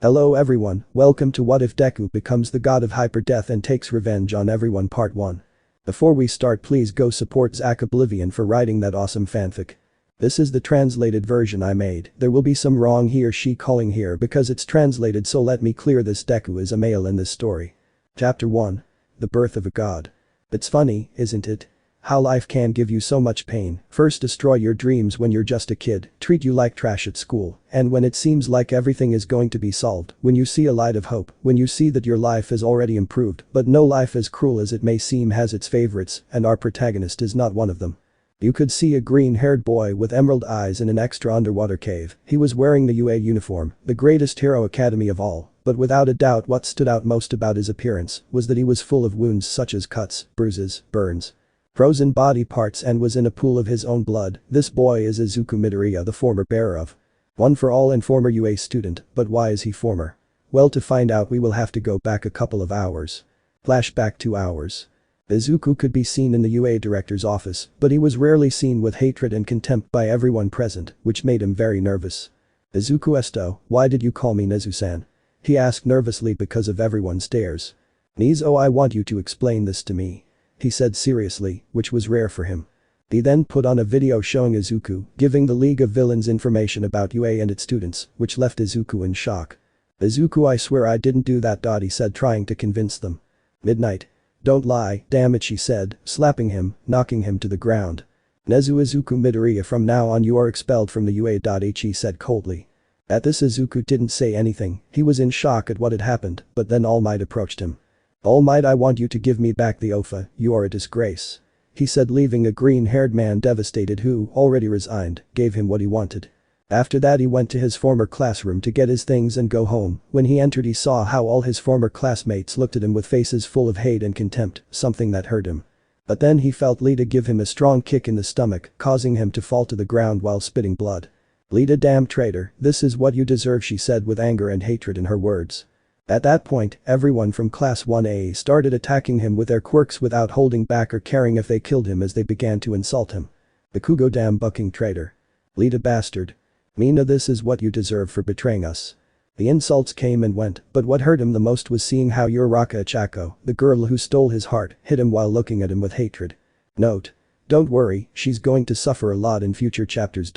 Hello everyone, welcome to What If Deku Becomes the God of Hyperdeath and Takes Revenge on Everyone Part 1. Before we start, please go support Zack-Oblivion for writing that awesome fanfic. This is the translated version I made. There will be some wrong he or she calling here because it's translated, so let me clear this. Deku is a male in this story. Chapter 1. The Birth of a God. It's funny, isn't it? How life can give you so much pain, first destroy your dreams when you're just a kid, treat you like trash at school, and when it seems like everything is going to be solved, when you see a light of hope, when you see that your life is already improved, but no life as cruel as it may seem has its favorites, and our protagonist is not one of them. You could see a green-haired boy with emerald eyes in an extra underwater cave. He was wearing the UA uniform, the greatest hero academy of all, but without a doubt what stood out most about his appearance was that he was full of wounds such as cuts, bruises, burns, frozen body parts, and was in a pool of his own blood. This boy is Izuku Midoriya, the former bearer of One for All and former UA student, but why is he former? Well, to find out we will have to go back a couple of hours. Flashback 2 hours. Izuku could be seen in the UA director's office, but he was rarely seen with hatred and contempt by everyone present, which made him very nervous. Izuku Esto, why did you call me Nezu-san? He asked nervously because of everyone's stares. Nezo, I want you to explain this to me, he said seriously, which was rare for him. He then put on a video showing Izuku giving the League of Villains information about UA and its students, which left Izuku in shock. Izuku, I swear I didn't do that. He said, trying to convince them. Midnight. Don't lie, damn it, she said, slapping him, knocking him to the ground. Nezu Izuku Midoriya, from now on you are expelled from the UA. He said coldly. At this, Izuku didn't say anything. He was in shock at what had happened, but then All Might approached him. All Might, I want you to give me back the OFA, you are a disgrace, he said, leaving a green-haired man devastated who, already resigned, gave him what he wanted. After that he went to his former classroom to get his things and go home. When he entered he saw how all his former classmates looked at him with faces full of hate and contempt, something that hurt him. But then he felt Lita give him a strong kick in the stomach, causing him to fall to the ground while spitting blood. Lita, damn traitor, this is what you deserve, she said with anger and hatred in her words. At that point, everyone from Class 1A started attacking him with their quirks without holding back or caring if they killed him as they began to insult him. Bakugo, damn bucking traitor. Lita, bastard. Mina, this is what you deserve for betraying us. The insults came and went, but what hurt him the most was seeing how Uraraka Ichako, the girl who stole his heart, hit him while looking at him with hatred. Note. Don't worry, she's going to suffer a lot in future chapters.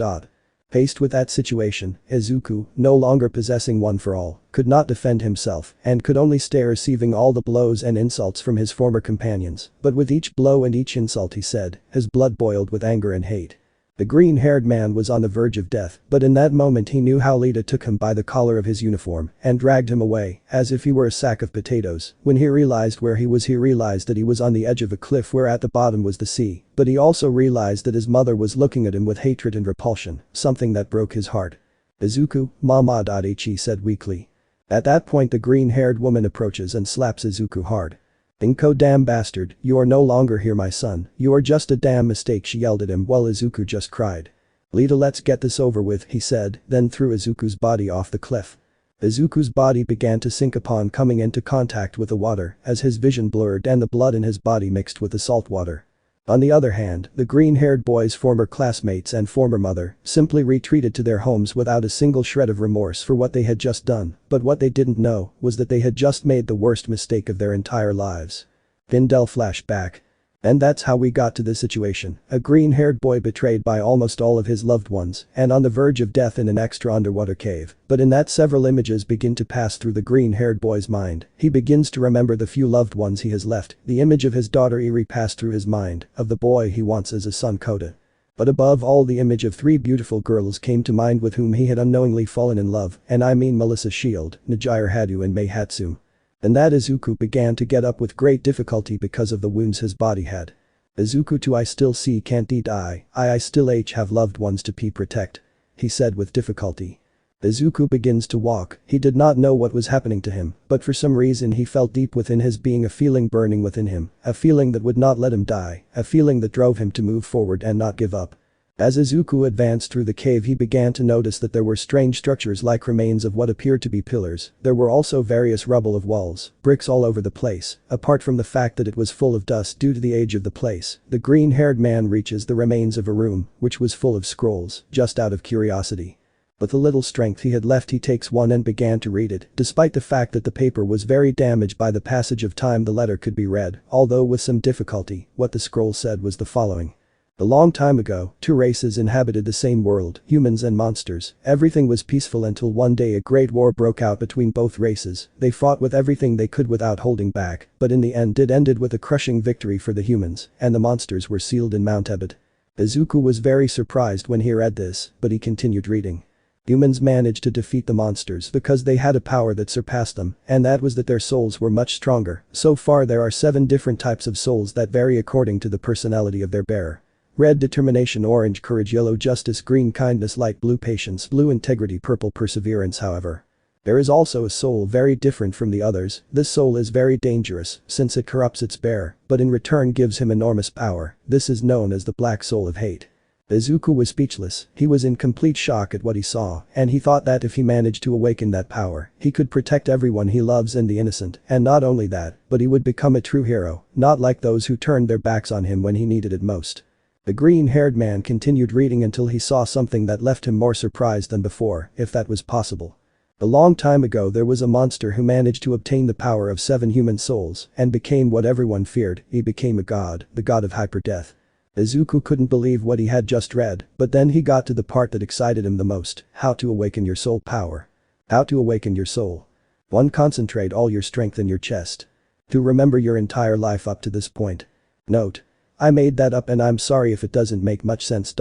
Faced with that situation, Izuku, no longer possessing One for All, could not defend himself and could only stare, receiving all the blows and insults from his former companions, but with each blow and each insult, he said, his blood boiled with anger and hate. The green-haired man was on the verge of death, but in that moment he knew how Lita took him by the collar of his uniform and dragged him away, as if he were a sack of potatoes. When he realized where he was, he realized that he was on the edge of a cliff where at the bottom was the sea, but he also realized that his mother was looking at him with hatred and repulsion, something that broke his heart. Izuku, mama. He said weakly. At that point the green-haired woman approaches and slaps Izuku hard. Inko, damn bastard, you are no longer here, my son, you are just a damn mistake, she yelled at him while Izuku just cried. Lita, let's get this over with, he said, then threw Izuku's body off the cliff. Izuku's body began to sink upon coming into contact with the water as his vision blurred and the blood in his body mixed with the salt water. On the other hand, the green-haired boy's former classmates and former mother simply retreated to their homes without a single shred of remorse for what they had just done, but what they didn't know was that they had just made the worst mistake of their entire lives. Vindel flashback. And that's how we got to this situation, a green-haired boy betrayed by almost all of his loved ones and on the verge of death in an extra underwater cave, but in that several images begin to pass through the green-haired boy's mind. He begins to remember the few loved ones he has left, the image of his daughter Eri passed through his mind, of the boy he wants as a son Kota. But above all, the image of 3 beautiful girls came to mind with whom he had unknowingly fallen in love, and I mean Melissa Shield, Najire Hadu and Mei Hatsum. And that Izuku began to get up with great difficulty because of the wounds his body had. Izuku, too, I still see can't die, I still have loved ones to protect, he said with difficulty. Izuku begins to walk. He did not know what was happening to him, but for some reason he felt deep within his being a feeling burning within him, a feeling that would not let him die, a feeling that drove him to move forward and not give up. As Izuku advanced through the cave, he began to notice that there were strange structures like remains of what appeared to be pillars. There were also various rubble of walls, bricks all over the place. Apart from the fact that it was full of dust due to the age of the place, the green-haired man reaches the remains of a room, which was full of scrolls, just out of curiosity. With the little strength he had left he takes one and began to read it. Despite the fact that the paper was very damaged by the passage of time, the letter could be read, although with some difficulty. What the scroll said was the following. A long time ago, two races inhabited the same world, humans and monsters. Everything was peaceful until one day a great war broke out between both races. They fought with everything they could without holding back, but in the end it ended with a crushing victory for the humans, and the monsters were sealed in Mount Ebed. Izuku was very surprised when he read this, but he continued reading. Humans managed to defeat the monsters because they had a power that surpassed them, and that was that their souls were much stronger. So far there are 7 different types of souls that vary according to the personality of their bearer. Red determination, orange courage, yellow justice, green kindness, light blue patience, blue integrity, purple perseverance. However, there is also a soul very different from the others. This soul is very dangerous since it corrupts its bearer, but in return gives him enormous power. This is known as the black soul of hate. Izuku was speechless. He was in complete shock at what he saw, and he thought that if he managed to awaken that power, he could protect everyone he loves and the innocent, and not only that, but he would become a true hero, not like those who turned their backs on him when he needed it most. The green-haired man continued reading until he saw something that left him more surprised than before, if that was possible. A long time ago there was a monster who managed to obtain the power of 7 human souls and became what everyone feared. He became a god, the god of Hyperdeath. Izuku couldn't believe what he had just read, but then he got to the part that excited him the most. How to awaken your soul power. How to awaken your soul. 1. Concentrate all your strength in your chest. 2. Remember your entire life up to this point. Note. I made that up and I'm sorry if it doesn't make much sense.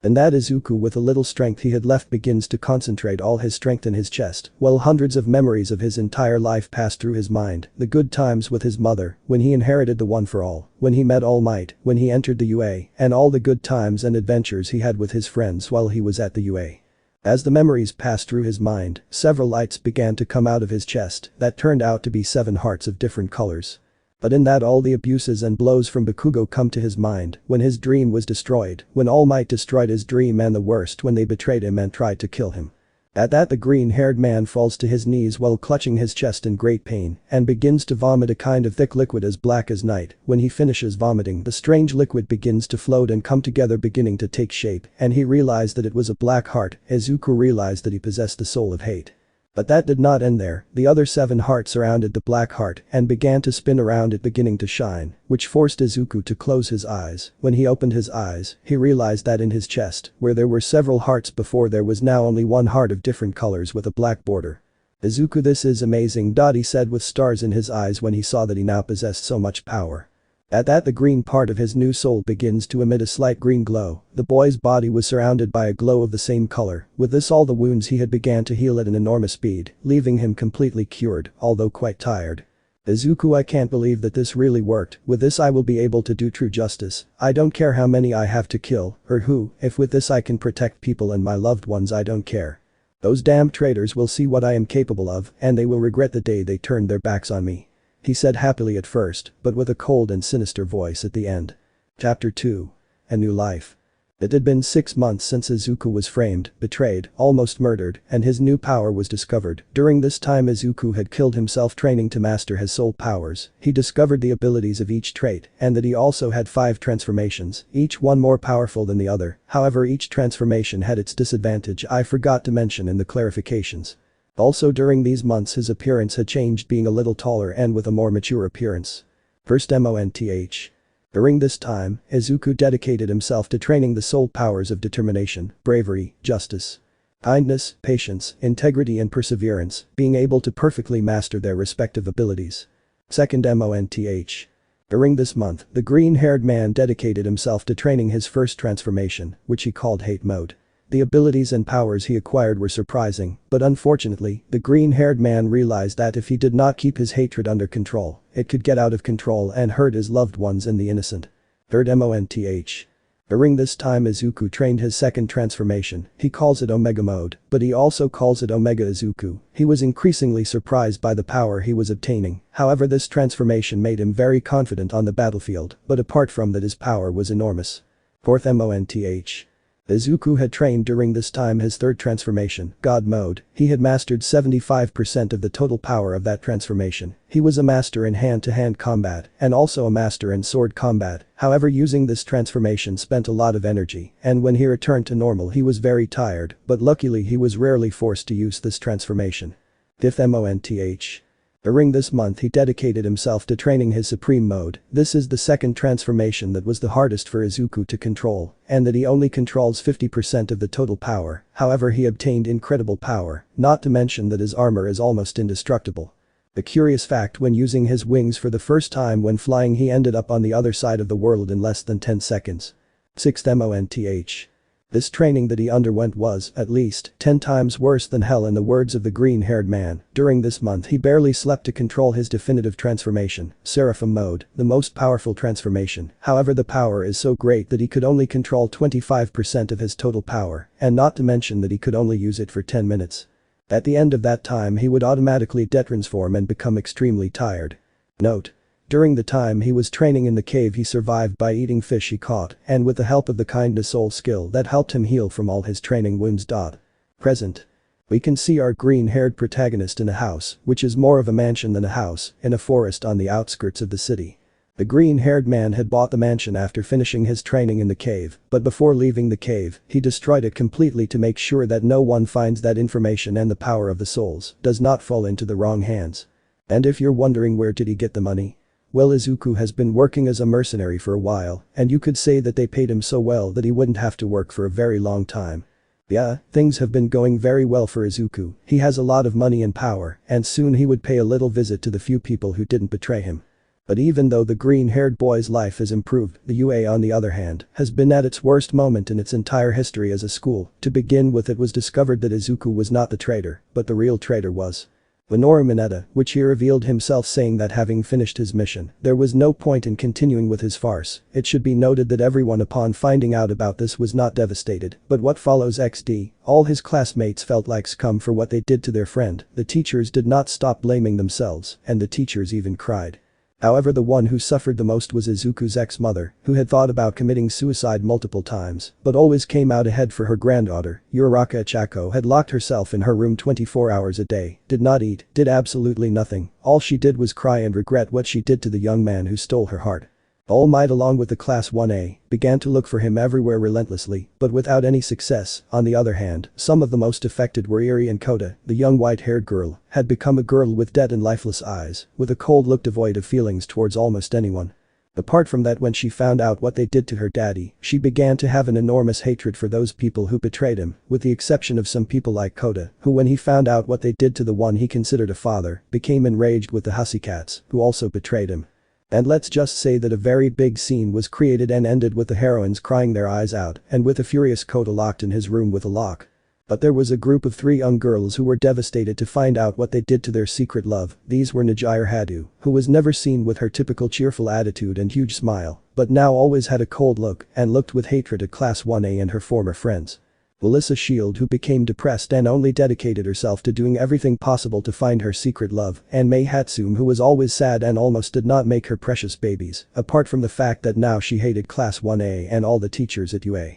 And that Izuku, with a little strength he had left, begins to concentrate all his strength in his chest, while hundreds of memories of his entire life pass through his mind. The good times with his mother, when he inherited the One for All, when he met All Might, when he entered the UA, and all the good times and adventures he had with his friends while he was at the UA. As the memories passed through his mind, several lights began to come out of his chest that turned out to be 7 hearts of different colors. But in that all the abuses and blows from Bakugo come to his mind, when his dream was destroyed, when All Might destroyed his dream, and the worst when they betrayed him and tried to kill him. At that the green-haired man falls to his knees while clutching his chest in great pain and begins to vomit a kind of thick liquid as black as night. When he finishes vomiting, the strange liquid begins to float and come together, beginning to take shape, and he realized that it was a black heart. Izuku realized that he possessed the soul of hate. But that did not end there. The other 7 hearts surrounded the black heart and began to spin around it, beginning to shine, which forced Izuku to close his eyes. When he opened his eyes, he realized that in his chest, where there were several hearts before, there was now only 1 heart of different colors with a black border. Izuku, this is amazing. He said with stars in his eyes when he saw that he now possessed so much power. At that the green part of his new soul begins to emit a slight green glow. The boy's body was surrounded by a glow of the same color. With this all the wounds he had began to heal at an enormous speed, leaving him completely cured, although quite tired. Izuku, I can't believe that this really worked. With this I will be able to do true justice. I don't care how many I have to kill, or who, if with this I can protect people and my loved ones, I don't care. Those damn traitors will see what I am capable of, and they will regret the day they turned their backs on me. He said happily at first, but with a cold and sinister voice at the end. Chapter 2. A New Life. It had been 6 months since Izuku was framed, betrayed, almost murdered, and his new power was discovered. During this time Izuku had killed himself training to master his soul powers. He discovered the abilities of each trait, and that he also had 5 transformations, each one more powerful than the other. However, each transformation had its disadvantage I forgot to mention in the clarifications. Also during these months his appearance had changed, being a little taller and with a more mature appearance. First month. During this time, Izuku dedicated himself to training the soul powers of determination, bravery, justice, kindness, patience, integrity and perseverance, being able to perfectly master their respective abilities. Second month. During this month, the green-haired man dedicated himself to training his first transformation, which he called Hate Mode. The abilities and powers he acquired were surprising, but unfortunately, the green-haired man realized that if he did not keep his hatred under control, it could get out of control and hurt his loved ones and the innocent. Third month. During this time Izuku trained his second transformation. He calls it Omega Mode, but he also calls it Omega Izuku. He was increasingly surprised by the power he was obtaining. However, this transformation made him very confident on the battlefield, but apart from that his power was enormous. Fourth month. Izuku had trained during this time his third transformation, God Mode. He had mastered 75% of the total power of that transformation. He was a master in hand-to-hand combat and also a master in sword combat. However, using this transformation spent a lot of energy, and when he returned to normal he was very tired, but luckily he was rarely forced to use this transformation. TERMINADA. During this month he dedicated himself to training his supreme mode. This is the second transformation that was the hardest for Izuku to control, and that he only controls 50% of the total power. However, he obtained incredible power, not to mention that his armor is almost indestructible. The curious fact, when using his wings for the first time when flying, he ended up on the other side of the world in less than 10 seconds. 6th month. This training that he underwent was, at least, 10 times worse than hell in the words of the green-haired man. During this month he barely slept to control his definitive transformation, Seraphim mode, the most powerful transformation. However, the power is so great that he could only control 25% of his total power, and not to mention that he could only use it for 10 minutes. At the end of that time he would automatically detransform and become extremely tired. Note: during the time he was training in the cave he survived by eating fish he caught and with the help of the kindness soul skill that helped him heal from all his training wounds. Present. We can see our green-haired protagonist in a house, which is more of a mansion than a house, in a forest on the outskirts of the city. The green-haired man had bought the mansion after finishing his training in the cave, but before leaving the cave, he destroyed it completely to make sure that no one finds that information and the power of the souls does not fall into the wrong hands. And if you're wondering where did he get the money? Well, Izuku has been working as a mercenary for a while, and you could say that they paid him so well that he wouldn't have to work for a very long time. Yeah, things have been going very well for Izuku. He has a lot of money and power, and soon he would pay a little visit to the few people who didn't betray him. But even though the green-haired boy's life has improved, the UA on the other hand, has been at its worst moment in its entire history as a school. To begin with, it was discovered that Izuku was not the traitor, but the real traitor was TERMINADA, which he revealed himself, saying that having finished his mission, there was no point in continuing with his farce. It should be noted that everyone upon finding out about this was not devastated, but what follows XD, all his classmates felt like scum for what they did to their friend. The teachers did not stop blaming themselves, and the teachers even cried. However, the one who suffered the most was Izuku's ex-mother, who had thought about committing suicide multiple times, but always came out ahead for her granddaughter. 𝒅𝒐𝒓 had locked herself in her room 24 hours a day, did not eat, did absolutely nothing. All she did was cry and regret what she did to the young man who stole her heart. All Might, along with the Class 1A, began to look for him everywhere relentlessly, but without any success. On the other hand, some of the most affected were Eri and Kota. The young white-haired girl had become a girl with dead and lifeless eyes, with a cold look devoid of feelings towards almost anyone. Apart from that, when she found out what they did to her daddy, she began to have an enormous hatred for those people who betrayed him, with the exception of some people like Kota, who, when he found out what they did to the one he considered a father, became enraged with the Hussycats, who also betrayed him. And let's just say that a very big scene was created and ended with the heroines crying their eyes out and with a furious Kota locked in his room with a lock. But there was a group of 3 young girls who were devastated to find out what they did to their secret love. These were Najire Hadu, who was never seen with her typical cheerful attitude and huge smile, but now always had a cold look and looked with hatred at Class 1A and her former friends. Melissa Shield, who became depressed and only dedicated herself to doing everything possible to find her secret love, and Mei Hatsum, who was always sad and almost did not make her precious babies, apart from the fact that now she hated Class 1A and all the teachers at UA.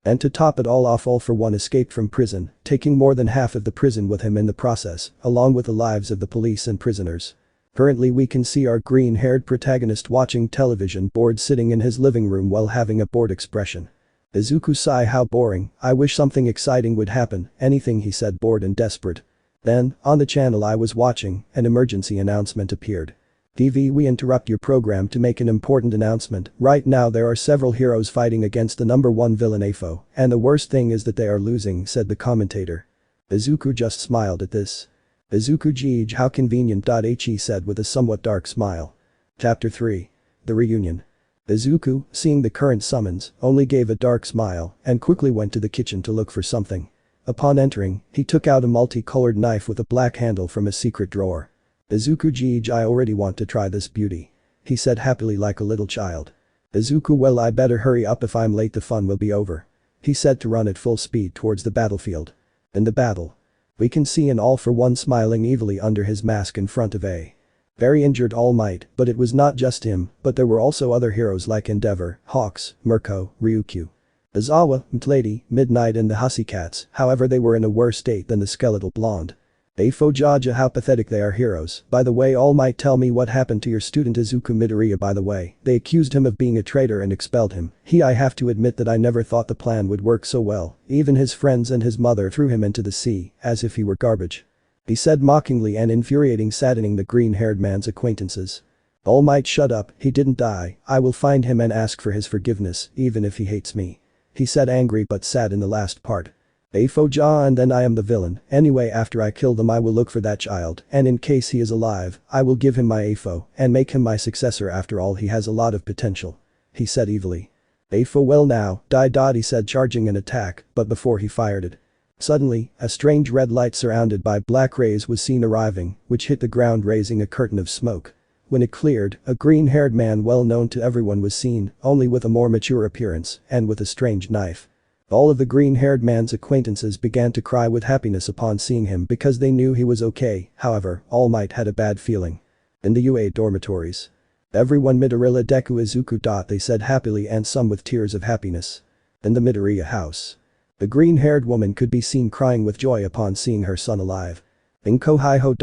And to top it all off, All for One escaped from prison, taking more than half of the prison with him in the process, along with the lives of the police and prisoners. Currently we can see our green-haired protagonist watching television, bored, sitting in his living room while having a bored expression. Izuku sigh, how boring, I wish something exciting would happen, anything, he said, bored and desperate. Then, on the channel I was watching, an emergency announcement appeared. TV, we interrupt your program to make an important announcement. Right now there are several heroes fighting against the #1 villain AFO, and the worst thing is that they are losing, said the commentator. Izuku just smiled at this. Izuku Geej, how convenient, he said with a somewhat dark smile. Chapter 3. The Reunion. Izuku, seeing the current summons, only gave a dark smile and quickly went to the kitchen to look for something. Upon entering, he took out a multicolored knife with a black handle from a secret drawer. Izuku Geej, I already want to try this beauty, he said happily like a little child. Izuku, well, I better hurry up, if I'm late the fun will be over, he said to run at full speed towards the battlefield. In the battle, we can see an All for One smiling evilly under his mask in front of a very injured All Might, but it was not just him, but there were also other heroes like Endeavor, Hawks, Mirko, Ryukyu. Izawa, Mtlady, Midnight and the Hussy Cats, however they were in a worse state than the skeletal blonde. Afo Jaja, how pathetic they are heroes. By the way, All Might, tell me what happened to your student Izuku Midoriya. By the way, they accused him of being a traitor and expelled him. I have to admit that I never thought the plan would work so well. Even his friends and his mother threw him into the sea, as if he were garbage. He said mockingly and infuriating, saddening the green-haired man's acquaintances. All Might, shut up, he didn't die. I will find him and ask for his forgiveness, even if he hates me. He said, angry but sad in the last part. Afoja, and then I am the villain. Anyway, after I kill them I will look for that child, and in case he is alive, I will give him my Afo, and make him my successor. After all, he has a lot of potential. He said evilly. Afo, well now, die. He said, charging an attack, but before he fired it. Suddenly, a strange red light surrounded by black rays was seen arriving, which hit the ground, raising a curtain of smoke. When it cleared, a green-haired man well known to everyone was seen, only with a more mature appearance, and with a strange knife. All of the green-haired man's acquaintances began to cry with happiness upon seeing him because they knew he was okay. However, All Might had a bad feeling. In the UA dormitories. Everyone, Midoriya, Deku, Izuku. They said happily, and some with tears of happiness. In the Midoriya house. The green-haired woman could be seen crying with joy upon seeing her son alive. Inko hi ho.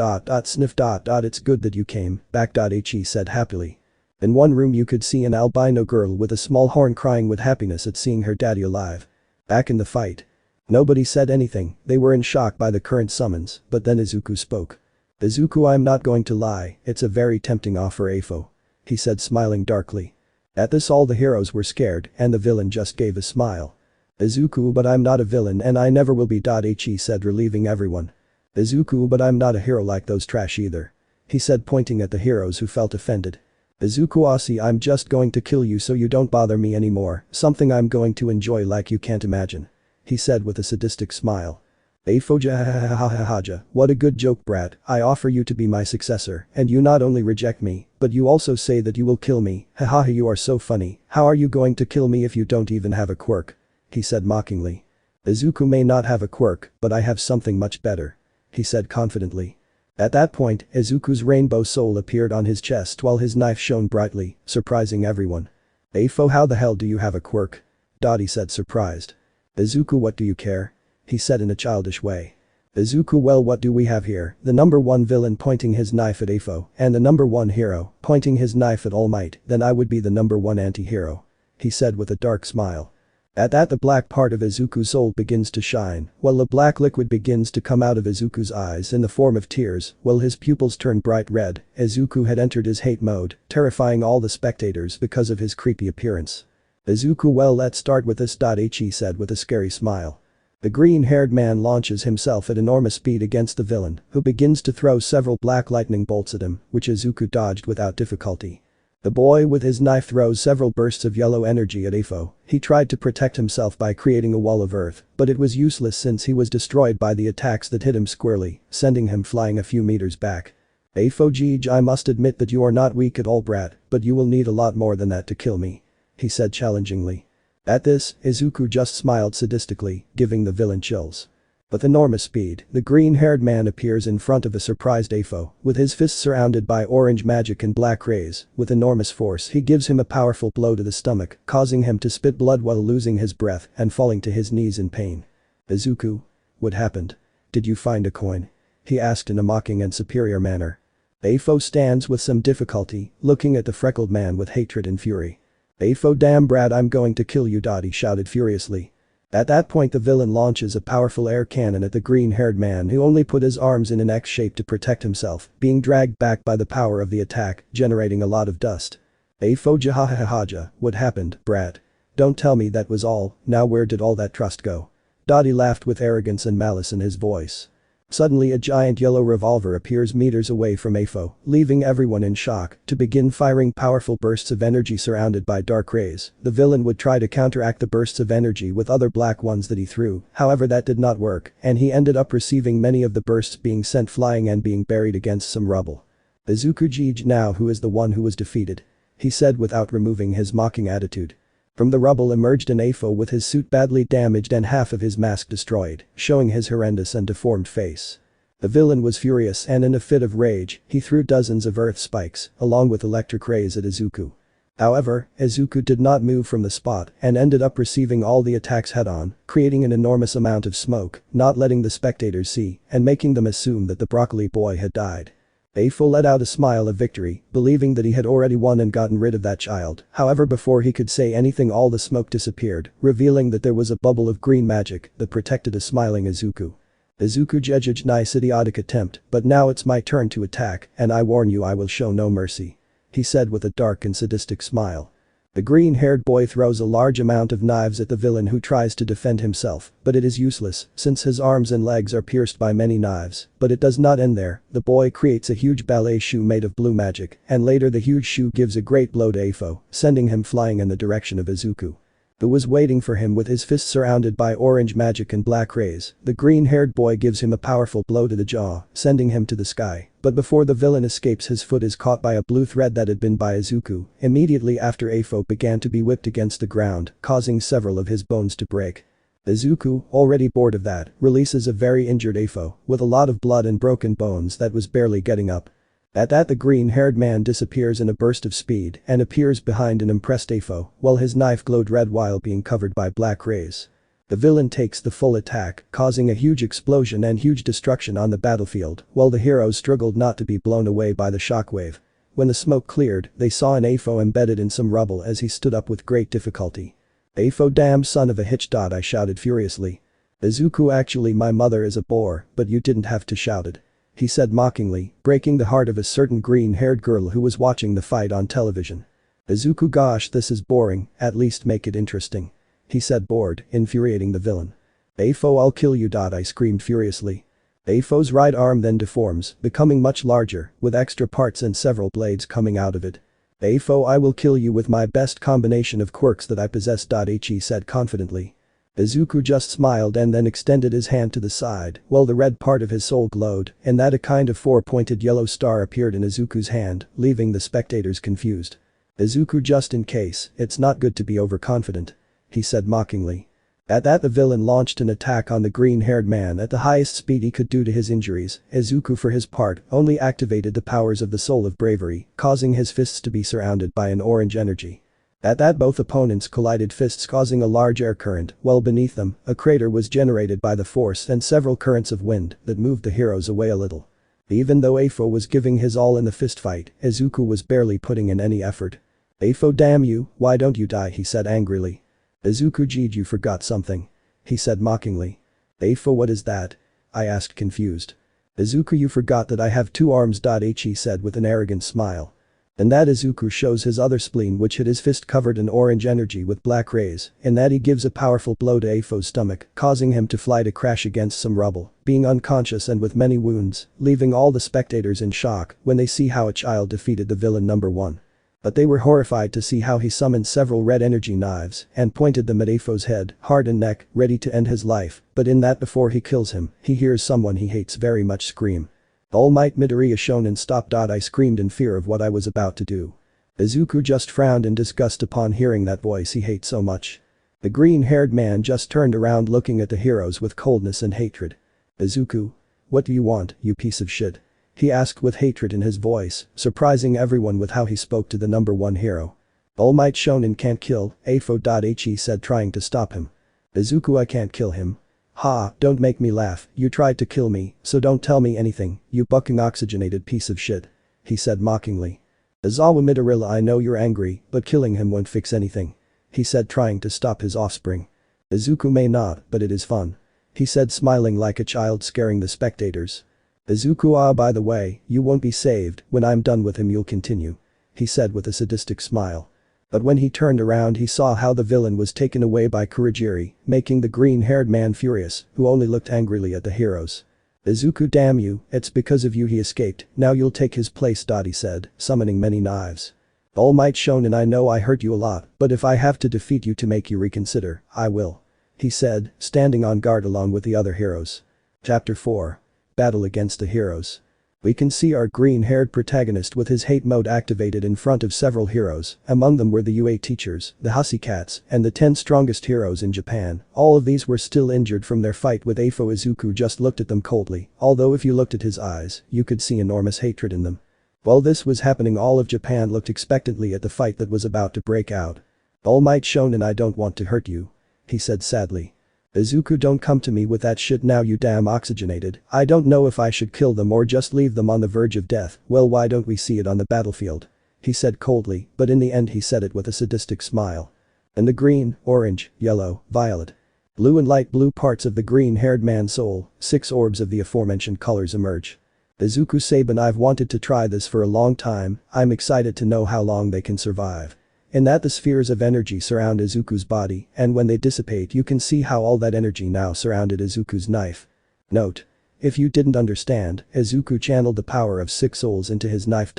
Sniff. It's good that you came back. He said happily. In one room you could see an albino girl with a small horn crying with happiness at seeing her daddy alive. Back in the fight. Nobody said anything, they were in shock by the current summons, but then Izuku spoke. Izuku, I'm not going to lie, it's a very tempting offer, Afo. He said, smiling darkly. At this all the heroes were scared and the villain just gave a smile. Izuku, but I'm not a villain and I never will be. He said, relieving everyone. Izuku, but I'm not a hero like those trash either. He said, pointing at the heroes who felt offended. Izuku, Aussie, I'm just going to kill you so you don't bother me anymore, something I'm going to enjoy like you can't imagine. He said with a sadistic smile. Afoja, what a good joke, brat. I offer you to be my successor, and you not only reject me, but you also say that you will kill me. Haha, you are so funny. How are you going to kill me if you don't even have a quirk? He said mockingly. Izuku may not have a quirk, but I have something much better. He said confidently. At that point, Izuku's rainbow soul appeared on his chest while his knife shone brightly, surprising everyone. Afo, how the hell do you have a quirk? He said, surprised. Izuku, what do you care? He said in a childish way. Izuku, well, what do we have here? The number one villain pointing his knife at Afo, and the number one hero pointing his knife at All Might. Then I would be the number one anti-hero. He said with a dark smile. At that, the black part of Izuku's soul begins to shine, while the black liquid begins to come out of Izuku's eyes in the form of tears, while his pupils turn bright red. Izuku had entered his hate mode, terrifying all the spectators because of his creepy appearance. Izuku, well, let's start with this. He said with a scary smile. The green-haired man launches himself at enormous speed against the villain, who begins to throw several black lightning bolts at him, which Izuku dodged without difficulty. The boy with his knife throws several bursts of yellow energy at Afo. He tried to protect himself by creating a wall of earth, but it was useless since he was destroyed by the attacks that hit him squarely, sending him flying a few meters back. Afo, I must admit that you are not weak at all, brat, but you will need a lot more than that to kill me. He said challengingly. At this, Izuku just smiled sadistically, giving the villain chills. With enormous speed, the green-haired man appears in front of a surprised Afo, with his fists surrounded by orange magic and black rays. With enormous force, he gives him a powerful blow to the stomach, causing him to spit blood while losing his breath and falling to his knees in pain. Izuku? What happened? Did you find a coin? He asked in a mocking and superior manner. Afo stands with some difficulty, looking at the freckled man with hatred and fury. Afo, damn brat, I'm going to kill you. He shouted furiously. At that point, the villain launches a powerful air cannon at the green-haired man, who only put his arms in an X shape to protect himself, being dragged back by the power of the attack, generating a lot of dust. Afoja, hahaha, what happened, brat? Don't tell me that was all. Now where did all that trust go? He laughed with arrogance and malice in his voice. Suddenly, a giant yellow revolver appears meters away from Afo, leaving everyone in shock, to begin firing powerful bursts of energy surrounded by dark rays. The villain would try to counteract the bursts of energy with other black ones that he threw, however that did not work, and he ended up receiving many of the bursts being sent flying and being buried against some rubble. Izuku, now who is the one who was defeated? He said without removing his mocking attitude. From the rubble emerged an Afo with his suit badly damaged and half of his mask destroyed, showing his horrendous and deformed face. The villain was furious and in a fit of rage, he threw dozens of earth spikes, along with electric rays at Izuku. However, Izuku did not move from the spot and ended up receiving all the attacks head-on, creating an enormous amount of smoke, not letting the spectators see and making them assume that the broccoli boy had died. Afo let out a smile of victory, believing that he had already won and gotten rid of that child. However, before he could say anything, all the smoke disappeared, revealing that there was a bubble of green magic that protected a smiling Izuku. Izuku judged nice idiotic attempt, but now it's my turn to attack, and I warn you I will show no mercy. He said with a dark and sadistic smile. The green-haired boy throws a large amount of knives at the villain, who tries to defend himself, but it is useless since his arms and legs are pierced by many knives. But it does not end there. The boy creates a huge ballet shoe made of blue magic, and later the huge shoe gives a great blow to Afo, sending him flying in the direction of Izuku, who was waiting for him with his fists surrounded by orange magic and black rays. The green-haired boy gives him a powerful blow to the jaw, sending him to the sky. But before the villain escapes, his foot is caught by a blue thread that had been by Izuku. Immediately after, Afo began to be whipped against the ground, causing several of his bones to break. Izuku, already bored of that, releases a very injured Afo, with a lot of blood and broken bones that was barely getting up. At that, the green-haired man disappears in a burst of speed and appears behind an impressed Afo, while his knife glowed red while being covered by black rays. The villain takes the full attack, causing a huge explosion and huge destruction on the battlefield, while the heroes struggled not to be blown away by the shockwave. When the smoke cleared, they saw an Afo embedded in some rubble as he stood up with great difficulty. "Afo, damn son of a hitch!" I shouted furiously. "Izuku, actually my mother is a bore, but you didn't have to shout it," he said mockingly, breaking the heart of a certain green-haired girl who was watching the fight on television. "Izuku, gosh, this is boring, at least make it interesting," he said, bored, infuriating the villain. "Afo, I'll kill you!" I screamed furiously. Afo's right arm then deforms, becoming much larger, with extra parts and several blades coming out of it. "Afo, I will kill you with my best combination of quirks that I possess," he said confidently. Izuku just smiled and then extended his hand to the side, while the red part of his soul glowed, and that a kind of four-pointed yellow star appeared in Izuku's hand, leaving the spectators confused. "Izuku, just in case, it's not good to be overconfident," he said mockingly. At that, the villain launched an attack on the green-haired man at the highest speed he could due to his injuries. Izuku, for his part, only activated the powers of the soul of bravery, causing his fists to be surrounded by an orange energy. At that, both opponents collided fists, causing a large air current, while beneath them, a crater was generated by the force and several currents of wind that moved the heroes away a little. Even though Afo was giving his all in the fist fight, Izuku was barely putting in any effort. "Afo, damn you, why don't you die?" he said angrily. "Izuku, geez, you forgot something," he said mockingly. "Afo, what is that?" I asked, confused. "Izuku, you forgot that I have two arms," he said with an arrogant smile. And that Izuku shows his other spleen, which hit his fist covered in orange energy with black rays, and that he gives a powerful blow to Afo's stomach, causing him to fly to crash against some rubble, being unconscious and with many wounds, leaving all the spectators in shock when they see how a child defeated the villain number one. But they were horrified to see how he summoned several red energy knives and pointed them at Afo's head, heart and neck, ready to end his life, but in that, before he kills him, he hears someone he hates very much scream. "All Might Midoriya Shonen, stop!" I screamed in fear of what I was about to do. Izuku just frowned in disgust upon hearing that voice he hates so much. The green-haired man just turned around looking at the heroes with coldness and hatred. "Izuku? What do you want, you piece of shit?" he asked with hatred in his voice, surprising everyone with how he spoke to the number one hero. "All Might Shonen can't kill Afo," he said, trying to stop him. "Izuku, I can't kill him." "Ha, don't make me laugh, you tried to kill me, so don't tell me anything, you bucking oxygenated piece of shit," he said mockingly. "Izawa Midoriya, I know you're angry, but killing him won't fix anything," he said, trying to stop his offspring. "Izuku may not, but it is fun," he said, smiling like a child, scaring the spectators. "Izuku, by the way, you won't be saved, when I'm done with him you'll continue," he said with a sadistic smile. But when he turned around, he saw how the villain was taken away by Kurogiri, making the green-haired man furious, who only looked angrily at the heroes. "Izuku, damn you, it's because of you he escaped, now you'll take his place," he said, summoning many knives. "All Might Shonen, I know I hurt you a lot, but if I have to defeat you to make you reconsider, I will," he said, standing on guard along with the other heroes. Chapter 4. Battle against the heroes. We can see our green-haired protagonist with his hate mode activated in front of several heroes. Among them were the UA teachers, the hussy cats, and the 10 strongest heroes in Japan. All of these were still injured from their fight with Afo. Izuku just looked at them coldly, although if you looked at his eyes, you could see enormous hatred in them. While this was happening, all of Japan looked expectantly at the fight that was about to break out. "All Might Shonen, I don't want to hurt you," he said sadly. "Izuku, don't come to me with that shit now, you damn oxygenated. I don't know if I should kill them or just leave them on the verge of death. Well, why don't we see it on the battlefield?" he said coldly, but in the end he said it with a sadistic smile. And the green, orange, yellow, violet, blue and light blue parts of the green-haired man's soul, 6 orbs of the aforementioned colors emerge. "Izuku Saban, I've wanted to try this for a long time. I'm excited to know how long they can survive." In that the spheres of energy surround Izuku's body, and when they dissipate you can see how all that energy now surrounded Izuku's knife. Note: if you didn't understand, Izuku channeled the power of 6 souls into his knife.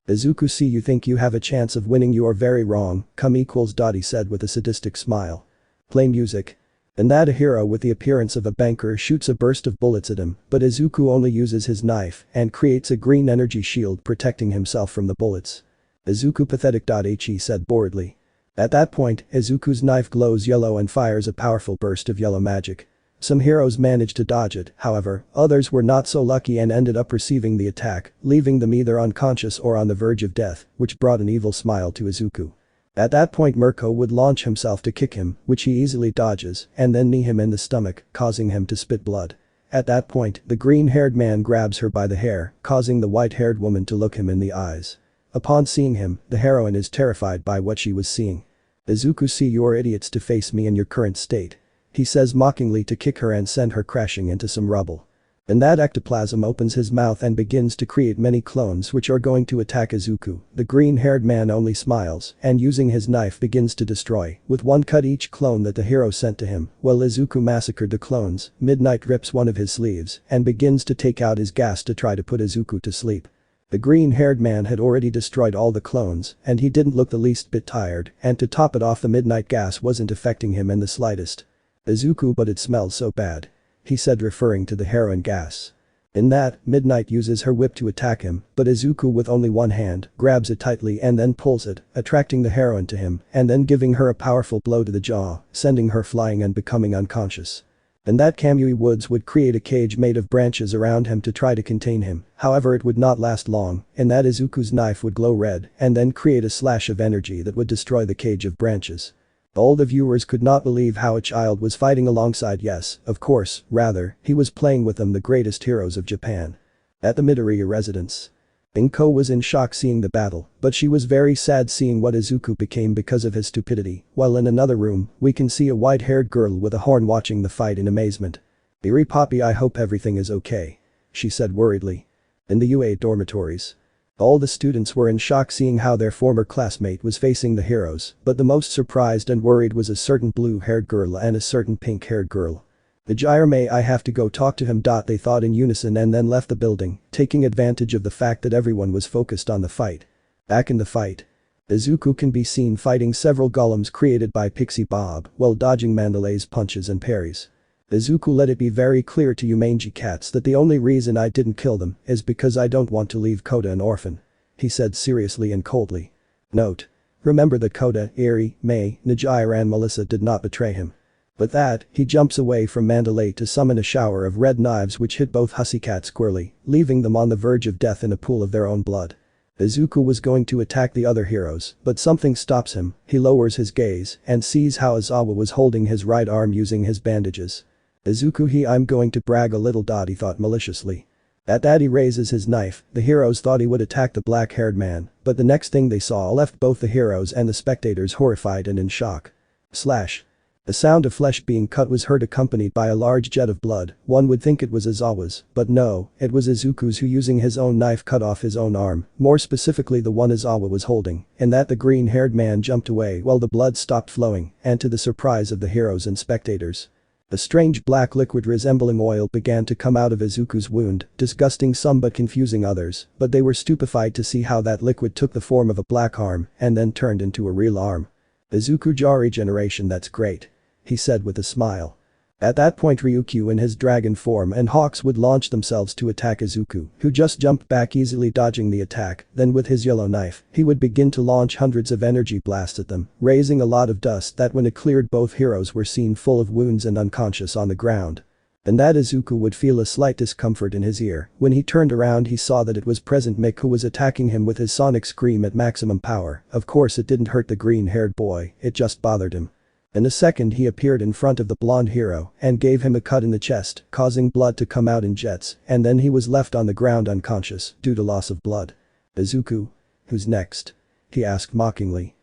"Izuku, see, you think you have a chance of winning, you are very wrong, come equals. He said with a sadistic smile. Play music. In that a hero with the appearance of a banker shoots a burst of bullets at him, but Izuku only uses his knife and creates a green energy shield protecting himself from the bullets. "Izuku pathetic. He said boredly. At that point, Izuku's knife glows yellow and fires a powerful burst of yellow magic. Some heroes managed to dodge it, however, others were not so lucky and ended up receiving the attack, leaving them either unconscious or on the verge of death, which brought an evil smile to Izuku. At that point Mirko would launch himself to kick him, which he easily dodges, and then knee him in the stomach, causing him to spit blood. At that point, the green-haired man grabs her by the hair, causing the white-haired woman to look him in the eyes. Upon seeing him, the heroine is terrified by what she was seeing. "Izuku, see, you're idiots to face me in your current state," he says mockingly to kick her and send her crashing into some rubble. In that ectoplasm opens his mouth and begins to create many clones which are going to attack Izuku. The green-haired man only smiles and using his knife begins to destroy, with one cut each clone that the hero sent to him. While Izuku massacred the clones, Midnight rips one of his sleeves and begins to take out his gas to try to put Izuku to sleep. The green-haired man had already destroyed all the clones, and he didn't look the least bit tired, and to top it off the midnight gas wasn't affecting him in the slightest. "Izuku, but it smells so bad," he said referring to the heroin gas. In that, Midnight uses her whip to attack him, but Izuku with only one hand, grabs it tightly and then pulls it, attracting the heroine to him, and then giving her a powerful blow to the jaw, sending her flying and becoming unconscious. In that Kamui Woods would create a cage made of branches around him to try to contain him, however it would not last long, in that Izuku's knife would glow red and then create a slash of energy that would destroy the cage of branches. All the viewers could not believe how a child was fighting alongside, yes, of course, rather, he was playing with them, the greatest heroes of Japan. At the Midoriya residence. Inko was in shock seeing the battle, but she was very sad seeing what Izuku became because of his stupidity, while in another room, we can see a white-haired girl with a horn watching the fight in amazement. "Iri Poppy, I hope everything is okay," she said worriedly. In the UA dormitories. All the students were in shock seeing how their former classmate was facing the heroes, but the most surprised and worried was a certain blue-haired girl and a certain pink-haired girl. "The Jirame, I have to go talk to him." They thought in unison and then left the building, taking advantage of the fact that everyone was focused on the fight. Back in the fight. Izuku can be seen fighting several golems created by Pixie Bob while dodging Mandalay's punches and parries. "Izuku, let it be very clear to you mangy cats that the only reason I didn't kill them is because I don't want to leave Kota an orphan," he said seriously and coldly. Note: remember that Kota, Eri, May, Najira and Melissa did not betray him. With that, he jumps away from Mandalay to summon a shower of red knives which hit both Hussycat squarely, leaving them on the verge of death in a pool of their own blood. Izuku was going to attack the other heroes, but something stops him. He lowers his gaze and sees how Aizawa was holding his right arm using his bandages. "Izuku, I'm going to brag a little." He thought maliciously. At that he raises his knife. The heroes thought he would attack the black-haired man, but the next thing they saw left both the heroes and the spectators horrified and in shock. Slash. The sound of flesh being cut was heard accompanied by a large jet of blood. One would think it was Aizawa's, but no, it was Izuku's, who using his own knife cut off his own arm, more specifically the one Aizawa was holding, and that the green-haired man jumped away while the blood stopped flowing, and to the surprise of the heroes and spectators. A strange black liquid resembling oil began to come out of Izuku's wound, disgusting some but confusing others, but they were stupefied to see how that liquid took the form of a black arm and then turned into a real arm. "Izuku, jaw regeneration, that's great," he said with a smile. At that point Ryukyu in his dragon form and Hawks would launch themselves to attack Izuku, who just jumped back easily dodging the attack. Then with his yellow knife, he would begin to launch hundreds of energy blasts at them, raising a lot of dust that when it cleared both heroes were seen full of wounds and unconscious on the ground. And that Izuku would feel a slight discomfort in his ear. When he turned around he saw that it was present Mick who was attacking him with his sonic scream at maximum power. Of course it didn't hurt the green-haired boy, it just bothered him. In a second he appeared in front of the blonde hero and gave him a cut in the chest, causing blood to come out in jets, and then he was left on the ground unconscious due to loss of blood. Izuku? Who's next? He asked mockingly.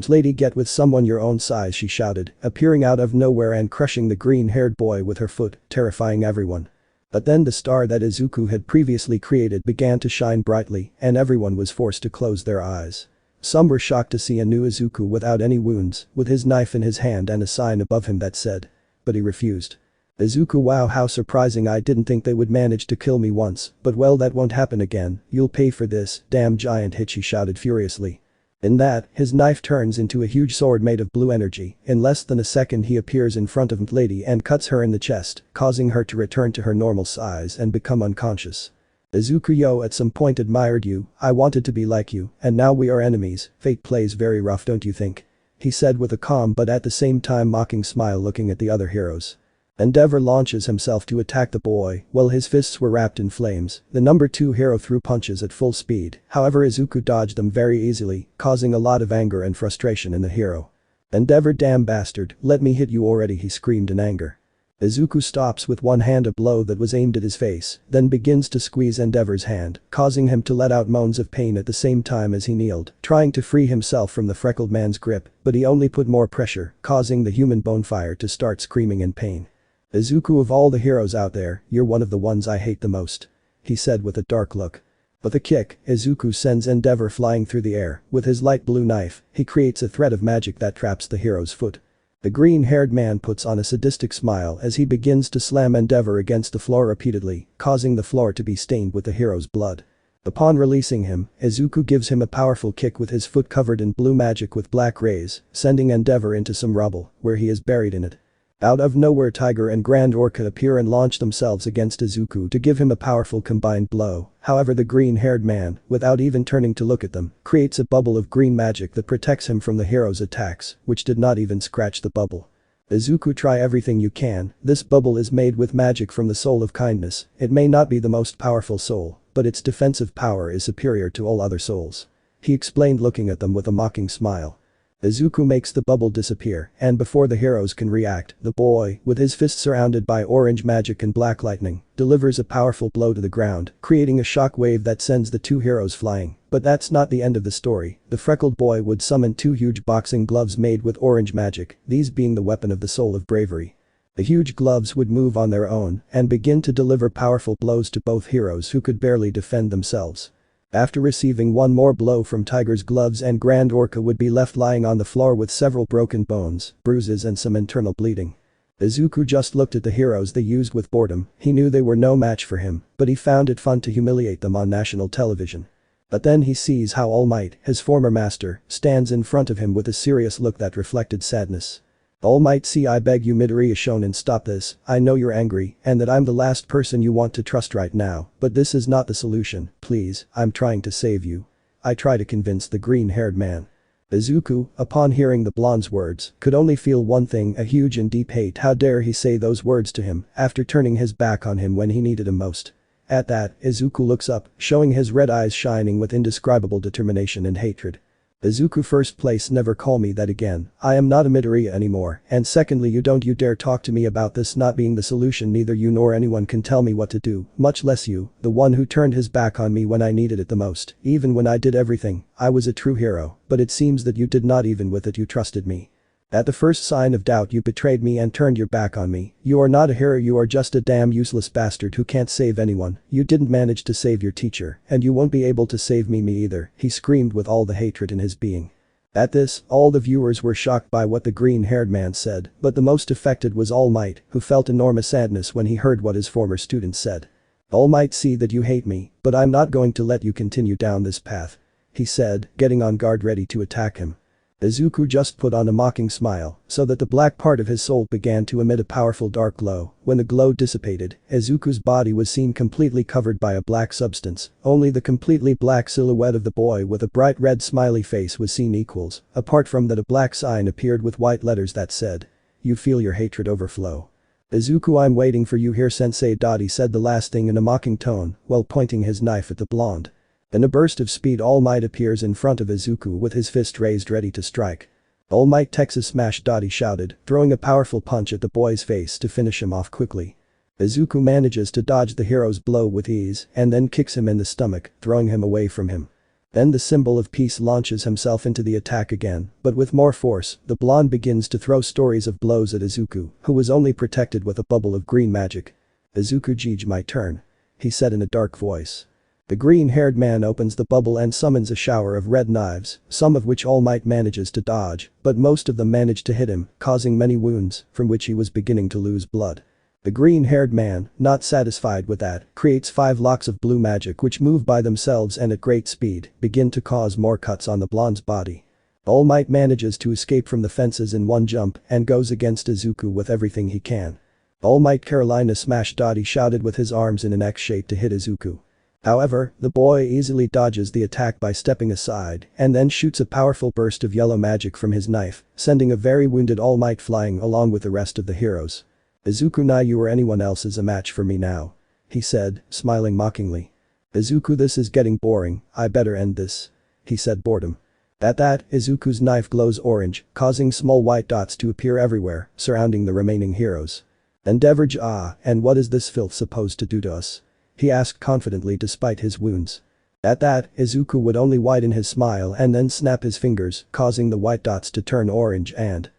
Lady, get with someone your own size, she shouted, appearing out of nowhere and crushing the green-haired boy with her foot, terrifying everyone. But then the star that Izuku had previously created began to shine brightly and everyone was forced to close their eyes. Some were shocked to see a new Izuku without any wounds, with his knife in his hand and a sign above him that said. But he refused. Izuku, wow, how surprising, I didn't think they would manage to kill me once, but well, that won't happen again, you'll pay for this, damn giant hit, she shouted furiously. In that, his knife turns into a huge sword made of blue energy. In less than a second he appears in front of Lady and cuts her in the chest, causing her to return to her normal size and become unconscious. Izuku, yo, at some point admired you, I wanted to be like you, and now we are enemies, fate plays very rough, don't you think? He said with a calm but at the same time mocking smile, looking at the other heroes. Endeavor launches himself to attack the boy, while his fists were wrapped in flames. The number 2 hero threw punches at full speed, however Izuku dodged them very easily, causing a lot of anger and frustration in the hero. Endeavor, damn bastard, let me hit you already, he screamed in anger. Izuku stops with one hand a blow that was aimed at his face, then begins to squeeze Endeavor's hand, causing him to let out moans of pain at the same time as he kneeled, trying to free himself from the freckled man's grip, but he only put more pressure, causing the human bonefire to start screaming in pain. Izuku, of all the heroes out there, you're one of the ones I hate the most. He said with a dark look. With a kick, Izuku sends Endeavor flying through the air. With his light blue knife, he creates a thread of magic that traps the hero's foot. The green-haired man puts on a sadistic smile as he begins to slam Endeavor against the floor repeatedly, causing the floor to be stained with the hero's blood. Upon releasing him, Izuku gives him a powerful kick with his foot covered in blue magic with black rays, sending Endeavor into some rubble, where he is buried in it. Out of nowhere Tiger and Grand Orca appear and launch themselves against Izuku to give him a powerful combined blow. However, the green-haired man, without even turning to look at them, creates a bubble of green magic that protects him from the hero's attacks, which did not even scratch the bubble. Izuku, try everything you can, this bubble is made with magic from the soul of kindness. It may not be the most powerful soul, but its defensive power is superior to all other souls. He explained, looking at them with a mocking smile. Izuku makes the bubble disappear, and before the heroes can react, the boy, with his fist surrounded by orange magic and black lightning, delivers a powerful blow to the ground, creating a shock wave that sends the 2 heroes flying. But that's not the end of the story. The freckled boy would summon 2 huge boxing gloves made with orange magic, these being the weapon of the soul of bravery. The huge gloves would move on their own and begin to deliver powerful blows to both heroes who could barely defend themselves. After receiving one more blow from Tiger's gloves, and Grand Orca would be left lying on the floor with several broken bones, bruises and some internal bleeding. Izuku just looked at the heroes they used with boredom. He knew they were no match for him, but he found it fun to humiliate them on national television. But then he sees how All Might, his former master, stands in front of him with a serious look that reflected sadness. All Might, see, I beg you, Midoriya Shonen, stop this. I know you're angry and that I'm the last person you want to trust right now, but this is not the solution, please, I'm trying to save you. I try to convince the green-haired man. Izuku, upon hearing the blonde's words, could only feel one thing, a huge and deep hate. How dare he say those words to him after turning his back on him when he needed him most. At that, Izuku looks up, showing his red eyes shining with indescribable determination and hatred. Izuku, first place, never call me that again, I am not a Midoriya anymore, and secondly, you don't you dare talk to me about this not being the solution. Neither you nor anyone can tell me what to do, much less you, the one who turned his back on me when I needed it the most. Even when I did everything, I was a true hero, but it seems that you did not. Even with it you trusted me. At the first sign of doubt you betrayed me and turned your back on me. You are not a hero, you are just a damn useless bastard who can't save anyone. You didn't manage to save your teacher, and you won't be able to save me either, he screamed with all the hatred in his being. At this, all the viewers were shocked by what the green-haired man said, but the most affected was All Might, who felt enormous sadness when he heard what his former student said. All Might, see that you hate me, but I'm not going to let you continue down this path, he said, getting on guard ready to attack him. Izuku just put on a mocking smile, so that the black part of his soul began to emit a powerful dark glow. When the glow dissipated, Izuku's body was seen completely covered by a black substance. Only the completely black silhouette of the boy with a bright red smiley face was seen equals. Apart from that, a black sign appeared with white letters that said, "You feel your hatred overflow." Izuku, I'm waiting for you here, Sensei. He said the last thing in a mocking tone while pointing his knife at the blonde. In a burst of speed, All Might appears in front of Izuku with his fist raised ready to strike. All Might Texas Smash, he shouted, throwing a powerful punch at the boy's face to finish him off quickly. Izuku manages to dodge the hero's blow with ease and then kicks him in the stomach, throwing him away from him. Then the symbol of peace launches himself into the attack again, but with more force. The blonde begins to throw stories of blows at Izuku, who was only protected with a bubble of green magic. Izuku, Gij, my turn. He said in a dark voice. The green-haired man opens the bubble and summons a shower of red knives, some of which All Might manages to dodge, but most of them manage to hit him, causing many wounds, from which he was beginning to lose blood. The green-haired man, not satisfied with that, creates 5 locks of blue magic which move by themselves and at great speed, begin to cause more cuts on the blonde's body. All Might manages to escape from the fences in one jump and goes against Izuku with everything he can. All Might Carolina Smash, he shouted with his arms in an X shape to hit Izuku. However, the boy easily dodges the attack by stepping aside and then shoots a powerful burst of yellow magic from his knife, sending a very wounded All Might flying along with the rest of the heroes. Izuku, na you or anyone else is a match for me now. He said, smiling mockingly. Izuku, this is getting boring, I better end this. He said, boredom. At that, Izuku's knife glows orange, causing small white dots to appear everywhere, surrounding the remaining heroes. Endeavorage, and what is this filth supposed to do to us? He asked confidently despite his wounds. At that, Izuku would only widen his smile and then snap his fingers, causing the white dots to turn orange and…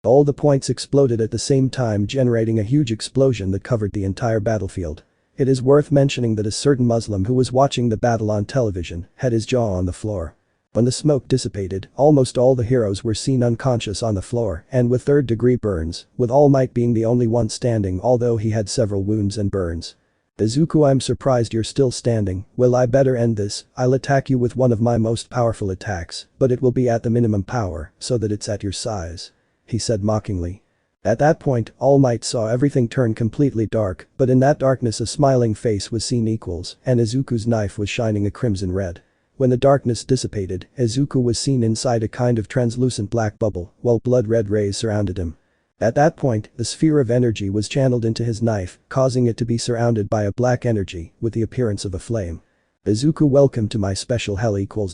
All the points exploded at the same time, generating a huge explosion that covered the entire battlefield. It is worth mentioning that a certain Muslim who was watching the battle on television had his jaw on the floor. When the smoke dissipated, almost all the heroes were seen unconscious on the floor and with third-degree burns, with All Might being the only one standing although he had several wounds and burns. Izuku, I'm surprised you're still standing. Well, I better end this. I'll attack you with one of my most powerful attacks, but it will be at the minimum power so that it's at your size. He said mockingly. At that point, All Might saw everything turn completely dark, but in that darkness a smiling face was seen equals, and Izuku's knife was shining a crimson red. When the darkness dissipated, Izuku was seen inside a kind of translucent black bubble, while blood-red rays surrounded him. At that point, the sphere of energy was channeled into his knife, causing it to be surrounded by a black energy, with the appearance of a flame. Izuku, welcome to my special hell equals.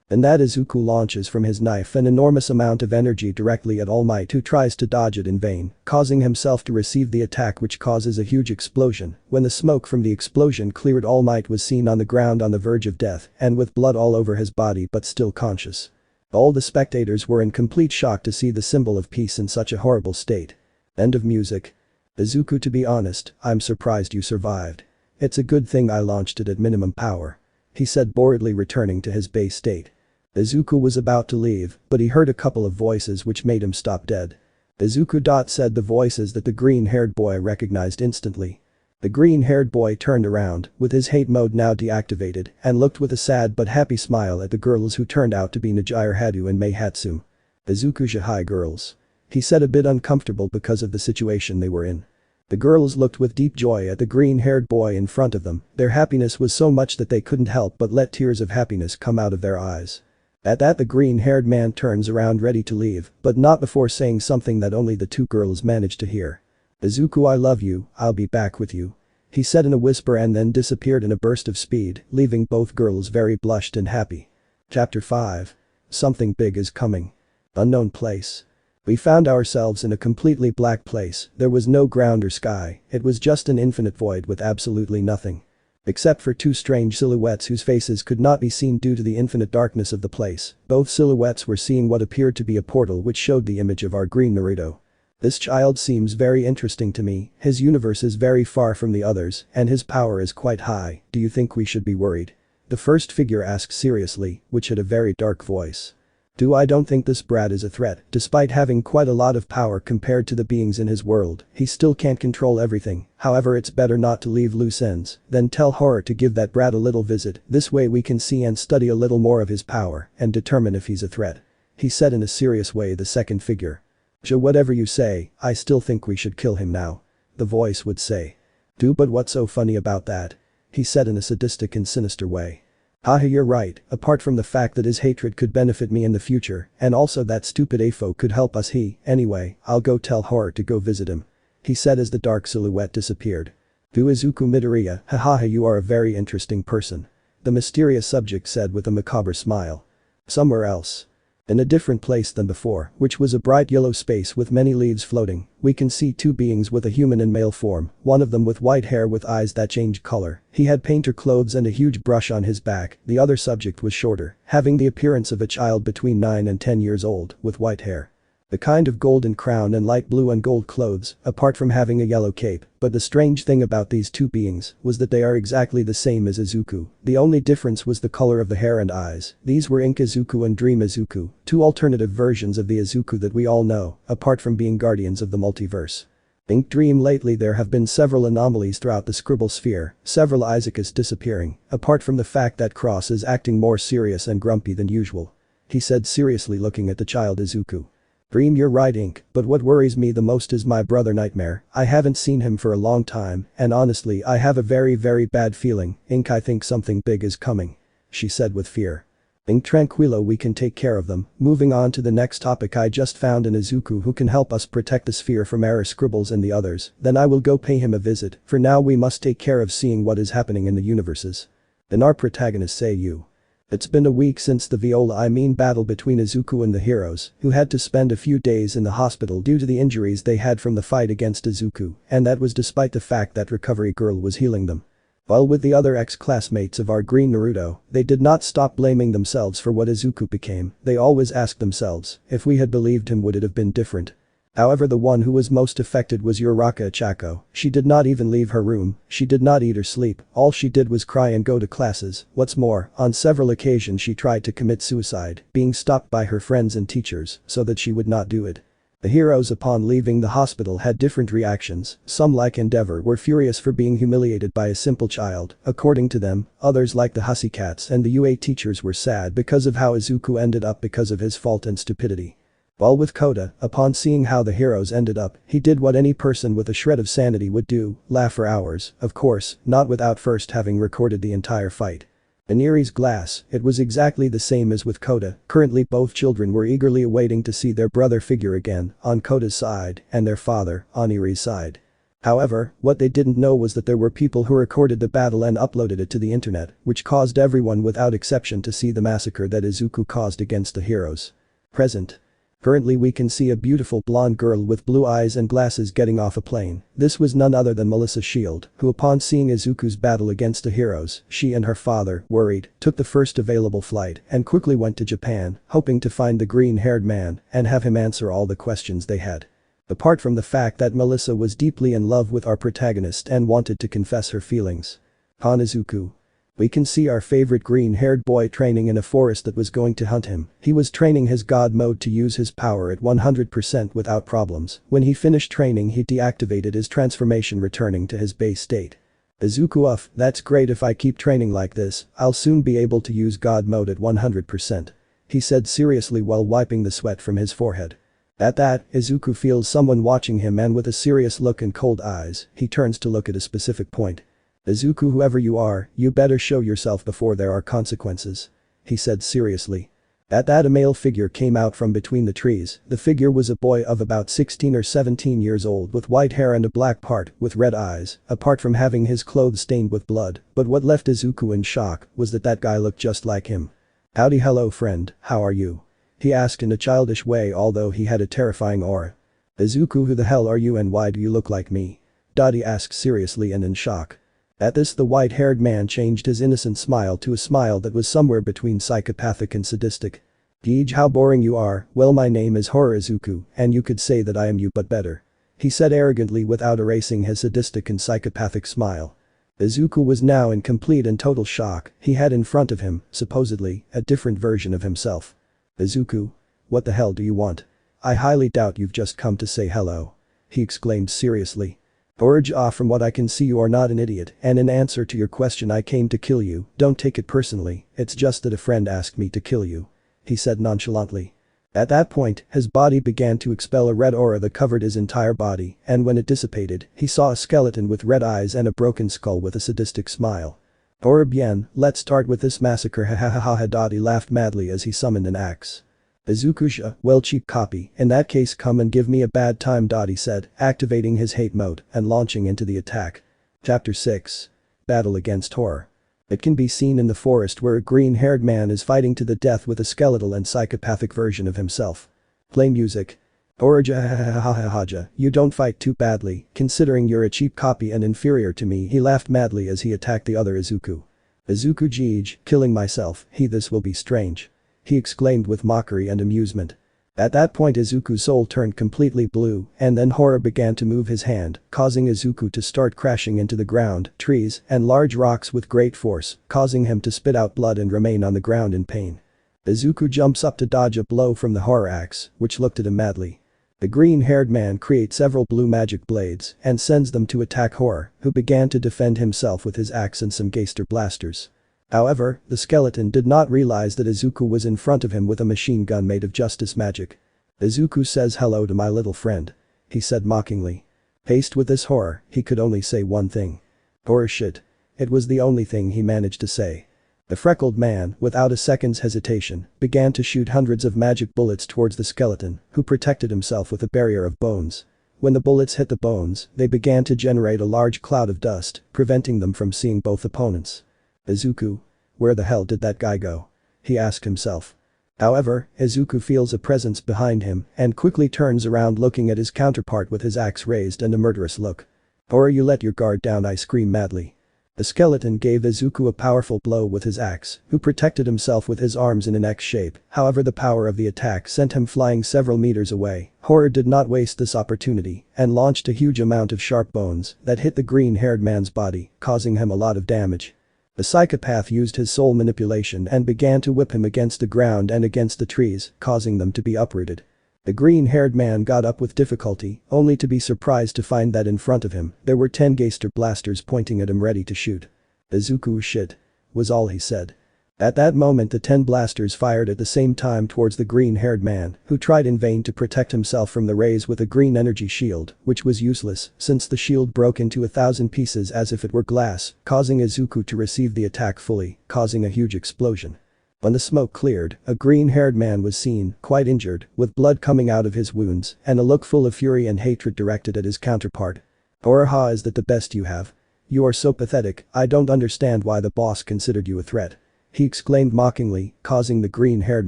And that Izuku launches from his knife an enormous amount of energy directly at All Might, who tries to dodge it in vain, causing himself to receive the attack, which causes a huge explosion. When the smoke from the explosion cleared, All Might was seen on the ground on the verge of death and with blood all over his body but still conscious. All the spectators were in complete shock to see the symbol of peace in such a horrible state. End of music. Izuku, to be honest, I'm surprised you survived. It's a good thing I launched it at minimum power. He said, boredly returning to his base state. Izuku was about to leave, but he heard a couple of voices which made him stop dead. Izuku said the voices that the green-haired boy recognized instantly. The green-haired boy turned around, with his hate mode now deactivated, and looked with a sad but happy smile at the girls who turned out to be Najire Hadu and Mei Hatsum. Izuku, hi girls. He said, a bit uncomfortable because of the situation they were in. The girls looked with deep joy at the green-haired boy in front of them. Their happiness was so much that they couldn't help but let tears of happiness come out of their eyes. At that, the green-haired man turns around ready to leave, but not before saying something that only the two girls managed to hear. Izuku, I love you, I'll be back with you. He said in a whisper and then disappeared in a burst of speed, leaving both girls very blushed and happy. Chapter 5. Something big is coming. Unknown place. We found ourselves in a completely black place. There was no ground or sky, it was just an infinite void with absolutely nothing. Except for 2 strange silhouettes whose faces could not be seen due to the infinite darkness of the place. Both silhouettes were seeing what appeared to be a portal which showed the image of our green Naruto. This child seems very interesting to me, his universe is very far from the others, and his power is quite high. Do you think we should be worried? The first figure asked seriously, which had a very dark voice. I don't think this brat is a threat. Despite having quite a lot of power compared to the beings in his world, he still can't control everything. However, it's better not to leave loose ends. Then tell Horror to give that brat a little visit. This way we can see and study a little more of his power and determine if he's a threat. He said in a serious way, the second figure. Whatever you say, I still think we should kill him now. The voice would say. But what's so funny about that? He said in a sadistic and sinister way. Haha, you're right, apart from the fact that his hatred could benefit me in the future, and also that stupid AFO could help us anyway, I'll go tell Horror to go visit him. He said as the dark silhouette disappeared. To Izuku Midoriya, haha, you are a very interesting person. The mysterious subject said with a macabre smile. Somewhere else. In a different place than before, which was a bright yellow space with many leaves floating, we can see two beings with a human and male form, one of them with white hair with eyes that changed color. He had painter clothes and a huge brush on his back. The other subject was shorter, having the appearance of a child between 9 and 10 years old, with white hair. The kind of golden crown and light blue and gold clothes, apart from having a yellow cape, but the strange thing about these two beings was that they are exactly the same as Izuku. The only difference was the color of the hair and eyes. These were Ink Izuku and Dream Izuku, two alternative versions of the Izuku that we all know, apart from being guardians of the multiverse. Ink Dream. Lately there have been several anomalies throughout the Scribble sphere, several Izukus disappearing, apart from the fact that Cross is acting more serious and grumpy than usual. He said seriously looking at the child Izuku. Dream, you're right Ink, but what worries me the most is my brother Nightmare. I haven't seen him for a long time, and honestly I have a very bad feeling. Ink, I think something big is coming. She said with fear. Ink, tranquilo, we can take care of them. Moving on to the next topic, I just found an Izuku who can help us protect the sphere from error Scribbles and the others, then I will go pay him a visit. For now we must take care of seeing what is happening in the universes. Then our protagonists say you. It's been a week since the battle between Izuku and the heroes, who had to spend a few days in the hospital due to the injuries they had from the fight against Izuku, and that was despite the fact that Recovery Girl was healing them. While with the other ex-classmates of our Green Naruto, they did not stop blaming themselves for what Izuku became. They always asked themselves, if we had believed him would it have been different? However, the one who was most affected was Uraraka Ichako. She did not even leave her room, she did not eat or sleep, all she did was cry and go to classes. What's more, on several occasions she tried to commit suicide, being stopped by her friends and teachers so that she would not do it. The heroes upon leaving the hospital had different reactions. Some, like Endeavor, were furious for being humiliated by a simple child, according to them. Others, like the Hussy Cats and the UA teachers, were sad because of how Izuku ended up because of his fault and stupidity. While with Kota, upon seeing how the heroes ended up, he did what any person with a shred of sanity would do, laugh for hours, of course, not without first having recorded the entire fight. In Eri's glass, it was exactly the same as with Kota. Currently both children were eagerly awaiting to see their brother figure again, on Kota's side, and their father, on Eri's side. However, what they didn't know was that there were people who recorded the battle and uploaded it to the internet, which caused everyone without exception to see the massacre that Izuku caused against the heroes. Present. Currently we can see a beautiful blonde girl with blue eyes and glasses getting off a plane. This was none other than Melissa Shield, who upon seeing Izuku's battle against the heroes, she and her father, worried, took the first available flight and quickly went to Japan, hoping to find the green-haired man and have him answer all the questions they had. Apart from the fact that Melissa was deeply in love with our protagonist and wanted to confess her feelings. On Izuku. We can see our favorite green-haired boy training in a forest that was going to hunt him. He was training his god mode to use his power at 100% without problems. When he finished training, he deactivated his transformation, returning to his base state. Izuku, that's great. If I keep training like this, I'll soon be able to use god mode at 100%. He said seriously while wiping the sweat from his forehead. At that, Izuku feels someone watching him, and with a serious look and cold eyes, he turns to look at a specific point. Izuku, whoever you are, you better show yourself before there are consequences. He said seriously. At that, a male figure came out from between the trees. The figure was a boy of about 16 or 17 years old with white hair and a black part with red eyes, apart from having his clothes stained with blood. But what left Izuku in shock was that that guy looked just like him. Howdy, hello friend, how are you? He asked in a childish way, although he had a terrifying aura. Izuku, who the hell are you and why do you look like me? Dottie asked seriously and in shock. At this, the white-haired man changed his innocent smile to a smile that was somewhere between psychopathic and sadistic. Geej, how boring you are. Well, my name is Horror Izuku, and you could say that I am you but better. He said arrogantly without erasing his sadistic and psychopathic smile. Izuku was now in complete and total shock. He had in front of him, supposedly, a different version of himself. Izuku? What the hell do you want? I highly doubt you've just come to say hello. He exclaimed seriously. From what I can see you are not an idiot, and in answer to your question I came to kill you. Don't take it personally, it's just that a friend asked me to kill you. He said nonchalantly. At that point, his body began to expel a red aura that covered his entire body, and when it dissipated, he saw a skeleton with red eyes and a broken skull with a sadistic smile. Or bien, let's start with this massacre hahaha. Dottie laughed madly as he summoned an axe. Izuku, well, cheap copy, in that case come and give me a bad time, Dottie said, activating his hate mode and launching into the attack. Chapter 6. Battle against Horror. It can be seen in the forest where a green-haired man is fighting to the death with a skeletal and psychopathic version of himself. Play music. Oraja, you don't fight too badly, considering you're a cheap copy and inferior to me, he laughed madly as he attacked the other Izuku. Izuku Jeej, killing myself, this will be strange. He exclaimed with mockery and amusement. At that point Izuku's soul turned completely blue and then horror began to move his hand, causing Izuku to start crashing into the ground, trees, and large rocks with great force, causing him to spit out blood and remain on the ground in pain. Izuku jumps up to dodge a blow from the horror axe, which looked at him madly. The green-haired man creates several blue magic blades and sends them to attack Horror, who began to defend himself with his axe and some geister blasters. However, the skeleton did not realize that Izuku was in front of him with a machine gun made of justice magic. Izuku says hello to my little friend. He said mockingly. Faced with this horror, he could only say one thing. Horror shit. It was the only thing he managed to say. The freckled man, without a second's hesitation, began to shoot hundreds of magic bullets towards the skeleton, who protected himself with a barrier of bones. When the bullets hit the bones, they began to generate a large cloud of dust, preventing them from seeing both opponents. Izuku? Where the hell did that guy go? He asked himself. However, Izuku feels a presence behind him and quickly turns around looking at his counterpart with his axe raised and a murderous look. Or you let your guard down, I scream madly. The skeleton gave Izuku a powerful blow with his axe, who protected himself with his arms in an X shape, however the power of the attack sent him flying several meters away. Horror did not waste this opportunity and launched a huge amount of sharp bones that hit the green-haired man's body, causing him a lot of damage. The psychopath used his soul manipulation and began to whip him against the ground and against the trees, causing them to be uprooted. The green-haired man got up with difficulty, only to be surprised to find that in front of him, there were 10 geister blasters pointing at him ready to shoot. Izuku shit. Was all he said. At that moment the 10 blasters fired at the same time towards the green-haired man, who tried in vain to protect himself from the rays with a green energy shield, which was useless since the shield broke into 1,000 pieces as if it were glass, causing Izuku to receive the attack fully, causing a huge explosion. When the smoke cleared, a green-haired man was seen, quite injured, with blood coming out of his wounds and a look full of fury and hatred directed at his counterpart. Oraha, is that the best you have? You are so pathetic, I don't understand why the boss considered you a threat. He exclaimed mockingly, causing the green-haired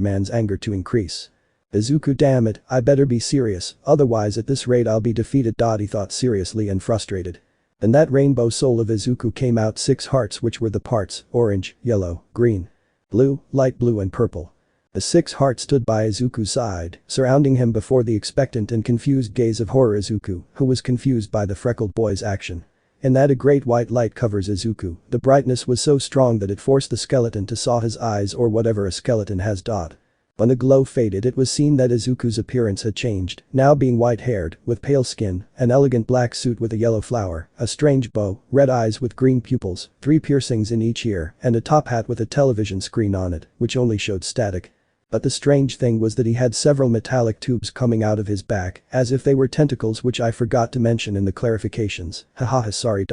man's anger to increase. Izuku, damn it, I better be serious, otherwise at this rate I'll be defeated. He thought seriously and frustrated. Then that rainbow soul of Izuku came out 6 hearts, which were the parts orange, yellow, green, blue, light blue and purple. The 6 hearts stood by Izuku's side, surrounding him before the expectant and confused gaze of horror Izuku, who was confused by the freckled boy's action. In that a great white light covers Izuku, the brightness was so strong that it forced the skeleton to saw his eyes or whatever a skeleton has. When the glow faded it was seen that Izuku's appearance had changed, now being white-haired, with pale skin, an elegant black suit with a yellow flower, a strange bow, red eyes with green pupils, 3 piercings in each ear, and a top hat with a television screen on it, which only showed static. But the strange thing was that he had several metallic tubes coming out of his back, as if they were tentacles, which I forgot to mention in the clarifications. Haha, sorry.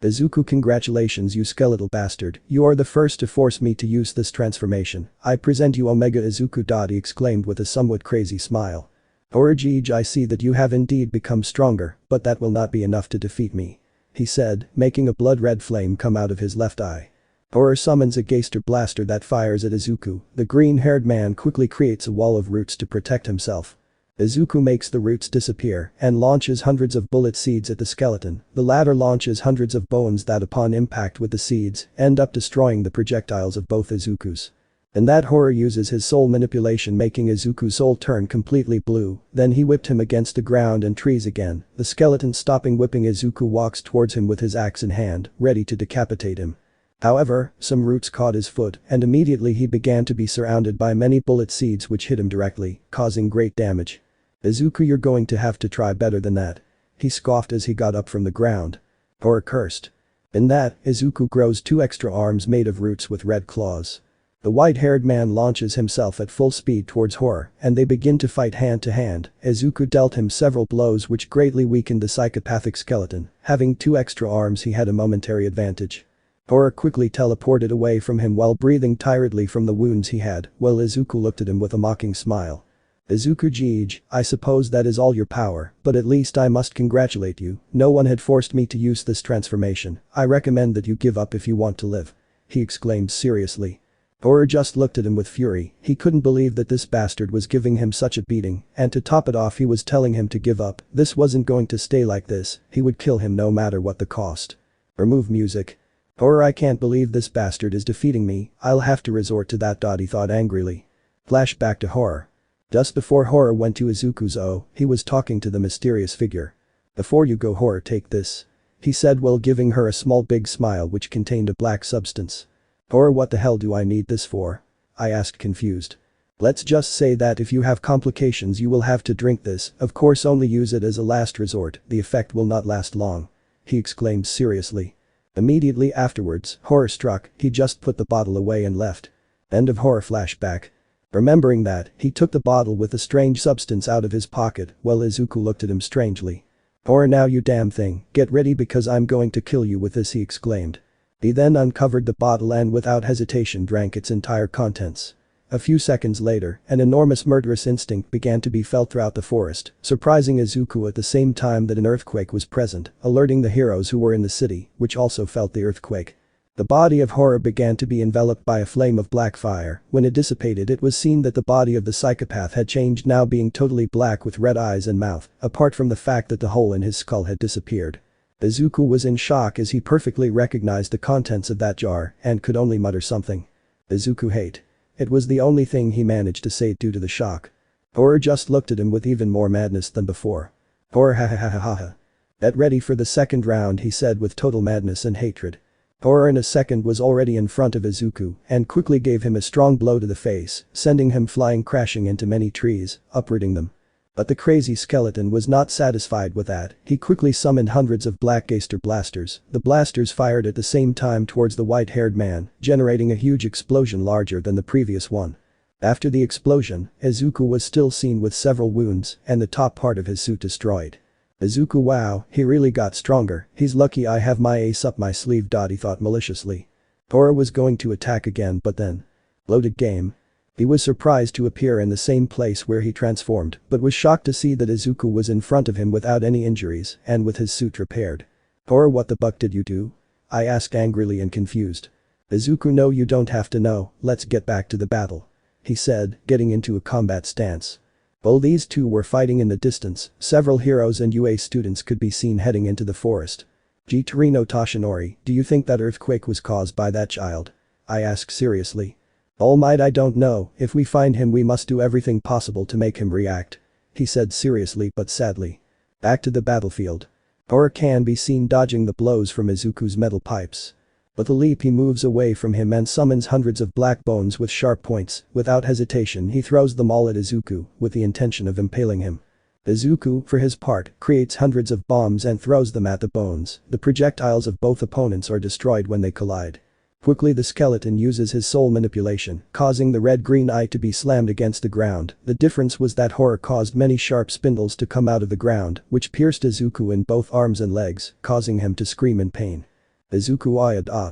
Izuku, congratulations you skeletal bastard, you are the first to force me to use this transformation. I present you Omega Izuku. He exclaimed with a somewhat crazy smile. Orgeej, I see that you have indeed become stronger, but that will not be enough to defeat me. He said, making a blood-red flame come out of his left eye. Horror summons a geister blaster that fires at Izuku. The green-haired man quickly creates a wall of roots to protect himself. Izuku makes the roots disappear and launches hundreds of bullet seeds at the skeleton. The latter launches hundreds of bones that upon impact with the seeds end up destroying the projectiles of both Izuku's. And that horror uses his soul manipulation, making Izuku's soul turn completely blue. Then he whipped him against the ground and trees again. The skeleton, stopping whipping Izuku, walks towards him with his axe in hand, ready to decapitate him. However, some roots caught his foot and immediately he began to be surrounded by many bullet seeds which hit him directly, causing great damage. Izuku, you're going to have to try better than that. He scoffed as he got up from the ground. Horror cursed. In that, Izuku grows 2 extra arms made of roots with red claws. The white-haired man launches himself at full speed towards Horror and they begin to fight hand to hand. Izuku dealt him several blows which greatly weakened the psychopathic skeleton. Having 2 extra arms he had a momentary advantage. Horror quickly teleported away from him while breathing tiredly from the wounds he had, while Izuku looked at him with a mocking smile. Izuku Jeej, I suppose that is all your power, but at least I must congratulate you, no one had forced me to use this transformation, I recommend that you give up if you want to live. He exclaimed seriously. Horror just looked at him with fury, he couldn't believe that this bastard was giving him such a beating, and to top it off he was telling him to give up, this wasn't going to stay like this, he would kill him no matter what the cost. Remove music. Horror I can't believe this bastard is defeating me, I'll have to resort to that. He thought angrily. Flashback to Horror. Just before Horror went to Izuku's he was talking to the mysterious figure. Before you go Horror take this. He said while giving her a small big smile which contained a black substance. Horror what the hell do I need this for? I asked confused. Let's just say that if you have complications you will have to drink this, of course only use it as a last resort, the effect will not last long. He exclaimed seriously. Immediately afterwards, Horror struck, he just put the bottle away and left. End of Horror flashback. Remembering that, he took the bottle with the strange substance out of his pocket while Izuku looked at him strangely. Horror now you damn thing, get ready because I'm going to kill you with this he exclaimed. He then uncovered the bottle and without hesitation drank its entire contents. A few seconds later, an enormous murderous instinct began to be felt throughout the forest, surprising Izuku at the same time that an earthquake was present, alerting the heroes who were in the city, which also felt the earthquake. The body of Horror began to be enveloped by a flame of black fire, when it dissipated it was seen that the body of the psychopath had changed now being totally black with red eyes and mouth, apart from the fact that the hole in his skull had disappeared. Izuku was in shock as he perfectly recognized the contents of that jar and could only mutter something. Izuku hate. It was the only thing he managed to say due to the shock. Horror just looked at him with even more madness than before. Horror ha ha ha ha ha. Get ready for the second round he said with total madness and hatred. Horror in a second was already in front of Izuku and quickly gave him a strong blow to the face, sending him flying crashing into many trees, uprooting them. But the crazy skeleton was not satisfied with that, he quickly summoned hundreds of black Geister blasters, the blasters fired at the same time towards the white-haired man, generating a huge explosion larger than the previous one. After the explosion, Izuku was still seen with several wounds and the top part of his suit destroyed. Izuku wow, he really got stronger, he's lucky I have my ace up my sleeve. He thought maliciously. Horror was going to attack again but then. Loaded game. He was surprised to appear in the same place where he transformed but was shocked to see that Izuku was in front of him without any injuries and with his suit repaired. Horror what the buck did you do? I asked angrily and confused. Izuku no you don't have to know, let's get back to the battle. He said, getting into a combat stance. While these two were fighting in the distance, several heroes and UA students could be seen heading into the forest. Torino Toshinori, do you think that earthquake was caused by that child? I asked seriously. All Might I don't know, if we find him we must do everything possible to make him react. He said seriously but sadly. Back to the battlefield. Horror can be seen dodging the blows from Izuku's metal pipes. With a leap he moves away from him and summons hundreds of black bones with sharp points, without hesitation he throws them all at Izuku, with the intention of impaling him. Izuku, for his part, creates hundreds of bombs and throws them at the bones, the projectiles of both opponents are destroyed when they collide. Quickly the skeleton uses his soul manipulation, causing the red-green eye to be slammed against the ground, the difference was that Horror caused many sharp spindles to come out of the ground, which pierced Izuku in both arms and legs, causing him to scream in pain. Izuku ayah.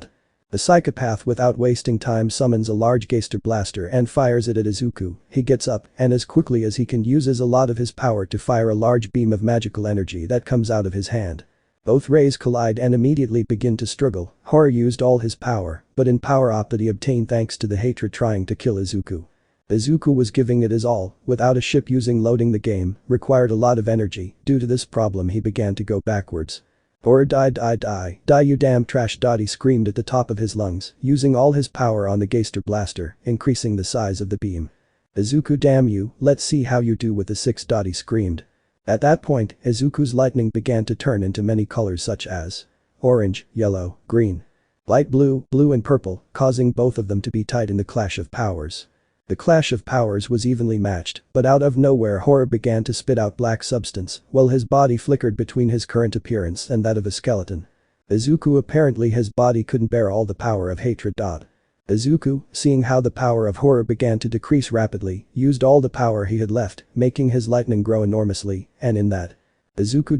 The psychopath without wasting time summons a large Geister blaster and fires it at Izuku, he gets up and as quickly as he can uses a lot of his power to fire a large beam of magical energy that comes out of his hand. Both rays collide and immediately begin to struggle, Horror used all his power, but in power up that he obtained thanks to the hatred trying to kill Izuku. Izuku was giving it his all, without a ship using loading the game, required a lot of energy, due to this problem he began to go backwards. Horror die you damn trash. He screamed at the top of his lungs, using all his power on the Geister blaster, increasing the size of the beam. Izuku damn you, let's see how you do with the 6. He screamed. At that point, Izuku's lightning began to turn into many colors such as orange, yellow, green, light blue, blue and purple, causing both of them to be tied in the clash of powers. The clash of powers was evenly matched, but out of nowhere Horror began to spit out black substance, while his body flickered between his current appearance and that of a skeleton. Izuku apparently his body couldn't bear all the power of hatred. Izuku, seeing how the power of Horror began to decrease rapidly, used all the power he had left, making his lightning grow enormously, and in that. Izuku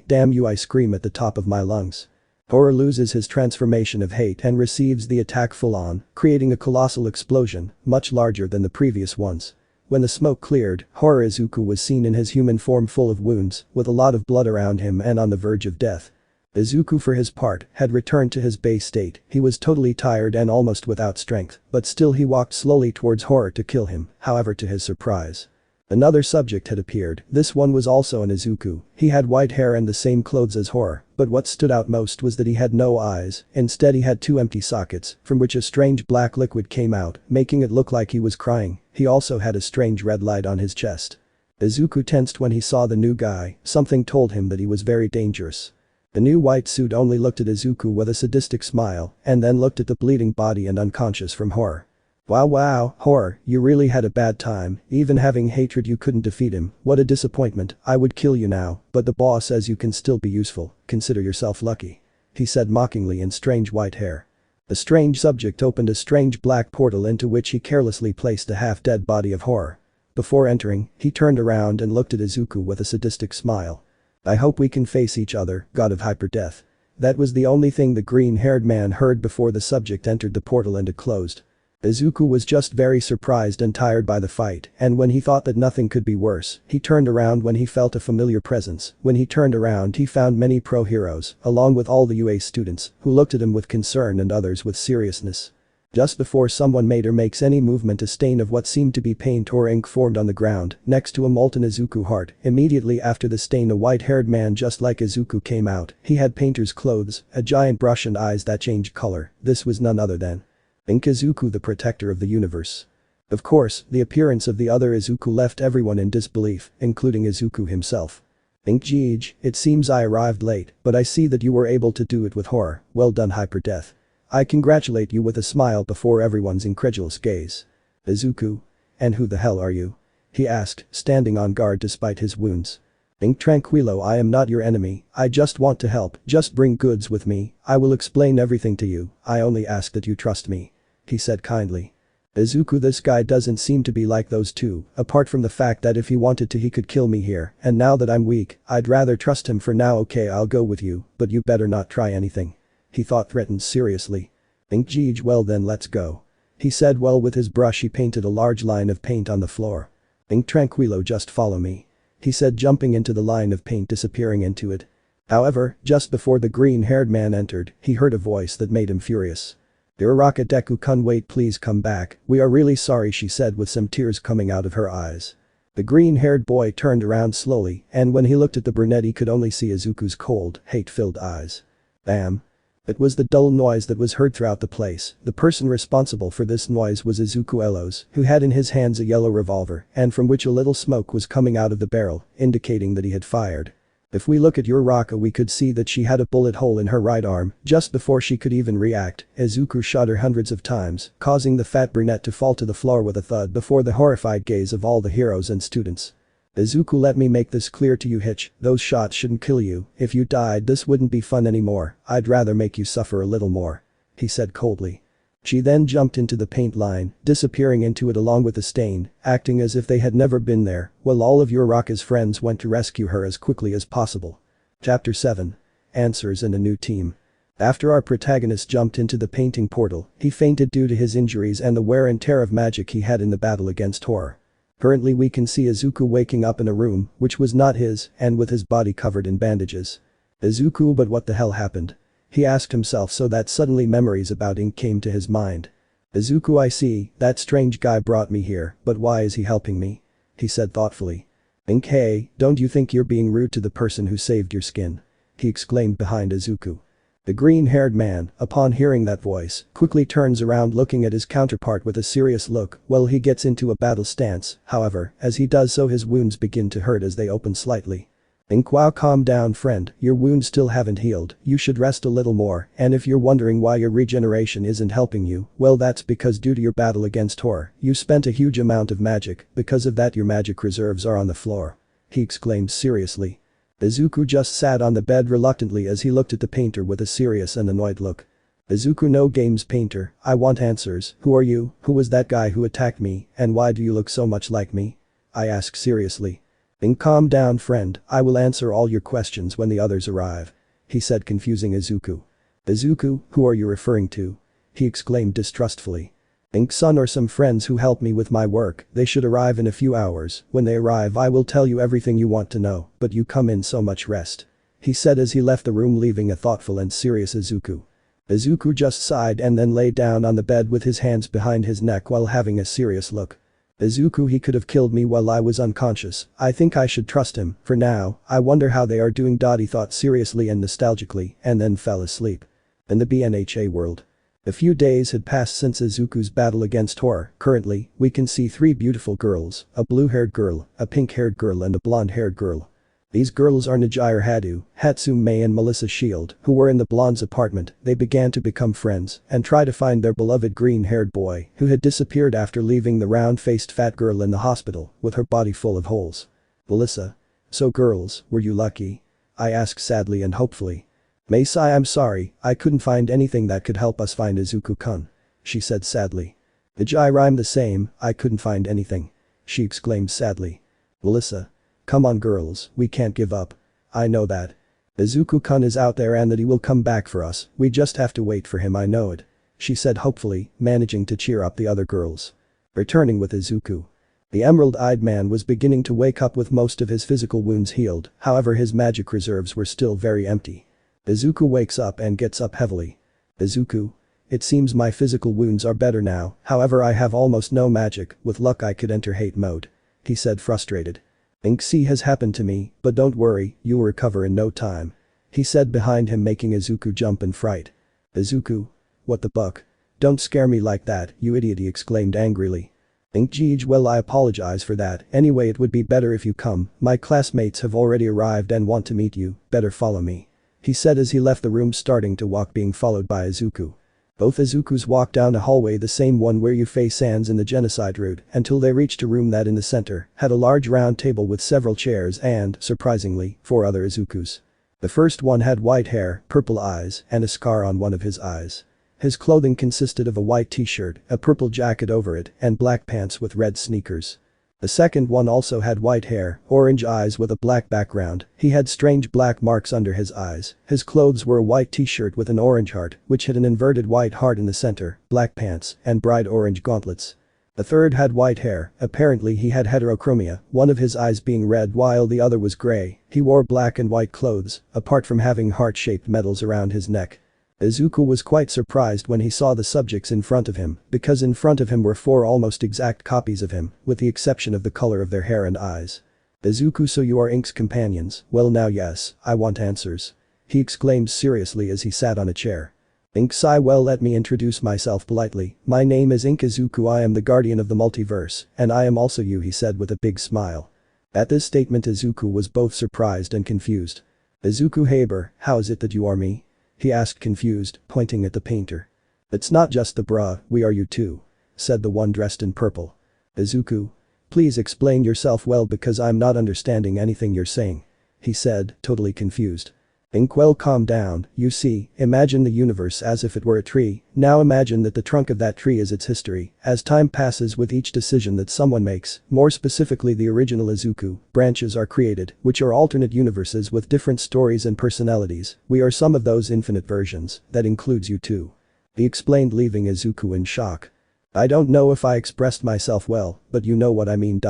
damn you I scream at the top of my lungs. Horror loses his transformation of hate and receives the attack full-on, creating a colossal explosion, much larger than the previous ones. When the smoke cleared, Horror Izuku was seen in his human form full of wounds, with a lot of blood around him and on the verge of death. Izuku for his part had returned to his base state, he was totally tired and almost without strength, but still he walked slowly towards Horror to kill him, however to his surprise. Another subject had appeared, this one was also an Izuku, he had white hair and the same clothes as Horror, but what stood out most was that he had no eyes, instead he had two empty sockets, from which a strange black liquid came out, making it look like he was crying, he also had a strange red light on his chest. Izuku tensed when he saw the new guy, something told him that he was very dangerous. The new white suit only looked at Izuku with a sadistic smile, and then looked at the bleeding body and unconscious from Horror. Wow, Horror, you really had a bad time, even having hatred you couldn't defeat him, what a disappointment, I would kill you now, but the boss says you can still be useful, consider yourself lucky. He said mockingly in strange white hair. The strange subject opened a strange black portal into which he carelessly placed the half-dead body of Horror. Before entering, he turned around and looked at Izuku with a sadistic smile. I hope we can face each other, God of Hyperdeath. That was the only thing the green-haired man heard before the subject entered the portal and it closed. Izuku was just very surprised and tired by the fight, and when he thought that nothing could be worse, he turned around when he felt a familiar presence. When he turned around he found many pro-heroes, along with all the UA students, who looked at him with concern and others with seriousness. Just before someone made or makes any movement, a stain of what seemed to be paint or ink formed on the ground, next to a molten Izuku heart. Immediately after the stain, a white-haired man just like Izuku came out. He had painter's clothes, a giant brush and eyes that changed color. This was none other than Izuku, the protector of the universe. Of course, the appearance of the other Izuku left everyone in disbelief, including Izuku himself. Jeej, it seems I arrived late, but I see that you were able to do it with Horror, well done Hyperdeath. I congratulate you with a smile before everyone's incredulous gaze. Izuku? And who the hell are you? He asked, standing on guard despite his wounds. Tranquilo, I am not your enemy, I just want to help, just bring goods with me, I will explain everything to you, I only ask that you trust me. He said kindly. Izuku, this guy doesn't seem to be like those two, apart from the fact that if he wanted to he could kill me here, and now that I'm weak, I'd rather trust him for now. Okay, I'll go with you, but you better not try anything. He threatened seriously. Jeej, well then let's go. He said with his brush he painted a large line of paint on the floor. Tranquilo, just follow me. He said, jumping into the line of paint, disappearing into it. However, just before the green-haired man entered, he heard a voice that made him furious. Uraraka Deku-kun, wait, please come back, we are really sorry, she said with some tears coming out of her eyes. The green-haired boy turned around slowly, and when he looked at the brunette he could only see Izuku's cold, hate-filled eyes. Damn. It was the dull noise that was heard throughout the place. The person responsible for this noise was Izuku Elos, who had in his hands a yellow revolver, and from which a little smoke was coming out of the barrel, indicating that he had fired. If we look at Uraraka we could see that she had a bullet hole in her right arm. Just before she could even react, Izuku shot her hundreds of times, causing the fat brunette to fall to the floor with a thud before the horrified gaze of all the heroes and students. Izuku, let me make this clear to you, Hitch, those shots shouldn't kill you, if you died this wouldn't be fun anymore, I'd rather make you suffer a little more. He said coldly. She then jumped into the paint line, disappearing into it along with the stain, acting as if they had never been there, while all of Uraraka's friends went to rescue her as quickly as possible. Chapter 7. Answers and a new team. After our protagonist jumped into the painting portal, he fainted due to his injuries and the wear and tear of magic he had in the battle against Horror. Currently we can see Izuku waking up in a room, which was not his, and with his body covered in bandages. Izuku, but what the hell happened? He asked himself, so that suddenly memories about ink came to his mind. Izuku, I see, that strange guy brought me here, but why is he helping me? He said thoughtfully. Ink, hey, don't you think you're being rude to the person who saved your skin? He exclaimed behind Izuku. The green-haired man, upon hearing that voice, quickly turns around looking at his counterpart with a serious look while he gets into a battle stance. However, as he does so his wounds begin to hurt as they open slightly. Ink, wow, calm down friend, your wounds still haven't healed, you should rest a little more, and if you're wondering why your regeneration isn't helping you, well that's because due to your battle against Horror, you spent a huge amount of magic, because of that your magic reserves are on the floor. He exclaimed seriously. Izuku just sat on the bed reluctantly as he looked at the painter with a serious and annoyed look. Izuku, no games painter, I want answers, who are you, who was that guy who attacked me, and why do you look so much like me? I asked seriously. Ink, calm down friend, I will answer all your questions when the others arrive. He said, confusing Izuku. Izuku, who are you referring to? He exclaimed distrustfully. Inksun or some friends who help me with my work, they should arrive in a few hours, when they arrive I will tell you everything you want to know, but you come in so much rest. He said as he left the room leaving a thoughtful and serious Izuku. Izuku just sighed and then lay down on the bed with his hands behind his neck while having a serious look. Izuku, he could have killed me while I was unconscious, I think I should trust him, for now, I wonder how they are doing. He thought seriously and nostalgically, and then fell asleep. In the BNHA world. A few days had passed since Izuku's battle against horror. Currently, we can see 3 beautiful girls, a blue-haired girl, a pink-haired girl and a blonde-haired girl. These girls are Najire Hadu, Hatsume and Melissa Shield, who were in the blonde's apartment. They began to become friends and try to find their beloved green-haired boy who had disappeared after leaving the round-faced fat girl in the hospital with her body full of holes. Melissa. So girls, were you lucky? I asked sadly and hopefully. Meisai, I'm sorry, I couldn't find anything that could help us find Izuku-kun. She said sadly. Ijai rhymed the same, I couldn't find anything. She exclaimed sadly. Melissa. Come on girls, we can't give up. I know that. Izuku-kun is out there and that he will come back for us, we just have to wait for him, I know it. She said hopefully, managing to cheer up the other girls. Returning with Izuku. The emerald-eyed man was beginning to wake up with most of his physical wounds healed, however his magic reserves were still very empty. Izuku wakes up and gets up heavily. Izuku. It seems my physical wounds are better now, however I have almost no magic, with luck I could enter hate mode. He said frustrated. Inksea has happened to me, but don't worry, you'll recover in no time. He said behind him making Izuku jump in fright. Izuku. What the buck? Don't scare me like that, you idiot, he exclaimed angrily. Inkjeej, well I apologize for that, anyway it would be better if you come, my classmates have already arrived and want to meet you, better follow me. He said as he left the room starting to walk being followed by Izuku. Both Izukus walked down a hallway, the same one where Yufei Sans in the genocide route, until they reached a room that in the center had a large round table with several chairs and, surprisingly, 4 other Izukus. The first one had white hair, purple eyes, and a scar on one of his eyes. His clothing consisted of a white t-shirt, a purple jacket over it, and black pants with red sneakers. The second one also had white hair, orange eyes with a black background, he had strange black marks under his eyes, his clothes were a white t-shirt with an orange heart, which had an inverted white heart in the center, black pants, and bright orange gauntlets. The third had white hair, apparently he had heterochromia, one of his eyes being red while the other was gray, he wore black and white clothes, apart from having heart-shaped medals around his neck. Izuku was quite surprised when he saw the subjects in front of him, because in front of him were 4 almost exact copies of him, with the exception of the color of their hair and eyes. Izuku, so you are Ink's companions, well now yes, I want answers. He exclaimed seriously as he sat on a chair. Ink sigh, well let me introduce myself politely, my name is Ink Izuku, I am the guardian of the multiverse, and I am also you, he said with a big smile. At this statement Izuku was both surprised and confused. Izuku Haber, how is it that you are me? He asked confused, pointing at the painter. It's not just the bruh, we are you too. Said the one dressed in purple. Izuku. Please explain yourself well because I'm not understanding anything you're saying. He said, totally confused. Ink, well calm down, you see, imagine the universe as if it were a tree, now imagine that the trunk of that tree is its history, as time passes with each decision that someone makes, more specifically the original Izuku, branches are created, which are alternate universes with different stories and personalities, we are some of those infinite versions, that includes you too. He explained leaving Izuku in shock. I don't know if I expressed myself well, but you know what I mean.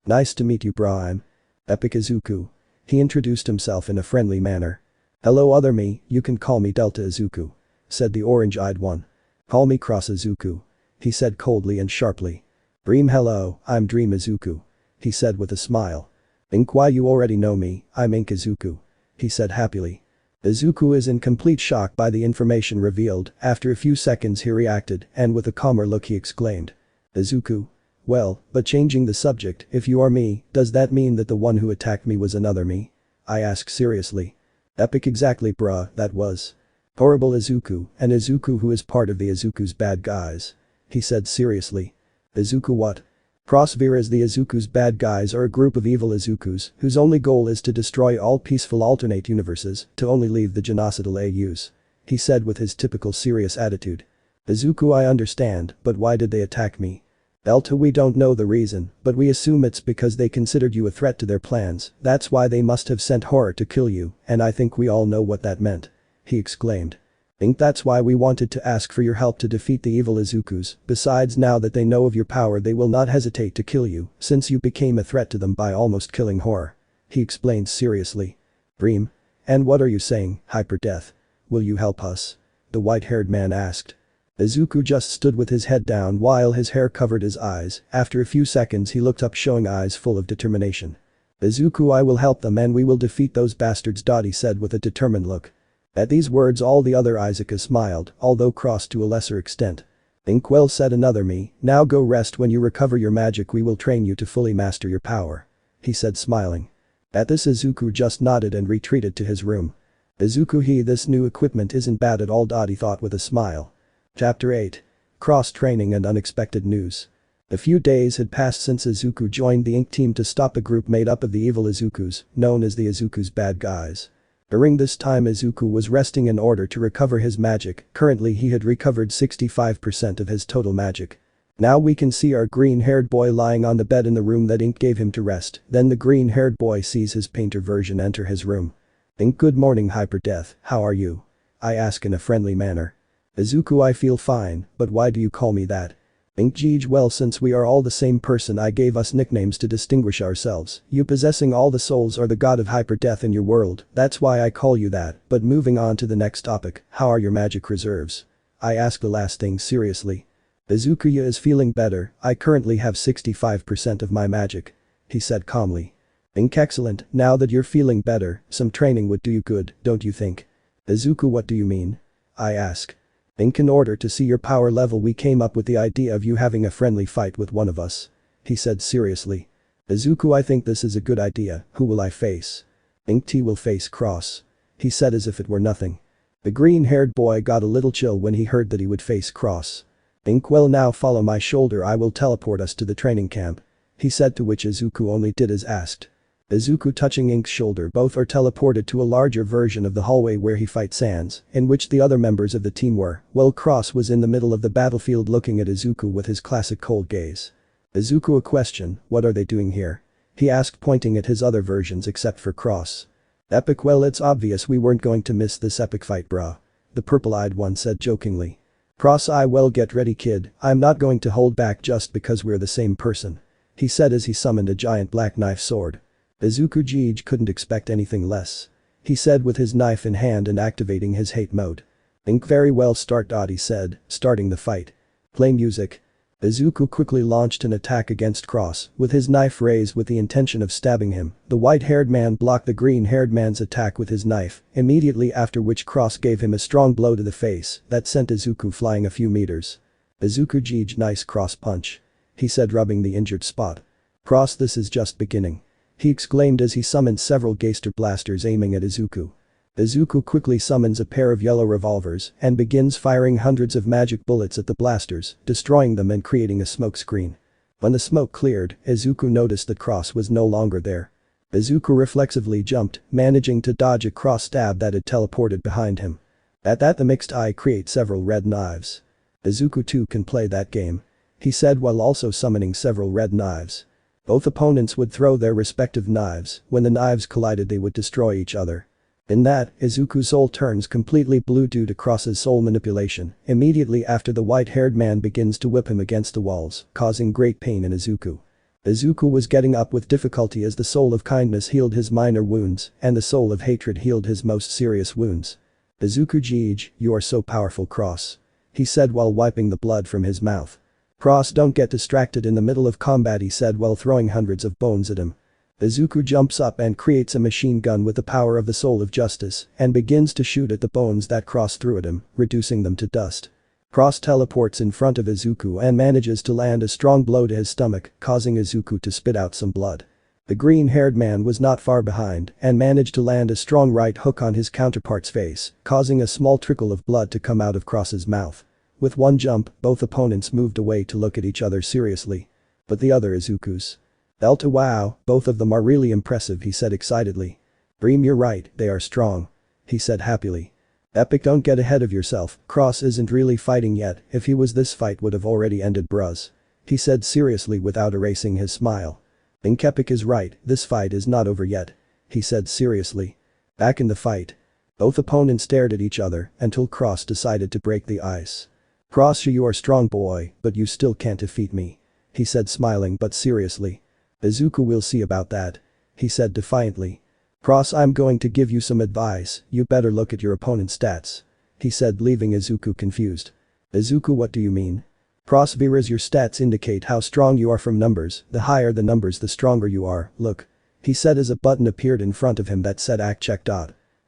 Nice to meet you bro, I'm Epic Izuku. He introduced himself in a friendly manner. Hello other me, you can call me Delta Izuku. Said the orange-eyed one. Call me Cross Izuku. He said coldly and sharply. Dream, hello, I'm Dream Izuku. He said with a smile. Ink, why you already know me, I'm Ink Izuku. He said happily. Izuku is in complete shock by the information revealed, after a few seconds he reacted and with a calmer look he exclaimed. Izuku. Well, but changing the subject, if you are me, does that mean that the one who attacked me was another me? I asked seriously. Epic, exactly bruh, that was horrible Izuku, an Izuku who is part of the Izuku's bad guys. He said seriously. Izuku what? Crossvir is the Izuku's bad guys are a group of evil Izukus whose only goal is to destroy all peaceful alternate universes to only leave the genocidal AUs. He said with his typical serious attitude. Izuku, I understand, but why did they attack me? Delta, we don't know the reason, but we assume it's because they considered you a threat to their plans, that's why they must have sent horror to kill you, and I think we all know what that meant. He exclaimed. Think that's why we wanted to ask for your help to defeat the evil Izukus, besides now that they know of your power they will not hesitate to kill you, since you became a threat to them by almost killing Horror. He explained seriously. Dream? And what are you saying, Hyperdeath? Will you help us? The white-haired man asked. Izuku just stood with his head down while his hair covered his eyes. After a few seconds he looked up showing eyes full of determination. Izuku, I will help them and we will defeat those bastards, Dottie said with a determined look. At these words all the other Izuku smiled, although crossed to a lesser extent. Inkwell said another me, now go rest, when you recover your magic we will train you to fully master your power. He said smiling. At this Izuku just nodded and retreated to his room. Izuku, this new equipment isn't bad at all, Dottie thought with a smile. Chapter 8. Cross-training and unexpected news. A few days had passed since Izuku joined the Ink team to stop a group made up of the evil Izukus, known as the Izuku's bad guys. During this time Izuku was resting in order to recover his magic. Currently he had recovered 65% of his total magic. Now we can see our green-haired boy lying on the bed in the room that Ink gave him to rest. Then the green-haired boy sees his painter version enter his room. Ink, good morning Hyperdeath, how are you? I ask in a friendly manner. Izuku, I feel fine, but why do you call me that? Ink, Jeej, well, since we are all the same person I gave us nicknames to distinguish ourselves. You possessing all the souls are the god of Hyperdeath in your world, that's why I call you that. But moving on to the next topic, how are your magic reserves? I ask the last thing seriously. Izuku is feeling better, I currently have 65% of my magic. He said calmly. Ink, excellent, now that you're feeling better, some training would do you good, don't you think? Izuku, what do you mean? I ask. Ink, in order to see your power level we came up with the idea of you having a friendly fight with one of us. He said seriously. Izuku, I think this is a good idea, who will I face? Ink, T will face Cross. He said as if it were nothing. The green-haired boy got a little chill when he heard that he would face Cross. Ink, well, now follow my shoulder, I will teleport us to the training camp. He said, to which Izuku only did as asked. Izuku touching Ink's shoulder, both are teleported to a larger version of the hallway where he fight Sans, in which the other members of the team were, while Cross was in the middle of the battlefield looking at Izuku with his classic cold gaze. Izuku, a question, what are they doing here? He asked, pointing at his other versions except for Cross. Epic, well, it's obvious we weren't going to miss this epic fight, brah. The purple-eyed one said jokingly. Cross, I well, get ready kid, I'm not going to hold back just because we're the same person. He said as he summoned a giant black knife sword. Izuku Jeej couldn't expect anything less. He said with his knife in hand and activating his hate mode. Ink, very well, start, Dottie said, starting the fight. Play music. Izuku quickly launched an attack against Cross, with his knife raised with the intention of stabbing him. The white-haired man blocked the green-haired man's attack with his knife, immediately after which Cross gave him a strong blow to the face that sent Izuku flying a few meters. Izuku Jeej, nice cross punch. He said, rubbing the injured spot. Cross, this is just beginning. He exclaimed as he summoned several Geister blasters aiming at Izuku. Izuku quickly summons a pair of yellow revolvers and begins firing hundreds of magic bullets at the blasters, destroying them and creating a smoke screen. When the smoke cleared, Izuku noticed that Cross was no longer there. Izuku reflexively jumped, managing to dodge a cross stab that had teleported behind him. At that, the mixed eye creates several red knives. Izuku too can play that game. He said while also summoning several red knives. Both opponents would throw their respective knives, when the knives collided they would destroy each other. In that, Izuku's soul turns completely blue due to Cross's soul manipulation, immediately after the white-haired man begins to whip him against the walls, causing great pain in Izuku. Izuku was getting up with difficulty as the soul of kindness healed his minor wounds, and the soul of hatred healed his most serious wounds. Izuku Jeej, you are so powerful, Cross. He said while wiping the blood from his mouth. Cross, don't get distracted in the middle of combat, he said while throwing hundreds of bones at him. Izuku jumps up and creates a machine gun with the power of the soul of justice and begins to shoot at the bones that Cross threw at him, reducing them to dust. Cross teleports in front of Izuku and manages to land a strong blow to his stomach, causing Izuku to spit out some blood. The green-haired man was not far behind and managed to land a strong right hook on his counterpart's face, causing a small trickle of blood to come out of Cross's mouth. With one jump, both opponents moved away to look at each other seriously. But the other Izukus. Delta, wow, both of them are really impressive, he said excitedly. Dream, you're right, they are strong. He said happily. Epic, don't get ahead of yourself, Cross isn't really fighting yet, if he was this fight would have already ended, bruz. He said seriously without erasing his smile. Think Epic is right, this fight is not over yet. He said seriously. Back in the fight. Both opponents stared at each other until Cross decided to break the ice. "Cross, you are strong boy, but you still can't defeat me," he said, smiling but seriously. "Izuku will see about that," he said defiantly. "Cross, I'm going to give you some advice, you better look at your opponent's stats," he said, leaving Izuku confused. "Izuku, what do you mean?" "Cross, Vera's your stats indicate how strong you are from numbers, the higher the numbers the stronger you are, look," he said as a button appeared in front of him that said act check.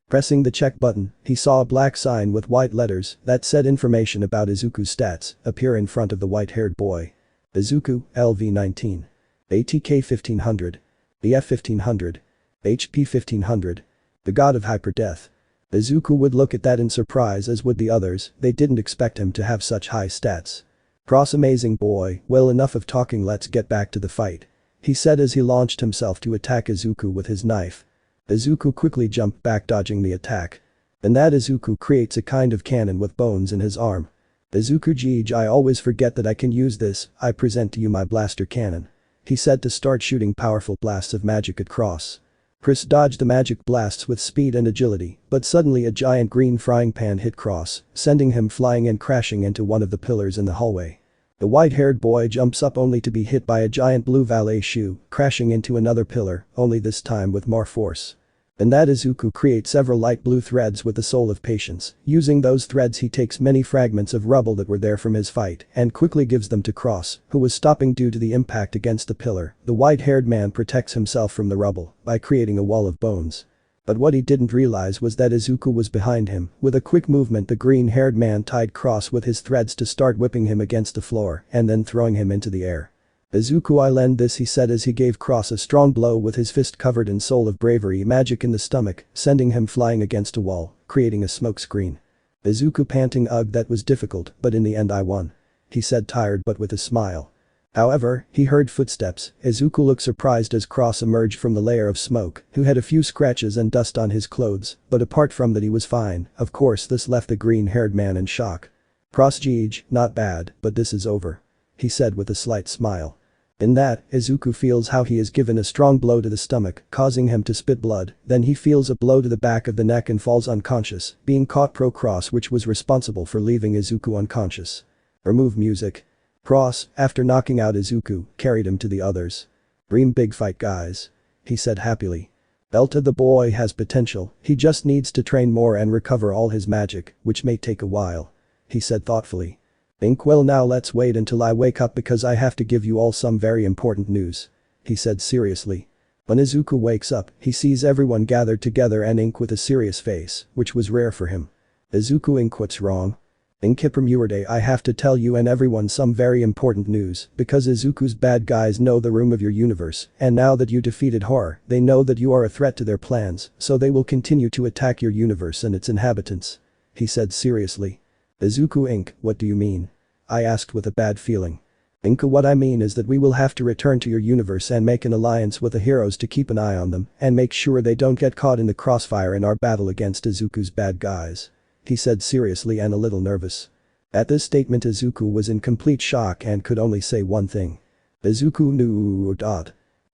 Pressing the check button, he saw a black sign with white letters that said information about Izuku's stats appear in front of the white-haired boy. Izuku, LV 19. ATK 1500. BF 1500. HP 1500. The god of Hyperdeath. Izuku would look at that in surprise, as would the others, they didn't expect him to have such high stats. "Cross, amazing boy, well, enough of talking, let's get back to the fight," he said as he launched himself to attack Izuku with his knife. Izuku quickly jumped back, dodging the attack. And that Izuku creates a kind of cannon with bones in his arm. "Izuku, geez, I always forget that I can use this, I present to you my blaster cannon," he said to start shooting powerful blasts of magic at Cross. Chris dodged the magic blasts with speed and agility, but suddenly a giant green frying pan hit Cross, sending him flying and crashing into one of the pillars in the hallway. The white-haired boy jumps up only to be hit by a giant blue valet shoe, crashing into another pillar, only this time with more force. And that Izuku creates several light blue threads with the soul of patience. Using those threads, he takes many fragments of rubble that were there from his fight and quickly gives them to Cross, who was stopping due to the impact against the pillar. The white-haired man protects himself from the rubble by creating a wall of bones. But what he didn't realize was that Izuku was behind him. With a quick movement, the green-haired man tied Cross with his threads to start whipping him against the floor and then throwing him into the air. "Izuku, I'll end this," he said as he gave Cross a strong blow with his fist covered in soul of bravery magic in the stomach, sending him flying against a wall, creating a smoke screen. Izuku panting, "Ugh, that was difficult, but in the end I won," he said, tired but with a smile. However, he heard footsteps. Izuku looked surprised as Cross emerged from the layer of smoke, who had a few scratches and dust on his clothes, but apart from that he was fine. Of course, this left the green-haired man in shock. "Cross, geez, not bad, but this is over," he said with a slight smile. In that, Izuku feels how he is given a strong blow to the stomach, causing him to spit blood, then he feels a blow to the back of the neck and falls unconscious, being caught pro Cross, which was responsible for leaving Izuku unconscious. Remove music. Cross, after knocking out Izuku, carried him to the others. "Dream big fight, guys," he said happily. "Belta, the boy has potential, he just needs to train more and recover all his magic, which may take a while," he said thoughtfully. "Ink, well, now let's wait until I wake up because I have to give you all some very important news," he said seriously. When Izuku wakes up, he sees everyone gathered together and Ink with a serious face, which was rare for him. "Izuku, Ink, what's wrong?" "Ink, Hypermuerte, I have to tell you and everyone some very important news because Izuku's bad guys know the room of your universe, and now that you defeated Horror, they know that you are a threat to their plans, so they will continue to attack your universe and its inhabitants," he said seriously. "Izuku, Ink, what do you mean?" I asked with a bad feeling. "Ink, what I mean is that we will have to return to your universe and make an alliance with the heroes to keep an eye on them and make sure they don't get caught in the crossfire in our battle against Izuku's bad guys," he said seriously and a little nervous. At this statement, Izuku was in complete shock and could only say one thing. Izuku knew.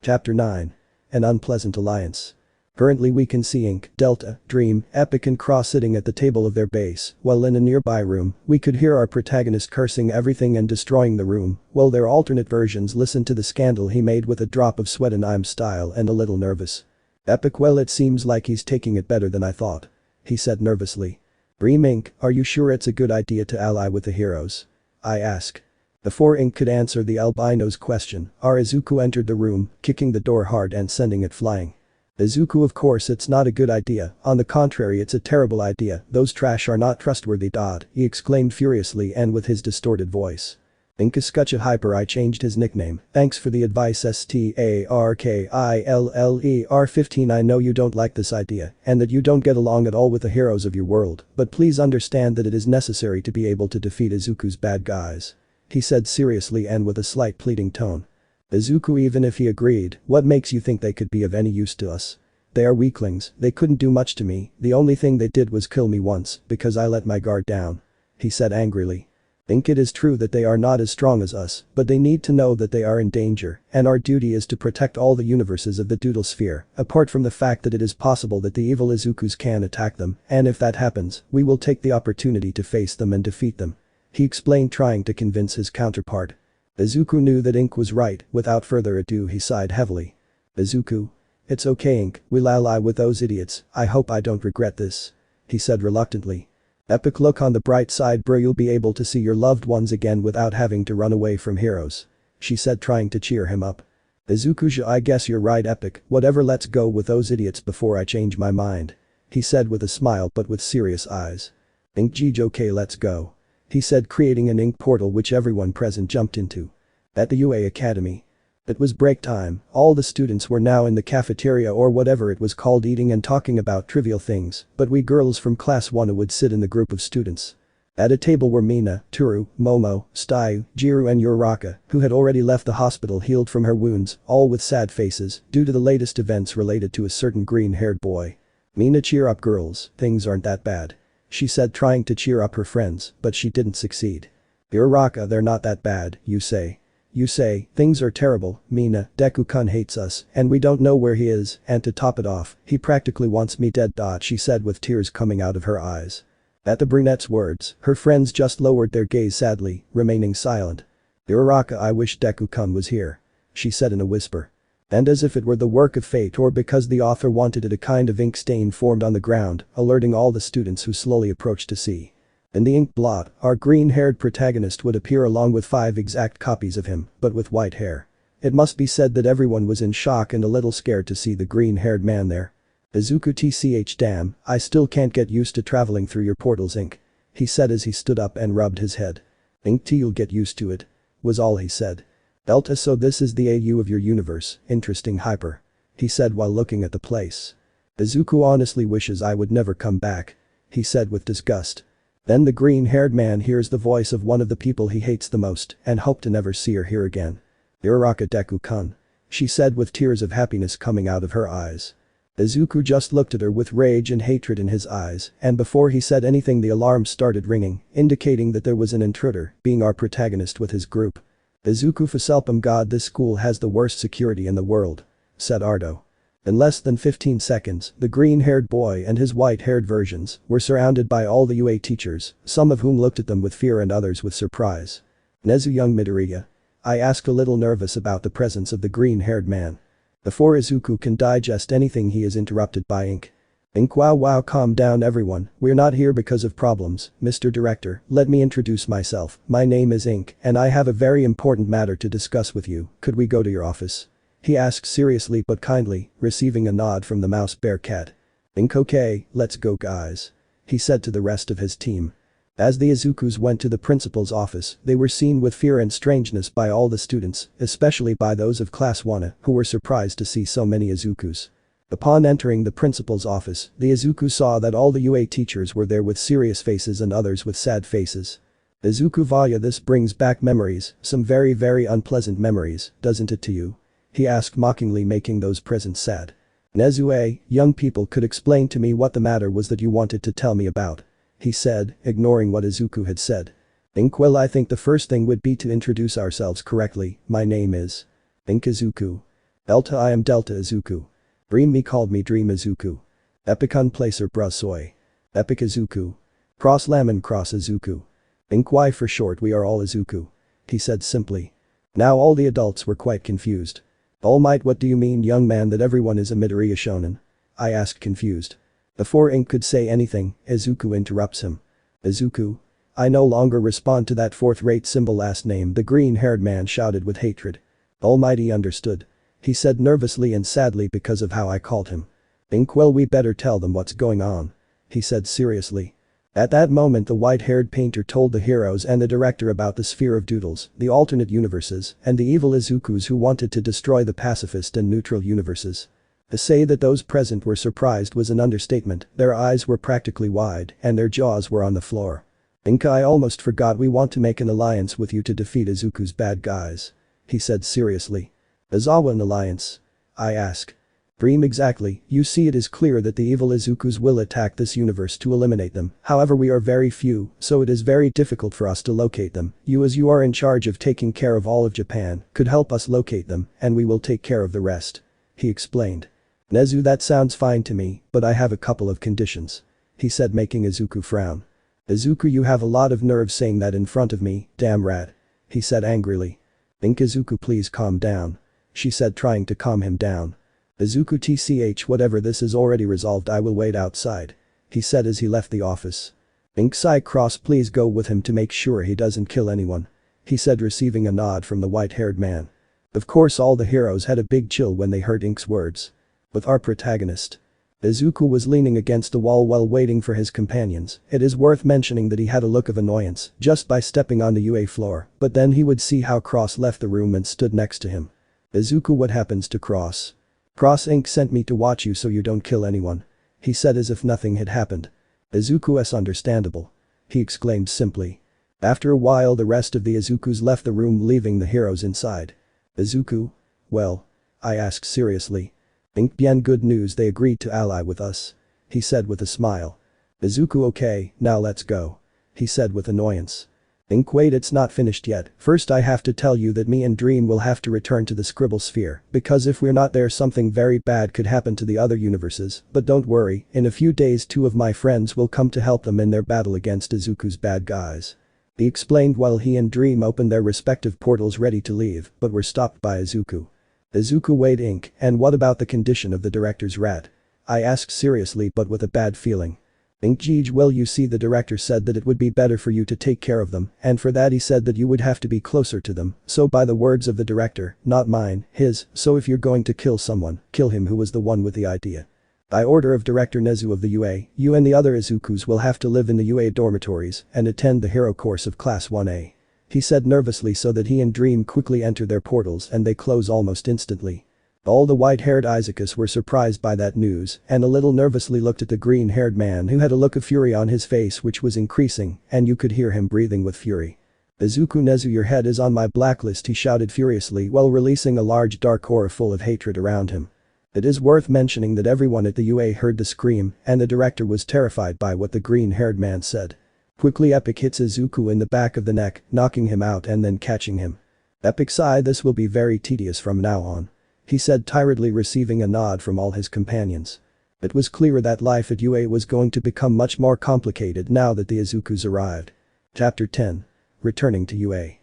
Chapter 9. An unpleasant alliance. Currently we can see Ink, Delta, Dream, Epic and Cross sitting at the table of their base, while in a nearby room, we could hear our protagonist cursing everything and destroying the room, while their alternate versions listened to the scandal he made with a drop of sweat in I'm style and a little nervous. Epic, well, it seems like he's taking it better than I thought, he said nervously. Dream, Ink, are you sure it's a good idea to ally with the heroes? I asked. Before Ink could answer the albino's question, our Izuku entered the room, kicking the door hard and sending it flying. "Izuku, of course it's not a good idea, on the contrary it's a terrible idea, those trash are not trustworthy. He exclaimed furiously and with his distorted voice. Ink 𝒅𝒐𝒓 Hyper, I changed his nickname, thanks for the advice 𝒅𝒐𝒓 15. I know you don't like this idea and that you don't get along at all with the heroes of your world, but please understand that it is necessary to be able to defeat Izuku's bad guys," he said seriously and with a slight pleading tone. "Izuku, even if he agreed, what makes you think they could be of any use to us? They are weaklings, they couldn't do much to me, the only thing they did was kill me once because I let my guard down," he said angrily. Think it is true that they are not as strong as us, but they need to know that they are in danger, and our duty is to protect all the universes of the Doodle Sphere, apart from the fact that it is possible that the evil Izukus can attack them, and if that happens, we will take the opportunity to face them and defeat them. He explained, trying to convince his counterpart. Izuku knew that Ink was right. Without further ado, he sighed heavily. Izuku. It's okay, Ink, we'll ally with those idiots. I hope I don't regret this. He said reluctantly. Epic, look on the bright side, bro, you'll be able to see your loved ones again without having to run away from heroes. She said, trying to cheer him up. Izuku, I guess you're right, Epic, whatever, let's go with those idiots before I change my mind. He said with a smile but with serious eyes. Ink, Gij, okay, let's go. He said, creating an ink portal which everyone present jumped into. At the UA Academy. It was break time. All the students were now in the cafeteria or whatever it was called, eating and talking about trivial things, but we girls from class 1 would sit in the group of students. At a table were Mina, Toru, Momo, Styu, Jiru and Uraraka, who had already left the hospital healed from her wounds, all with sad faces due to the latest events related to a certain green-haired boy. Mina, cheer up girls, things aren't that bad. She said, trying to cheer up her friends, but she didn't succeed. Uraraka, they're not that bad, you say. You say, things are terrible, Mina, Deku-kun hates us, and we don't know where he is, and to top it off, he practically wants me dead. She said with tears coming out of her eyes. At the brunette's words, her friends just lowered their gaze sadly, remaining silent. Uraraka, I wish Deku-kun was here. She said in a whisper. And as if it were the work of fate or because the author wanted it, a kind of ink stain formed on the ground, alerting all the students who slowly approached to see. In the ink blot, our green-haired protagonist would appear along with 5 exact copies of him, but with white hair. It must be said that everyone was in shock and a little scared to see the green-haired man there. Izuku, tch, damn, I still can't get used to traveling through your portals, Ink. He said as he stood up and rubbed his head. Ink, you'll get used to it. Was all he said. Delta, so this is the AU of your universe, interesting, Hyper. He said while looking at the place. Izuku honestly wishes I would never come back. He said with disgust. Then the green-haired man hears the voice of one of the people he hates the most and hoped to never see or hear again. Uraraka, Deku-kun. She said with tears of happiness coming out of her eyes. Izuku just looked at her with rage and hatred in his eyes, and before he said anything the alarm started ringing, indicating that there was an intruder, being our protagonist with his group. Izuku, Faselpam, God, this school has the worst security in the world. Said Ardo. In less than 15 seconds, the green-haired boy and his white-haired versions were surrounded by all the UA teachers, some of whom looked at them with fear and others with surprise. Nezu, young Midoriya. I asked, a little nervous about the presence of the green-haired man. Before Izuku can digest anything, he is interrupted by Ink. Ink, wow, calm down everyone, we're not here because of problems, Mr. Director, let me introduce myself, my name is Ink and I have a very important matter to discuss with you, could we go to your office? He asked seriously but kindly, receiving a nod from the mouse bear cat. Ink, okay, let's go guys. He said to the rest of his team. As the Izukus went to the principal's office, they were seen with fear and strangeness by all the students, especially by those of class 1, who were surprised to see so many Izukus. Upon entering the principal's office, the Izuku saw that all the UA teachers were there with serious faces and others with sad faces. Izuku, Vaya, this brings back memories, some very unpleasant memories, doesn't it to you? He asked mockingly, making those present sad. Nezue, young people could explain to me what the matter was that you wanted to tell me about. He said, ignoring what Izuku had said. Ink, well, I think the first thing would be to introduce ourselves correctly, my name is Ink Izuku. Delta, I am Delta Izuku. Dream me called me Dream Izuku. Epicon placer brusoi. Epic Izuku. Cross Lamin cross Izuku. Ink, Y for short, we are all Izuku. He said simply. Now all the adults were quite confused. All Might, what do you mean, young man, that everyone is a Midoriya shonen? I asked, confused. Before Ink could say anything, Izuku interrupts him. Izuku. I no longer respond to that fourth-rate symbol last name, the green-haired man shouted with hatred. Almighty understood. He said nervously and sadly because of how I called him. Ink, well, we better tell them what's going on. He said seriously. At that moment the white-haired painter told the heroes and the director about the sphere of doodles, the alternate universes, and the evil Izukus who wanted to destroy the pacifist and neutral universes. To say that those present were surprised was an understatement, their eyes were practically wide and their jaws were on the floor. Ink, I almost forgot, we want to make an alliance with you to defeat Izuku's bad guys. He said seriously. Izawa, an alliance? I asked. Dream exactly, you see it is clear that the evil Izukus will attack this universe to eliminate them, however we are very few, so it is very difficult for us to locate them, you as you are in charge of taking care of all of Japan, could help us locate them, and we will take care of the rest. He explained. Nezu, that sounds fine to me, but I have a couple of conditions. He said, making Izuku frown. Izuku, you have a lot of nerve saying that in front of me, damn rat. He said angrily. Think Izuku, please calm down. She said, trying to calm him down. Izuku, tch, whatever, this is already resolved, I will wait outside. He said as he left the office. Think Cross, please go with him to make sure he doesn't kill anyone. He said, receiving a nod from the white-haired man. Of course all the heroes had a big chill when they heard Ink's words. With our protagonist. Izuku was leaning against the wall while waiting for his companions. It is worth mentioning that he had a look of annoyance just by stepping on the UA floor, but then he would see how Cross left the room and stood next to him. Izuku, what happens to Cross? Cross Inc. sent me to watch you so you don't kill anyone. He said as if nothing had happened. Izuku's understandable. He exclaimed simply. After a while the rest of the Izukus left the room, leaving the heroes inside. Izuku? Well? I asked seriously. Think bien, good news, they agreed to ally with us. He said with a smile. Izuku, okay, now let's go. He said with annoyance. Think, wait, it's not finished yet, first I have to tell you that me and Dream will have to return to the Scribble Sphere, because if we're not there something very bad could happen to the other universes, but don't worry, in a few days two of my friends will come to help them in their battle against Izuku's bad guys. He explained while he and Dream opened their respective portals ready to leave, but were stopped by Izuku. Izuku, wait Inc., and what about the condition of the director's rat? I asked seriously but with a bad feeling. Inc. Jeej, well you see the director said that it would be better for you to take care of them, and for that he said that you would have to be closer to them, so by the words of the director, not mine, his, so if you're going to kill someone, kill him who was the one with the idea. By order of Director Nezu of the UA, you and the other Izukus will have to live in the UA dormitories and attend the hero course of Class 1A. He said nervously so that he and Dream quickly enter their portals and they close almost instantly. All the white-haired Izukus were surprised by that news and a little nervously looked at the green-haired man who had a look of fury on his face which was increasing and you could hear him breathing with fury. Izuku Nezu, your head is on my blacklist, he shouted furiously while releasing a large dark aura full of hatred around him. It is worth mentioning that everyone at the UA heard the scream and the director was terrified by what the green-haired man said. Quickly Epic hits Izuku in the back of the neck, knocking him out and then catching him. Epic sigh, this will be very tedious from now on. He said tiredly, receiving a nod from all his companions. It was clear that life at UA was going to become much more complicated now that the Izukus arrived. Chapter 10. Returning to UA.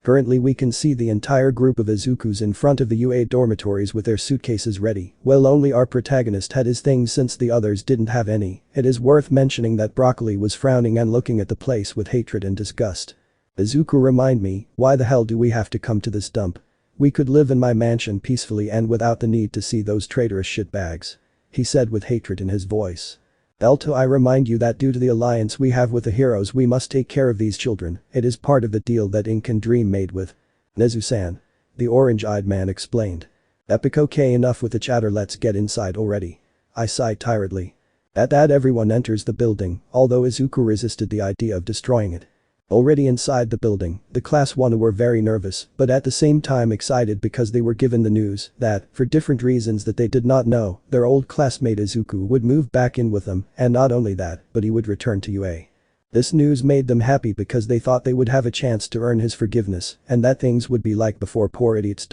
Currently we can see the entire group of Izukus in front of the UA dormitories with their suitcases ready, well only our protagonist had his things since the others didn't have any. It is worth mentioning that Broccoli was frowning and looking at the place with hatred and disgust. Izuku, remind me, why the hell do we have to come to this dump? We could live in my mansion peacefully and without the need to see those traitorous shitbags. He said with hatred in his voice. Elto, I remind you that due to the alliance we have with the heroes we must take care of these children, it is part of the deal that Ink and Dream made with Nezu-san. The orange-eyed man explained. Epic, okay, enough with the chatter, let's get inside already. I sighed tiredly. At that everyone enters the building, although Izuku resisted the idea of destroying it. Already inside the building, the Class 1 were very nervous but at the same time excited because they were given the news that, for different reasons that they did not know, their old classmate Izuku would move back in with them, and not only that, but he would return to UA. This news made them happy because they thought they would have a chance to earn his forgiveness and that things would be like before poor idiots.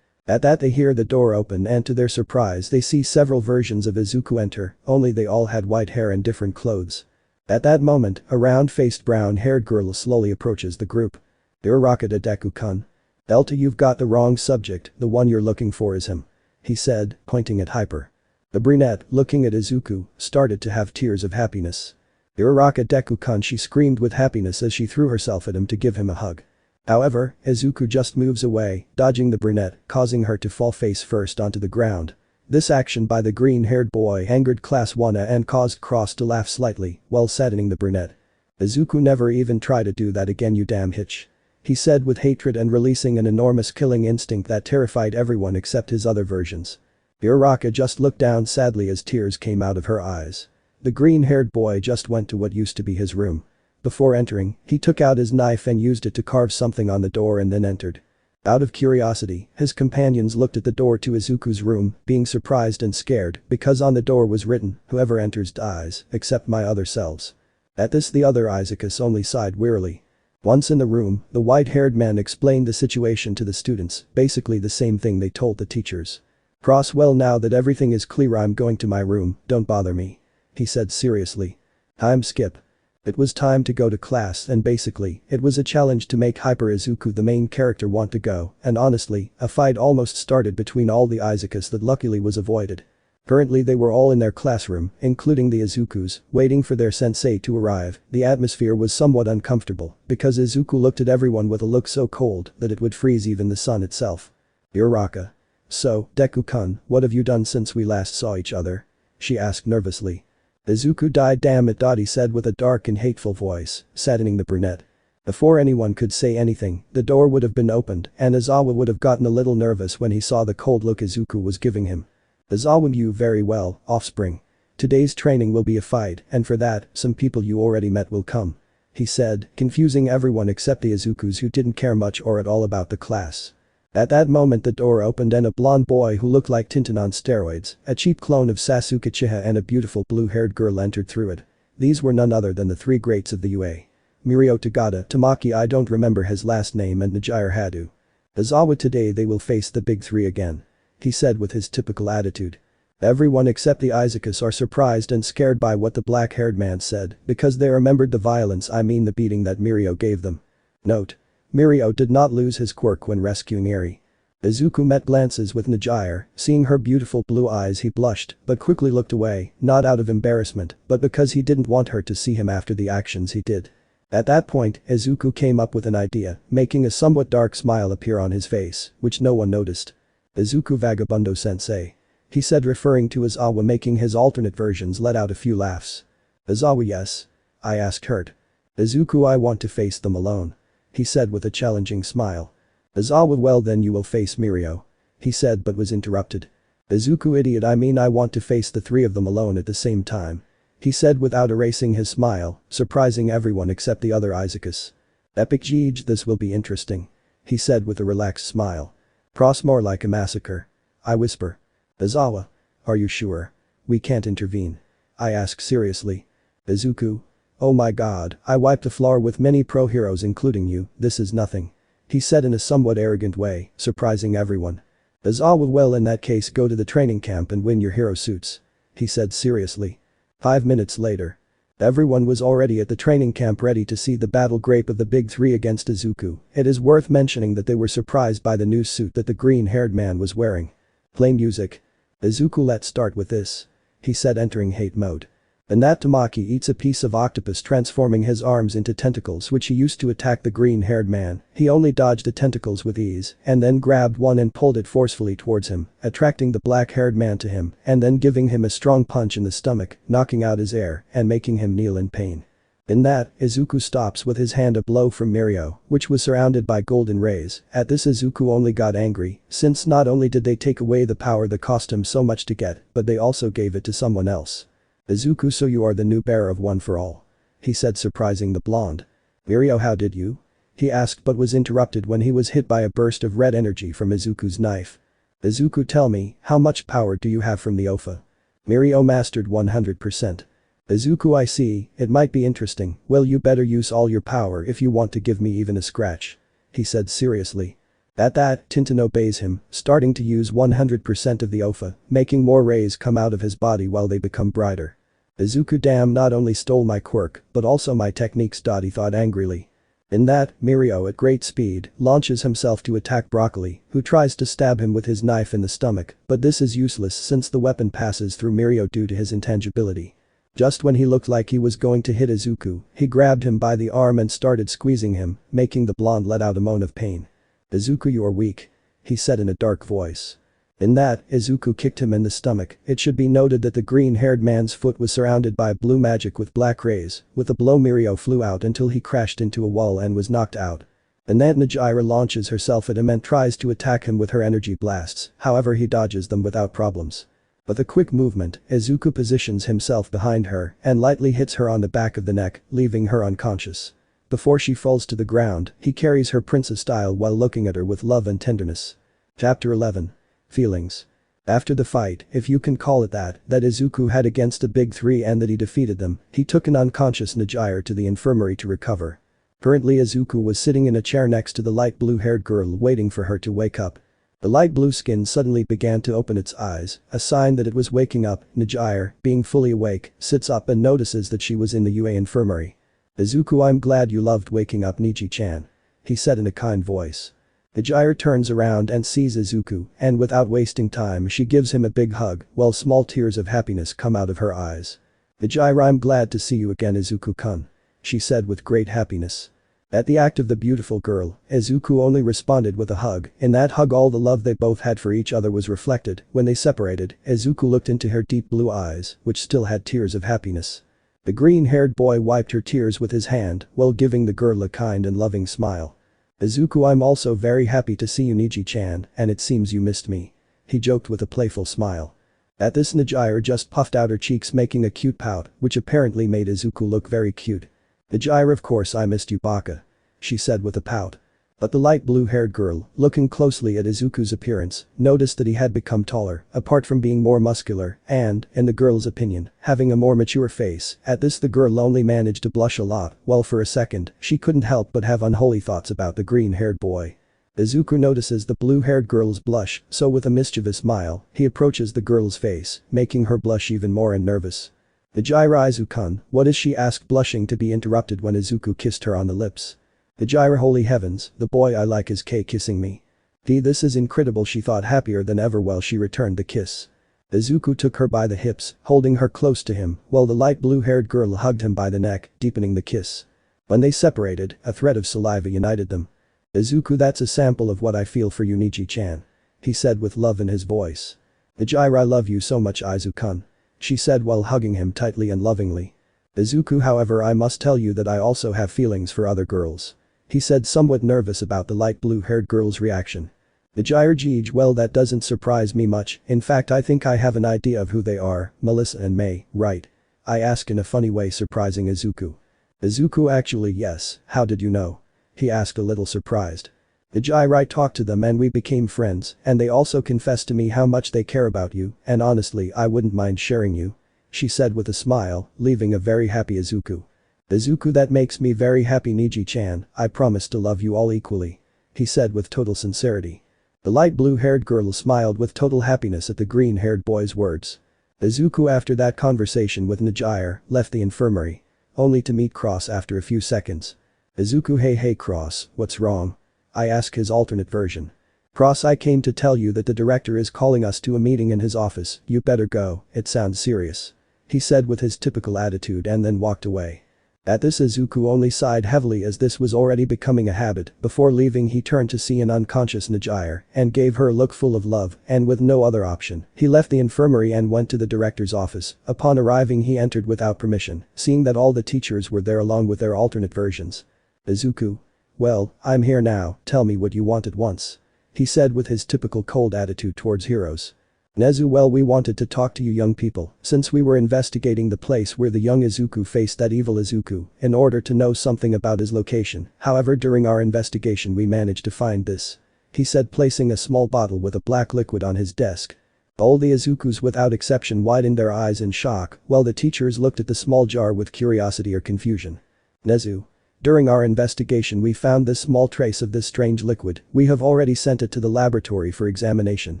At that they hear the door open and to their surprise they see several versions of Izuku enter, only they all had white hair and different clothes. At that moment, a round-faced brown-haired girl slowly approaches the group. Urirakata Deku-kun. Delta, you've got the wrong subject, the one you're looking for is him. He said, pointing at Hyper. The brunette, looking at Izuku, started to have tears of happiness. Uraraka Deku-kun, she screamed with happiness as she threw herself at him to give him a hug. However, Izuku just moves away, dodging the brunette, causing her to fall face first onto the ground. This action by the green-haired boy angered Class 1 and caused Cross to laugh slightly while saddening the brunette. Izuku, never even try to do that again, you damn hitch. He said with hatred and releasing an enormous killing instinct that terrified everyone except his other versions. Uraraka just looked down sadly as tears came out of her eyes. The green-haired boy just went to what used to be his room. Before entering, he took out his knife and used it to carve something on the door and then entered. Out of curiosity, his companions looked at the door to Izuku's room, being surprised and scared because on the door was written, "Whoever enters dies, except my other selves." At this the other Izukus only sighed wearily. Once in the room, the white-haired man explained the situation to the students, basically the same thing they told the teachers. Well, now that everything is clear, I'm going to my room, don't bother me," he said seriously. Time skip. It was time to go to class and basically, it was a challenge to make Hyper Izuku the main character want to go, and honestly, a fight almost started between all the Izukus that luckily was avoided. Currently they were all in their classroom, including the Izukus, waiting for their sensei to arrive. The atmosphere was somewhat uncomfortable, because Izuku looked at everyone with a look so cold that it would freeze even the sun itself. Uraka. "So, Deku-kun, what have you done since we last saw each other?" she asked nervously. Izuku died, damn it, he said with a dark and hateful voice, saddening the brunette. Before anyone could say anything, the door would have been opened and Izawa would have gotten a little nervous when he saw the cold look Izuku was giving him. "Izawa knew very well, offspring. Today's training will be a fight and for that, some people you already met will come," he said, confusing everyone except the Izukus who didn't care much or at all about the class. At that moment the door opened and a blonde boy who looked like Tintin on steroids, a cheap clone of 𝒅𝒐𝒓 and a beautiful blue-haired girl entered through it. These were none other than the three greats of the UA. Mirio Tagada, Tamaki, I don't remember his last name, and Najire Hadu. Izawa, today they will face the big three again," he said with his typical attitude. Everyone except the Izukus are surprised and scared by what the black-haired man said because they remembered the violence, the beating that Mirio gave them. Note: Mirio did not lose his quirk when rescuing Eri. Izuku met glances with Najire, seeing her beautiful blue eyes he blushed but quickly looked away, not out of embarrassment but because he didn't want her to see him after the actions he did. At that point, Izuku came up with an idea, making a somewhat dark smile appear on his face, which no one noticed. "Izuku Vagabundo sensei," he said referring to Izawa, making his alternate versions let out a few laughs. "Izawa, yes?" I asked hurt. "Izuku, I want to face them alone," he said with a challenging smile. Izawa, well then you will face Mirio," he said but was interrupted. "Izuku, idiot, I want to face the three of them alone at the same time," he said without erasing his smile, surprising everyone except the other Izukus. "Epic Jeej, this will be interesting," he said with a relaxed smile. "Pros, more like a massacre," I whisper. "Izawa. Are you sure? We can't intervene?" I ask seriously. "Izuku. Oh my god, I wiped the floor with many pro heroes including you, this is nothing," he said in a somewhat arrogant way, surprising everyone. "Izawa, well in that case go to the training camp and win your hero suits," he said seriously. 5 minutes later. Everyone was already at the training camp ready to see the battle grape of the big three against Izuku. It is worth mentioning that they were surprised by the new suit that the green-haired man was wearing. "Play music. Izuku, let's start with this," he said entering hate mode. And that Tamaki eats a piece of octopus, transforming his arms into tentacles which he used to attack the green-haired man. He only dodged the tentacles with ease and then grabbed one and pulled it forcefully towards him, attracting the black-haired man to him and then giving him a strong punch in the stomach, knocking out his air and making him kneel in pain. In that, Izuku stops with his hand a blow from Mirio, which was surrounded by golden rays. At this Izuku only got angry, since not only did they take away the power that cost him so much to get, but they also gave it to someone else. "Izuku, so you are the new bearer of One for All," he said surprising the blonde. "Mirio, how did you?" he asked but was interrupted when he was hit by a burst of red energy from Izuku's knife. "Izuku, tell me, how much power do you have from the OFA?" "Mirio mastered 100%. "Izuku, I see, it might be interesting, well you better use all your power if you want to give me even a scratch," he said seriously. At that, Tintin obeys him, starting to use 100% of the OFA, making more rays come out of his body while they become brighter. "Izuku, damn, not only stole my quirk, but also my techniques," he thought angrily. In that, Mirio at great speed launches himself to attack Broccoli, who tries to stab him with his knife in the stomach, but this is useless since the weapon passes through Mirio due to his intangibility. Just when he looked like he was going to hit Izuku, he grabbed him by the arm and started squeezing him, making the blonde let out a moan of pain. "Izuku, you are weak," he said in a dark voice. In that, Izuku kicked him in the stomach. It should be noted that the green-haired man's foot was surrounded by blue magic with black rays. With the blow, Mirio flew out until he crashed into a wall and was knocked out. And then Najire launches herself at him and tries to attack him with her energy blasts, however he dodges them without problems. With a quick movement, Izuku positions himself behind her and lightly hits her on the back of the neck, leaving her unconscious. Before she falls to the ground, he carries her princess style while looking at her with love and tenderness. Chapter 11. Feelings. After the fight, if you can call it that Izuku had against the big three and that he defeated them, he took an unconscious Najire to the infirmary to recover. Currently Izuku was sitting in a chair next to the light blue-haired girl waiting for her to wake up. The light blue skin suddenly began to open its eyes, a sign that it was waking up. Najire, being fully awake, sits up and notices that she was in the UA infirmary. "Izuku, I'm glad you loved waking up Niji-chan," he said in a kind voice. Najire turns around and sees Izuku, and without wasting time she gives him a big hug while small tears of happiness come out of her eyes. "Najire, I'm glad to see you again, Izuku-kun," she said with great happiness. At the act of the beautiful girl, Izuku only responded with a hug. In that hug all the love they both had for each other was reflected. When they separated, Izuku looked into her deep blue eyes, which still had tears of happiness. The green-haired boy wiped her tears with his hand while giving the girl a kind and loving smile. "Izuku, I'm also very happy to see you, Niji-chan, and it seems you missed me," he joked with a playful smile. At this, Najire just puffed out her cheeks making a cute pout, which apparently made Izuku look very cute. "Najire, of course I missed you, Baka," she said with a pout. But the light blue-haired girl, looking closely at Izuku's appearance, noticed that he had become taller, apart from being more muscular, and, in the girl's opinion, having a more mature face. At this the girl only managed to blush a lot, while for a second, she couldn't help but have unholy thoughts about the green-haired boy. Izuku notices the blue-haired girl's blush, so with a mischievous smile, he approaches the girl's face, making her blush even more and nervous. "Najire, Izuku-kun, what is she?" asked, blushing to be interrupted when Izuku kissed her on the lips. "Najire, holy heavens, the boy I like is kissing me. This is incredible," she thought, happier than ever while she returned the kiss. Izuku took her by the hips, holding her close to him, while the light blue-haired girl hugged him by the neck, deepening the kiss. When they separated, a thread of saliva united them. "Izuku, that's a sample of what I feel for you, Niji-chan," he said with love in his voice. "Najire, I love you so much, Izuku-kun," she said while hugging him tightly and lovingly. "Izuku, however, I must tell you that I also have feelings for other girls," he said, somewhat nervous about the light blue-haired girl's reaction. "Najire, geez, well, that doesn't surprise me much. In fact, I think I have an idea of who they are, Melissa and May, right?" I asked in a funny way, surprising Izuku. "Izuku, actually yes, how did you know?" he asked, a little surprised. "Najire, I talked to them and we became friends, and they also confessed to me how much they care about you, and honestly I wouldn't mind sharing you," she said with a smile, leaving a very happy Izuku. "Izuku, that makes me very happy, Niji-chan, I promise to love you all equally," he said with total sincerity. The light blue-haired girl smiled with total happiness at the green-haired boy's words. Izuku, after that conversation with Najire, left the infirmary. Only to meet Cross after a few seconds. "Izuku, hey Cross, what's wrong?" I asked his alternate version. "Cross, I came to tell you that the director is calling us to a meeting in his office, you better go, it sounds serious," he said with his typical attitude and then walked away. At this, Izuku only sighed heavily as this was already becoming a habit. Before leaving, he turned to see an unconscious Najire and gave her a look full of love, and with no other option, he left the infirmary and went to the director's office. Upon arriving, he entered without permission, seeing that all the teachers were there along with their alternate versions. "Izuku? Well, I'm here now, tell me what you want at once," he said with his typical cold attitude towards heroes. "Nezu, well, we wanted to talk to you young people, since we were investigating the place where the young Izuku faced that evil Izuku, in order to know something about his location. However, during our investigation we managed to find this," he said, placing a small bottle with a black liquid on his desk. All the Izukus without exception widened their eyes in shock, while the teachers looked at the small jar with curiosity or confusion. "Nezu. During our investigation we found this small trace of this strange liquid. We have already sent it to the laboratory for examination,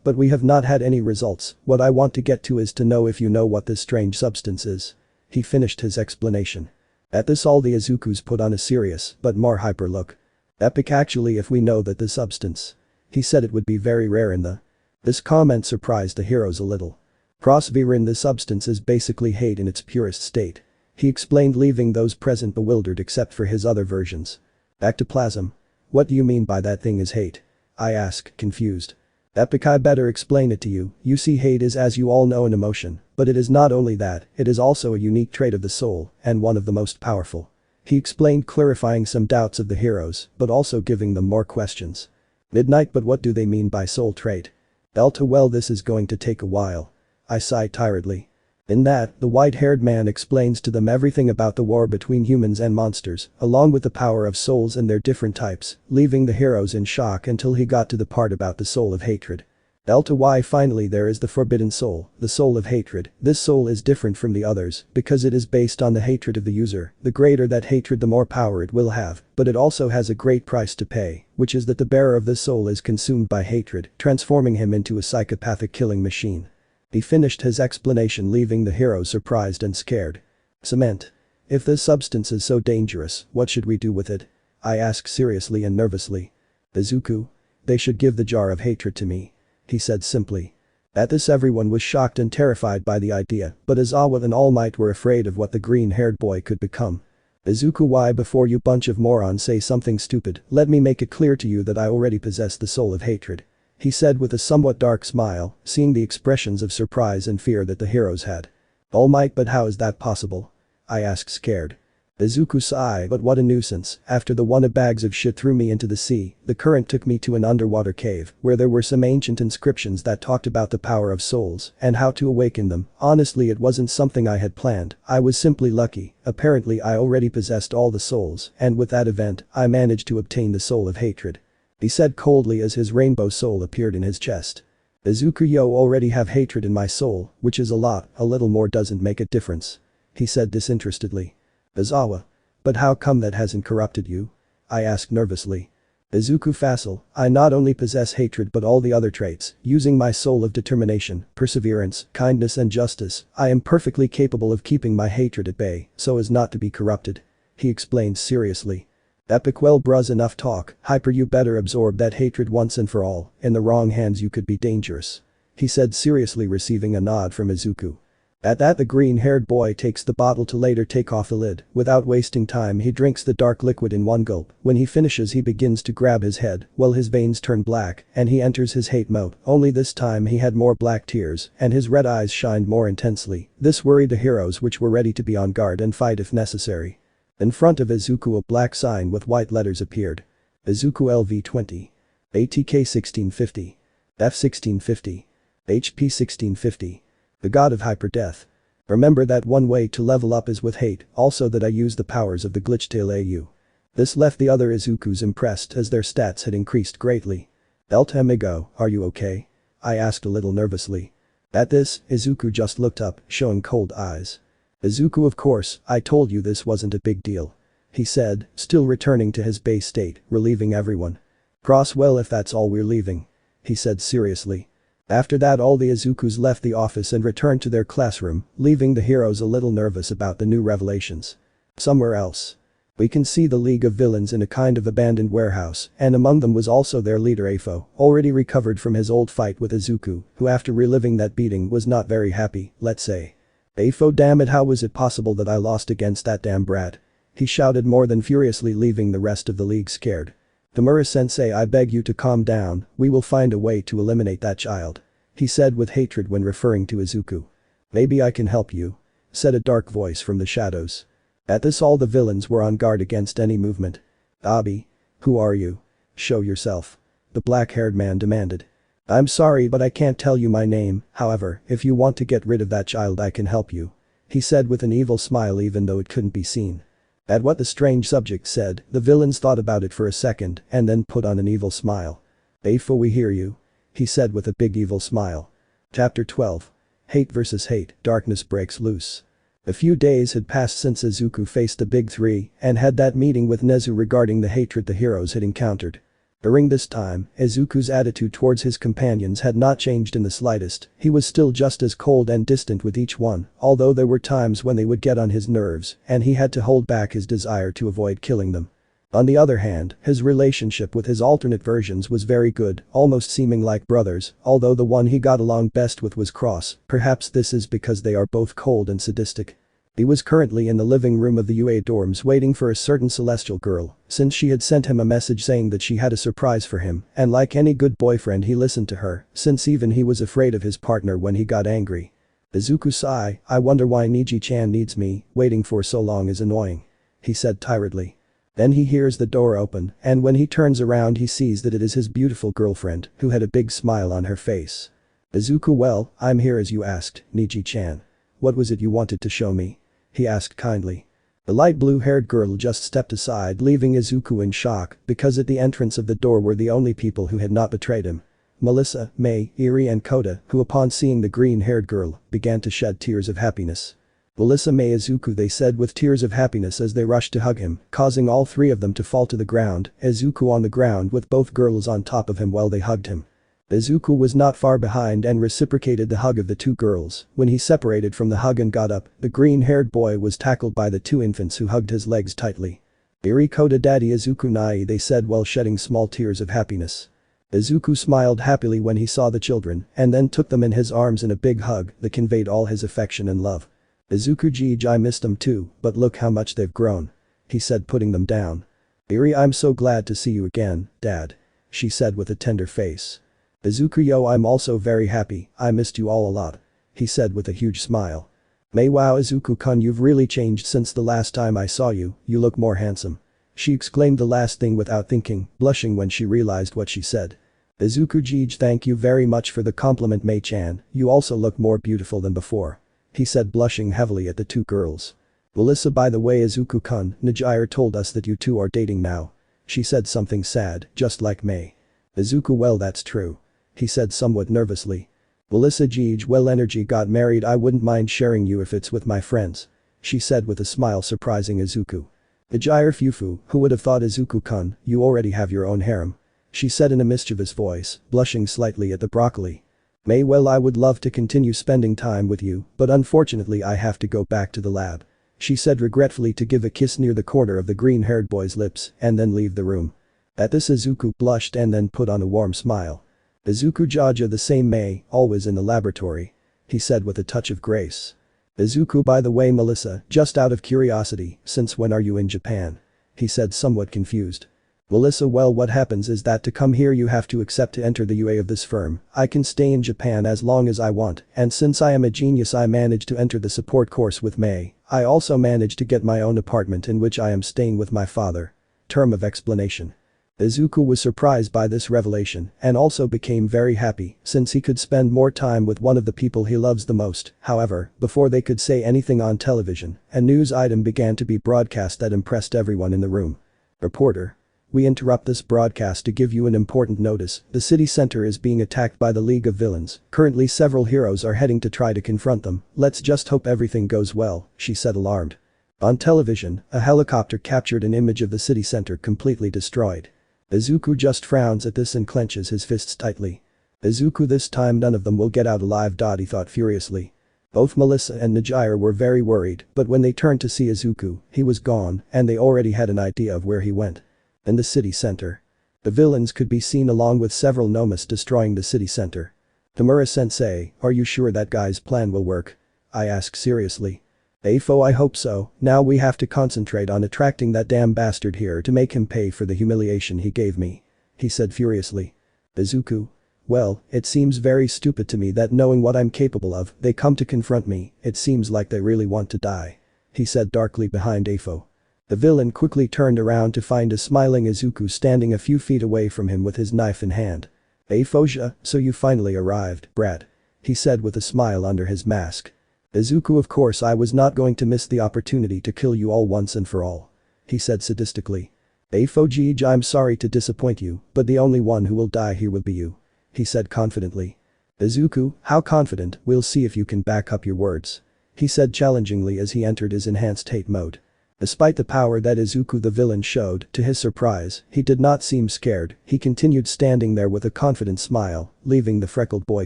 but we have not had any results. What I want to get to is to know if you know what this strange substance is," he finished his explanation. At this, all the Izukus put on a serious but more hyper look. "Epic, actually, if we know that the substance," he said, "it would be very rare in the." This comment surprised the heroes a little. "Prosvirin, the substance is basically hate in its purest state," he explained, leaving those present bewildered except for his other versions. "Ectoplasm? What do you mean by that thing is hate?" I asked, confused. "Epic, I better explain it to you. You see, hate is, as you all know, an emotion, but it is not only that, it is also a unique trait of the soul, and one of the most powerful," he explained, clarifying some doubts of the heroes, but also giving them more questions. "Midnight, but what do they mean by soul trait?" "Delta, well, this is going to take a while," I sighed tiredly. In that, the white-haired man explains to them everything about the war between humans and monsters, along with the power of souls and their different types, leaving the heroes in shock until he got to the part about the soul of hatred. Why finally there is the forbidden soul, the soul of hatred. This soul is different from the others because it is based on the hatred of the user. The greater that hatred, the more power it will have, but it also has a great price to pay, which is that the bearer of this soul is consumed by hatred, transforming him into a psychopathic killing machine. He finished his explanation, leaving the hero surprised and scared. Cement. If this substance is so dangerous, what should we do with it? I asked seriously and nervously. Izuku? They should give the jar of hatred to me. He said simply. At this everyone was shocked and terrified by the idea, but Aizawa and All Might were afraid of what the green-haired boy could become. Izuku, why, before you bunch of morons say something stupid, let me make it clear to you that I already possess the soul of hatred. He said with a somewhat dark smile, seeing the expressions of surprise and fear that the heroes had. All Might, but how is that possible? I asked scared. Izuku sighed, but what a nuisance, after the one bags of shit threw me into the sea, the current took me to an underwater cave, where there were some ancient inscriptions that talked about the power of souls, and how to awaken them. Honestly, it wasn't something I had planned, I was simply lucky. Apparently I already possessed all the souls, and with that event, I managed to obtain the soul of hatred. He said coldly as his rainbow soul appeared in his chest. Izuku, yo, already have hatred in my soul, which is a lot, a little more doesn't make a difference. He said disinterestedly. Aizawa. But how come that hasn't corrupted you? I asked nervously. Izuku, facile, I not only possess hatred but all the other traits, using my soul of determination, perseverance, kindness and justice, I am perfectly capable of keeping my hatred at bay, so as not to be corrupted. He explained seriously. Epic, well bruz, enough talk, Hyper, you better absorb that hatred once and for all, in the wrong hands you could be dangerous. He said seriously, receiving a nod from Izuku. At that, the green-haired boy takes the bottle to later take off the lid. Without wasting time, he drinks the dark liquid in one gulp. When he finishes, he begins to grab his head, while his veins turn black, and he enters his hate mode. Only this time he had more black tears, and his red eyes shined more intensely. This worried the heroes, which were ready to be on guard and fight if necessary. In front of Izuku, a black sign with white letters appeared. Izuku LV20. ATK 1650. F 1650. HP 1650. The god of Hyperdeath. Remember that one way to level up is with hate, also that I use the powers of the glitchtail AU. This left the other Izukus impressed as their stats had increased greatly. Amigo, are you okay? I asked a little nervously. At this, Izuku just looked up, showing cold eyes. Izuku, of course, I told you this wasn't a big deal. He said, still returning to his base state, relieving everyone. Well, if that's all, we're leaving. He said seriously. After that, all the Izukus left the office and returned to their classroom, leaving the heroes a little nervous about the new revelations. Somewhere else. We can see the League of Villains in a kind of abandoned warehouse, and among them was also their leader Afo, already recovered from his old fight with Izuku, who after reliving that beating was not very happy, let's say. Afo, damn it, how was it possible that I lost against that damn brat? He shouted more than furiously, leaving the rest of the league scared. Tamura-sensei, I beg you to calm down, we will find a way to eliminate that child. He said with hatred when referring to Izuku. Maybe I can help you. Said a dark voice from the shadows. At this, all the villains were on guard against any movement. Abi. Who are you? Show yourself. The black-haired man demanded. I'm sorry, but I can't tell you my name, however, if you want to get rid of that child I can help you. He said with an evil smile, even though it couldn't be seen. At what the strange subject said, the villains thought about it for a second and then put on an evil smile. Afo, we hear you. He said with a big evil smile. Chapter 12. Hate vs. Hate, Darkness Breaks Loose. A few days had passed since Izuku faced the Big Three and had that meeting with Nezu regarding the hatred the heroes had encountered. During this time, Izuku's attitude towards his companions had not changed in the slightest. He was still just as cold and distant with each one, although there were times when they would get on his nerves and he had to hold back his desire to avoid killing them. On the other hand, his relationship with his alternate versions was very good, almost seeming like brothers, although the one he got along best with was Cross. Perhaps this is because they are both cold and sadistic. He was currently in the living room of the UA dorms waiting for a certain celestial girl, since she had sent him a message saying that she had a surprise for him, and like any good boyfriend he listened to her, since even he was afraid of his partner when he got angry. Izuku sighed, I wonder why Niji-chan needs me, waiting for so long is annoying. He said tiredly. Then he hears the door open, and when he turns around he sees that it is his beautiful girlfriend, who had a big smile on her face. Izuku, well, I'm here as you asked, Niji-chan. what was it you wanted to show me? He asked kindly. The light blue-haired girl just stepped aside, leaving Izuku in shock because at the entrance of the door were the only people who had not betrayed him. Melissa, May, Eri and Kota, who upon seeing the green-haired girl, began to shed tears of happiness. Melissa, May, Izuku, they said with tears of happiness as they rushed to hug him, causing all three of them to fall to the ground, Izuku on the ground with both girls on top of him while they hugged him. Izuku was not far behind and reciprocated the hug of the two girls. When he separated from the hug and got up, the green-haired boy was tackled by the two infants who hugged his legs tightly. Eri, Kota, Daddy, Izuku, Nai, they said while shedding small tears of happiness. Izuku smiled happily when he saw the children and then took them in his arms in a big hug that conveyed all his affection and love. Izuku, Jeej, I missed them too, but look how much they've grown. He said putting them down. Eri, I'm so glad to see you again, Dad. She said with a tender face. Izuku, yo, I'm also very happy, I missed you all a lot. He said with a huge smile. May, wow, Izuku-kun, you've really changed since the last time I saw you, you look more handsome. She exclaimed the last thing without thinking, blushing when she realized what she said. Izuku, Jeej, thank you very much for the compliment, May-chan, you also look more beautiful than before. He said, blushing heavily at the two girls. Melissa, by the way, Izuku-kun, Najire told us that you two are dating now. She said something sad, just like May. Izuku, well, that's true. He said somewhat nervously. Melissa, Jeej, well, Energy got married, I wouldn't mind sharing you if it's with my friends. She said with a smile, surprising Izuku. Najire, Fufu, who would have thought, Izuku-kun, you already have your own harem. She said in a mischievous voice, blushing slightly at the broccoli. May, well, I would love to continue spending time with you, but unfortunately I have to go back to the lab. She said regretfully to give a kiss near the corner of the green-haired boy's lips and then leave the room. At this Izuku blushed and then put on a warm smile. Izuku, Jaja, the same May, always in the laboratory. He said with a touch of grace. Izuku, by the way, Melissa, just out of curiosity, since when are you in Japan? He said somewhat confused. Melissa, well, what happens is that to come here you have to accept to enter the UA of this firm. I can stay in Japan as long as I want, and since I am a genius I managed to enter the support course with May. I also managed to get my own apartment in which I am staying with my father. Term of explanation. Izuku was surprised by this revelation and also became very happy since he could spend more time with one of the people he loves the most. However, before they could say anything on television, a news item began to be broadcast that impressed everyone in the room. Reporter. We interrupt this broadcast to give you an important notice. The city center is being attacked by the League of Villains. Currently several heroes are heading to try to confront them. Let's just hope everything goes well, she said alarmed. On television, a helicopter captured an image of the city center completely destroyed. Izuku just frowns at this and clenches his fists tightly. Izuku, this time none of them will get out alive. He thought furiously. Both Melissa and Najire were very worried, but when they turned to see Izuku, he was gone and they already had an idea of where he went. In the city center. The villains could be seen along with several Nomas destroying the city center. Tamura-sensei, are you sure that guy's plan will work? I asked seriously. Afo, I hope so, now we have to concentrate on attracting that damn bastard here to make him pay for the humiliation he gave me. He said furiously. Izuku. Well, it seems very stupid to me that knowing what I'm capable of, they come to confront me, it seems like they really want to die. He said darkly behind Afo. The villain quickly turned around to find a smiling Izuku standing a few feet away from him with his knife in hand. Afoja, so you finally arrived, brat. He said with a smile under his mask. Izuku, of course I was not going to miss the opportunity to kill you all once and for all. He said sadistically. Afoji, I'm sorry to disappoint you, but the only one who will die here will be you. He said confidently. Izuku, how confident? We'll see if you can back up your words. He said challengingly as he entered his enhanced hate mode. Despite the power that Izuku the villain showed, to his surprise, he did not seem scared. He continued standing there with a confident smile, leaving the freckled boy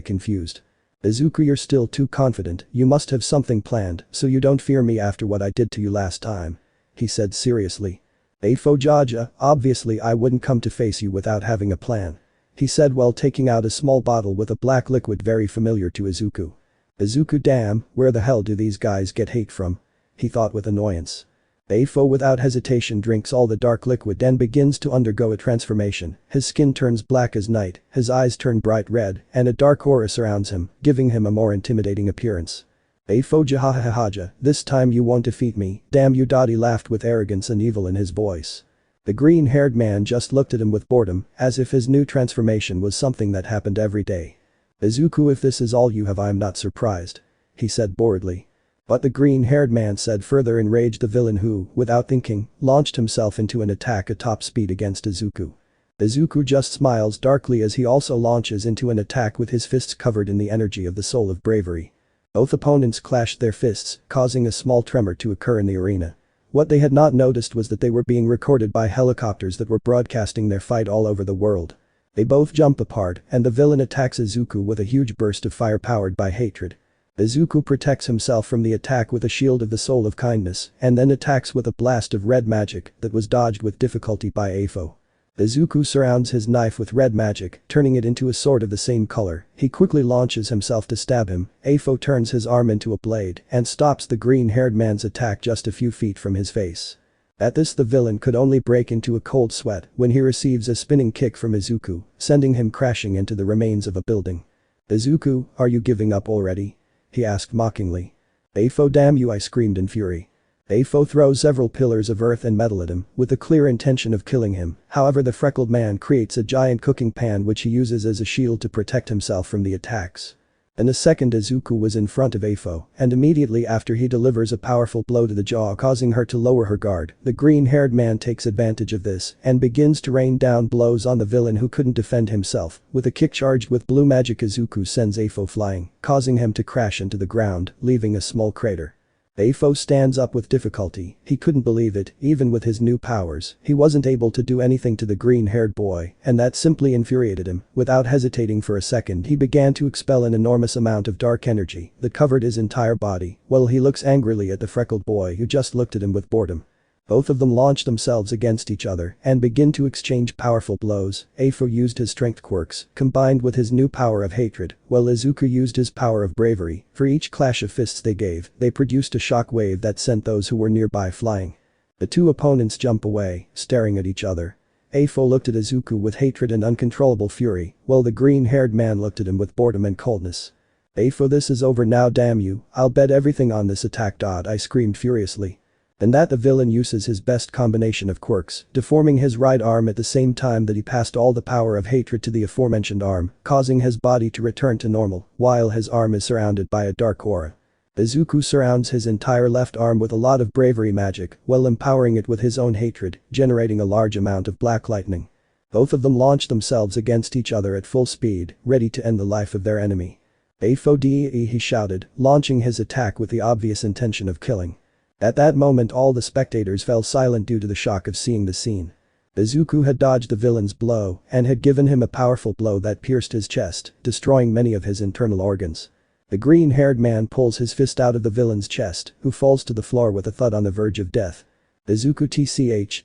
confused. Izuku, you're still too confident, you must have something planned so you don't fear me after what I did to you last time. He said seriously. Afojaja, obviously I wouldn't come to face you without having a plan. He said while taking out a small bottle with a black liquid very familiar to Izuku. Izuku, damn, where the hell do these guys get hate from? He thought with annoyance. Afo without hesitation drinks all the dark liquid and begins to undergo a transformation. His skin turns black as night, his eyes turn bright red, and a dark aura surrounds him, giving him a more intimidating appearance. Afoja, hahahaja, this time you won't defeat me, damn you. He laughed with arrogance and evil in his voice. The green-haired man just looked at him with boredom, as if his new transformation was something that happened every day. Izuku, if this is all you have I'm not surprised. He said boredly. But the green-haired man said, further enraged the villain who, without thinking, launched himself into an attack at top speed against Izuku. Izuku just smiles darkly as he also launches into an attack with his fists covered in the energy of the soul of bravery. Both opponents clashed their fists, causing a small tremor to occur in the arena. What they had not noticed was that they were being recorded by helicopters that were broadcasting their fight all over the world. They both jump apart, and the villain attacks Izuku with a huge burst of fire powered by hatred. Izuku protects himself from the attack with a shield of the soul of kindness, and then attacks with a blast of red magic that was dodged with difficulty by Afo. Izuku surrounds his knife with red magic, turning it into a sword of the same color. He quickly launches himself to stab him. Afo turns his arm into a blade and stops the green-haired man's attack just a few feet from his face. At this, the villain could only break into a cold sweat when he receives a spinning kick from Izuku, sending him crashing into the remains of a building. "Izuku, are you giving up already?" he asked mockingly. "Afo, damn you," I screamed in fury. Afo throws several pillars of earth and metal at him, with the clear intention of killing him. However, the freckled man creates a giant cooking pan which he uses as a shield to protect himself from the attacks. In a second, Izuku was in front of Afo, and immediately after he delivers a powerful blow to the jaw, causing her to lower her guard. The green-haired man takes advantage of this and begins to rain down blows on the villain who couldn't defend himself. With a kick charged with blue magic, Izuku sends Afo flying, causing him to crash into the ground, leaving a small crater. Afo stands up with difficulty. He couldn't believe it, even with his new powers, he wasn't able to do anything to the green-haired boy, and that simply infuriated him. Without hesitating for a second, he began to expel an enormous amount of dark energy that covered his entire body, while he looks angrily at the freckled boy who just looked at him with boredom. Both of them launch themselves against each other and begin to exchange powerful blows. Afo used his strength quirks, combined with his new power of hatred, while Izuku used his power of bravery. For each clash of fists they gave, they produced a shock wave that sent those who were nearby flying. The two opponents jump away, staring at each other. Afo looked at Izuku with hatred and uncontrollable fury, while the green-haired man looked at him with boredom and coldness. "Afo, this is over now, damn you, I'll bet everything on this attack." I screamed furiously. Then that the villain uses his best combination of quirks, deforming his right arm at the same time that he passed all the power of hatred to the aforementioned arm, causing his body to return to normal, while his arm is surrounded by a dark aura. Izuku surrounds his entire left arm with a lot of bravery magic, while empowering it with his own hatred, generating a large amount of black lightning. Both of them launch themselves against each other at full speed, ready to end the life of their enemy. "Afo de," he shouted, launching his attack with the obvious intention of killing. At that moment, all the spectators fell silent due to the shock of seeing the scene. Izuku had dodged the villain's blow and had given him a powerful blow that pierced his chest, destroying many of his internal organs. The green-haired man pulls his fist out of the villain's chest, who falls to the floor with a thud on the verge of death. "Izuku,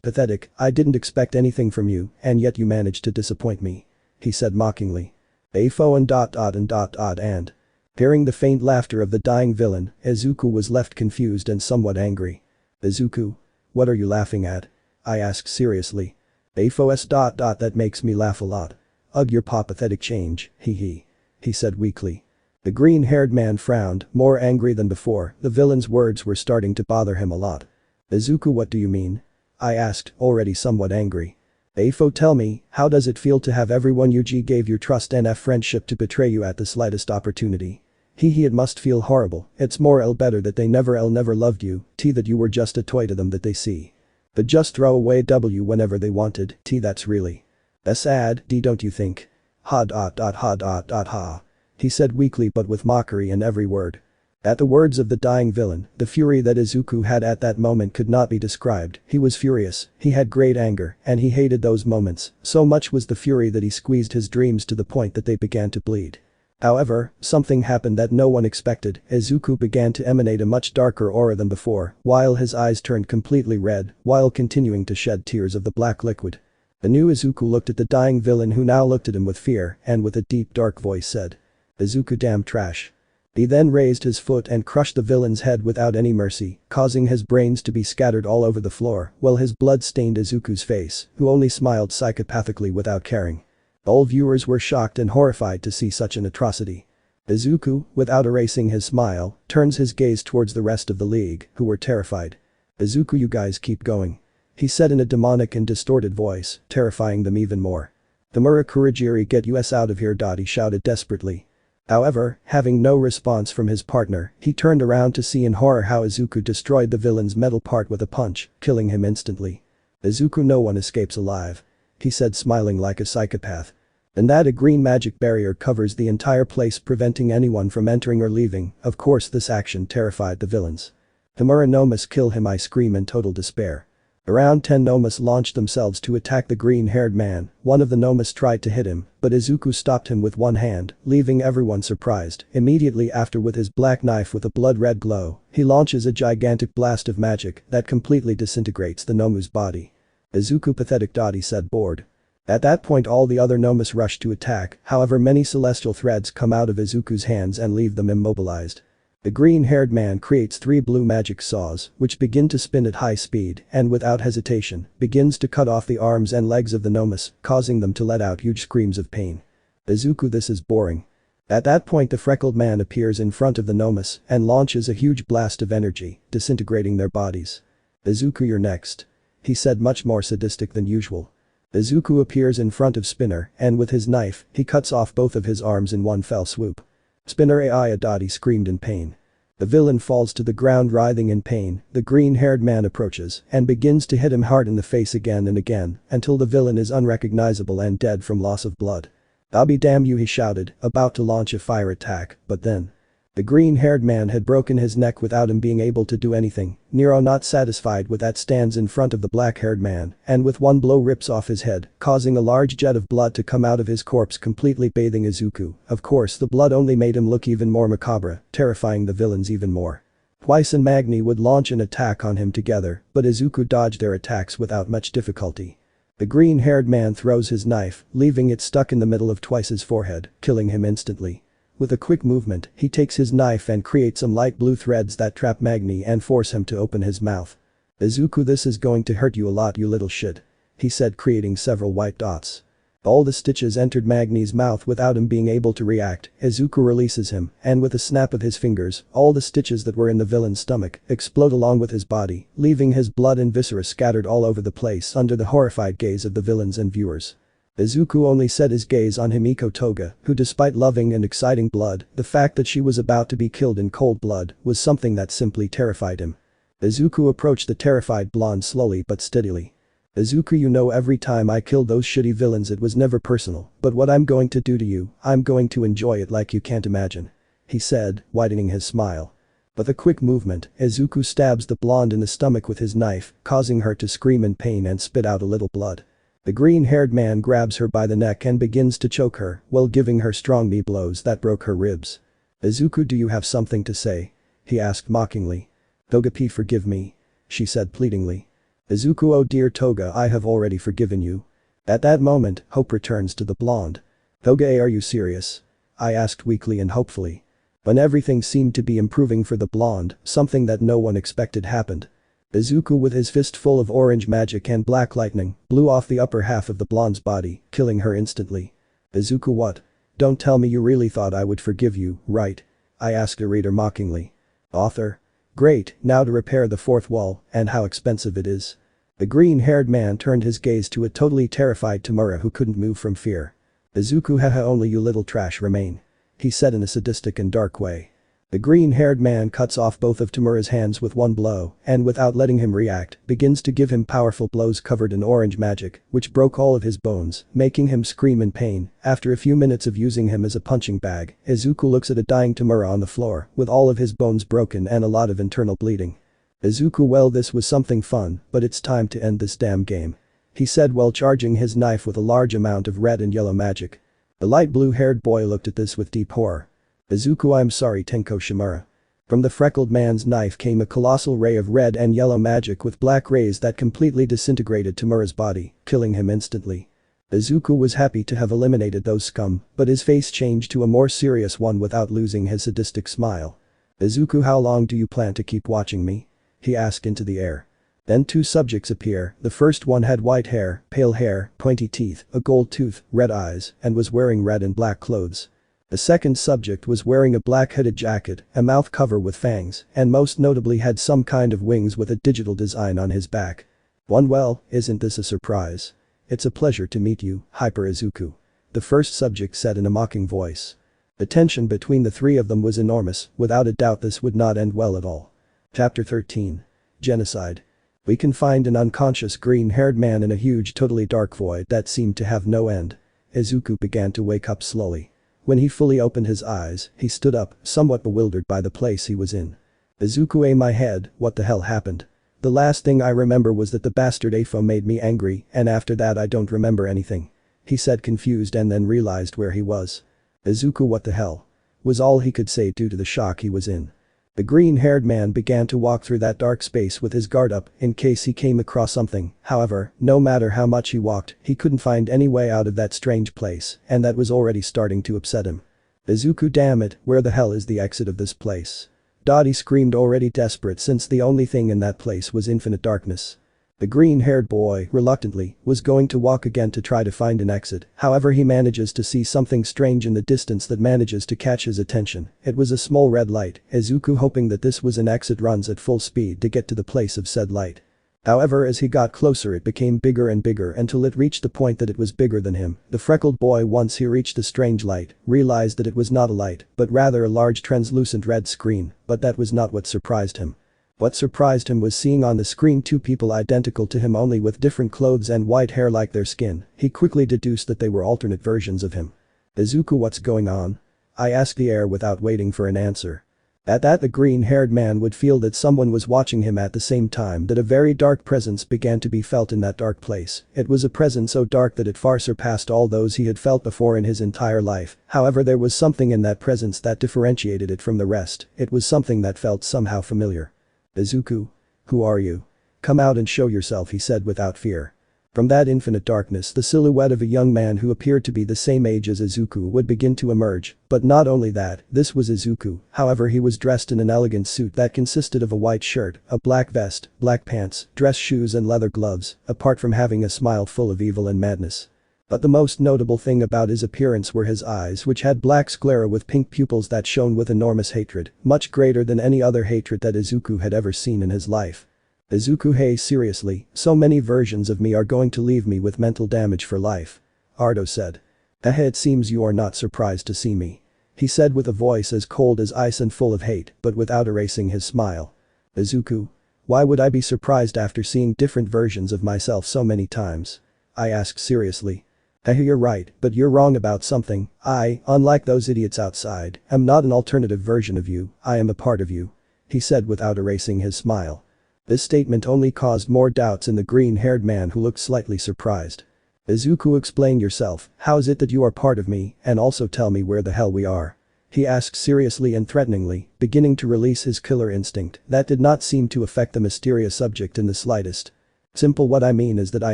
pathetic, I didn't expect anything from you, and yet you managed to disappoint me," he said mockingly. Afo and. Hearing the faint laughter of the dying villain, Izuku was left confused and somewhat angry. "Izuku? What are you laughing at?" I asked seriously. "Afo that makes me laugh a lot. Ugh, your pathetic change, he said weakly. The green-haired man frowned, more angry than before. The villain's words were starting to bother him a lot. "Izuku, what do you mean?" I asked, already somewhat angry. "Afo, tell me, how does it feel to have everyone you gave your trust and friendship to betray you at the slightest opportunity?" It must feel horrible. It's more better that they never loved you, that you were just a toy to them that they see. But just throw away whenever they wanted, that's really sad, don't you think? Ha. He said weakly but with mockery in every word. At the words of the dying villain, the fury that Izuku had at that moment could not be described. He was furious, he had great anger, and he hated those moments. So much was the fury that he squeezed his dreams to the point that they began to bleed. However, something happened that no one expected. Izuku began to emanate a much darker aura than before, while his eyes turned completely red, while continuing to shed tears of the black liquid. The new Izuku looked at the dying villain, who now looked at him with fear and with a deep dark voice said, "Izuku, damn trash." He then raised his foot and crushed the villain's head without any mercy, causing his brains to be scattered all over the floor, while his blood stained Izuku's face, who only smiled psychopathically without caring. All viewers were shocked and horrified to see such an atrocity. Izuku, without erasing his smile, turns his gaze towards the rest of the league, who were terrified. "Izuku, you guys keep going," he said in a demonic and distorted voice, terrifying them even more. "Tamura Kurogiri, get us out of here." He shouted desperately. However, having no response from his partner, he turned around to see in horror how Izuku destroyed the villain's metal part with a punch, killing him instantly. "Izuku, no one escapes alive," he said, smiling like a psychopath. "And that a green magic barrier covers the entire place, preventing anyone from entering or leaving." Of course, this action terrified the villains. "Tamura, Nomus, kill him," I scream in total despair. Around 10 Nomus launched themselves to attack the green-haired man. One of the Nomus tried to hit him, but Izuku stopped him with one hand, leaving everyone surprised. Immediately after, with his black knife with a blood-red glow, he launches a gigantic blast of magic that completely disintegrates the Nomu's body. "Izuku, pathetic," he said, bored. At that point, all the other Nomus rush to attack, however many celestial threads come out of Izuku's hands and leave them immobilized. The green-haired man creates 3 blue magic saws, which begin to spin at high speed and without hesitation, begins to cut off the arms and legs of the Nomus, causing them to let out huge screams of pain. "Izuku, this is boring." At that point, the freckled man appears in front of the Nomus and launches a huge blast of energy, disintegrating their bodies. "Izuku, you're next," he said, much more sadistic than usual. Izuku appears in front of Spinner and with his knife, he cuts off both of his arms in one fell swoop. "Spinner, ai," he screamed in pain. The villain falls to the ground writhing in pain. The green-haired man approaches and begins to hit him hard in the face again and again until the villain is unrecognizable and dead from loss of blood. "I'll be damn you," he shouted, about to launch a fire attack, but then. The green-haired man had broken his neck without him being able to do anything. Nero, not satisfied with that, stands in front of the black-haired man and with one blow rips off his head, causing a large jet of blood to come out of his corpse, completely bathing Izuku. Of course, the blood only made him look even more macabre, terrifying the villains even more. Twice and Magni would launch an attack on him together, but Izuku dodged their attacks without much difficulty. The green-haired man throws his knife, leaving it stuck in the middle of Twice's forehead, killing him instantly. With a quick movement, he takes his knife and creates some light blue threads that trap Magni and force him to open his mouth. "Izuku, this is going to hurt you a lot, you little shit," he said, creating several white dots. All the stitches entered Magni's mouth without him being able to react. Izuku releases him, and with a snap of his fingers, all the stitches that were in the villain's stomach explode along with his body, leaving his blood and viscera scattered all over the place under the horrified gaze of the villains and viewers. Izuku only set his gaze on Himiko Toga, who, despite loving and exciting blood, the fact that she was about to be killed in cold blood was something that simply terrified him. Izuku approached the terrified blonde slowly but steadily. "Izuku, you know, every time I killed those shitty villains it was never personal, but what I'm going to do to you, I'm going to enjoy it like you can't imagine," he said, widening his smile. With a quick movement, Izuku stabs the blonde in the stomach with his knife, causing her to scream in pain and spit out a little blood. The green-haired man grabs her by the neck and begins to choke her while giving her strong knee blows that broke her ribs. "Izuku, do you have something to say?" he asked mockingly. "Toga, please forgive me," she said pleadingly. "Izuku, oh dear Toga, I have already forgiven you." At that moment, hope returns to the blonde. "Toga, are you serious?" I asked weakly and hopefully. When everything seemed to be improving for the blonde, something that no one expected happened. Izuku, with his fist full of orange magic and black lightning, blew off the upper half of the blonde's body, killing her instantly. "Izuku, what? Don't tell me you really thought I would forgive you, right?" I asked a reader mockingly. "Author? Great, now to repair the fourth wall, and how expensive it is." The green-haired man turned his gaze to a totally terrified Tamura who couldn't move from fear. "Izuku, haha, only you little trash remain," he said in a sadistic and dark way. The green-haired man cuts off both of Tamura's hands with one blow and, without letting him react, begins to give him powerful blows covered in orange magic, which broke all of his bones, making him scream in pain. After a few minutes of using him as a punching bag, Izuku looks at a dying Tamura on the floor with all of his bones broken and a lot of internal bleeding. "Izuku, well, this was something fun, but it's time to end this damn game," he said while charging his knife with a large amount of red and yellow magic. The light blue-haired boy looked at this with deep horror. "Izuku, I'm sorry, Tenko Shimura." From the freckled man's knife came a colossal ray of red and yellow magic with black rays that completely disintegrated Tamura's body, killing him instantly. Izuku was happy to have eliminated those scum, but his face changed to a more serious one without losing his sadistic smile. "Izuku, how long do you plan to keep watching me?" he asked into the air. Then 2 subjects appear. The first one had white hair, pale hair, pointy teeth, a gold tooth, red eyes, and was wearing red and black clothes. The second subject was wearing a black hooded jacket, a mouth cover with fangs, and most notably had some kind of wings with a digital design on his back. Well, isn't this a surprise? It's a pleasure to meet you, Hyper Izuku," the first subject said in a mocking voice. The tension between the three of them was enormous, without a doubt this would not end well at all. Chapter 13. Genocide. We can find an unconscious green-haired man in a huge totally dark void that seemed to have no end. Izuku began to wake up slowly. When he fully opened his eyes, he stood up, somewhat bewildered by the place he was in. Izuku, my head, what the hell happened? The last thing I remember was that the bastard Afo made me angry, and after that I don't remember anything. He said, confused, and then realized where he was. Izuku, what the hell? Was all he could say due to the shock he was in. The green-haired man began to walk through that dark space with his guard up in case he came across something. However, no matter how much he walked, he couldn't find any way out of that strange place, and that was already starting to upset him. Izuku, damn it, where the hell is the exit of this place? Dottie screamed, already desperate since the only thing in that place was infinite darkness. The green-haired boy, reluctantly, was going to walk again to try to find an exit, however he manages to see something strange in the distance that manages to catch his attention. It was a small red light. Izuku, hoping that this was an exit, runs at full speed to get to the place of said light. However, as he got closer it became bigger and bigger until it reached the point that it was bigger than him. The freckled boy, once he reached the strange light, realized that it was not a light, but rather a large translucent red screen, but that was not what surprised him. What surprised him was seeing on the screen two people identical to him, only with different clothes and white hair like their skin. He quickly deduced that they were alternate versions of him. Izuku, what's going on? I asked the air without waiting for an answer. At that, the green-haired man would feel that someone was watching him at the same time that a very dark presence began to be felt in that dark place. It was a presence so dark that it far surpassed all those he had felt before in his entire life. However, there was something in that presence that differentiated it from the rest. It was something that felt somehow familiar. Izuku? Who are you? Come out and show yourself, he said without fear. From that infinite darkness, the silhouette of a young man who appeared to be the same age as Izuku would begin to emerge. But not only that, this was Izuku. However, he was dressed in an elegant suit that consisted of a white shirt, a black vest, black pants, dress shoes and leather gloves, apart from having a smile full of evil and madness. But the most notable thing about his appearance were his eyes, which had black sclera with pink pupils that shone with enormous hatred, much greater than any other hatred that Izuku had ever seen in his life. Izuku, hey, seriously, so many versions of me are going to leave me with mental damage for life. Ardo said. It seems you are not surprised to see me. He said with a voice as cold as ice and full of hate, but without erasing his smile. Izuku? Why would I be surprised after seeing different versions of myself so many times? I asked seriously. You're right, but you're wrong about something. I, unlike those idiots outside, am not an alternative version of you, I am a part of you. He said without erasing his smile. This statement only caused more doubts in the green-haired man, who looked slightly surprised. Izuku, explain yourself, how is it that you are part of me, and also tell me where the hell we are? He asked seriously and threateningly, beginning to release his killer instinct that did not seem to affect the mysterious subject in the slightest. Simple, what I mean is that I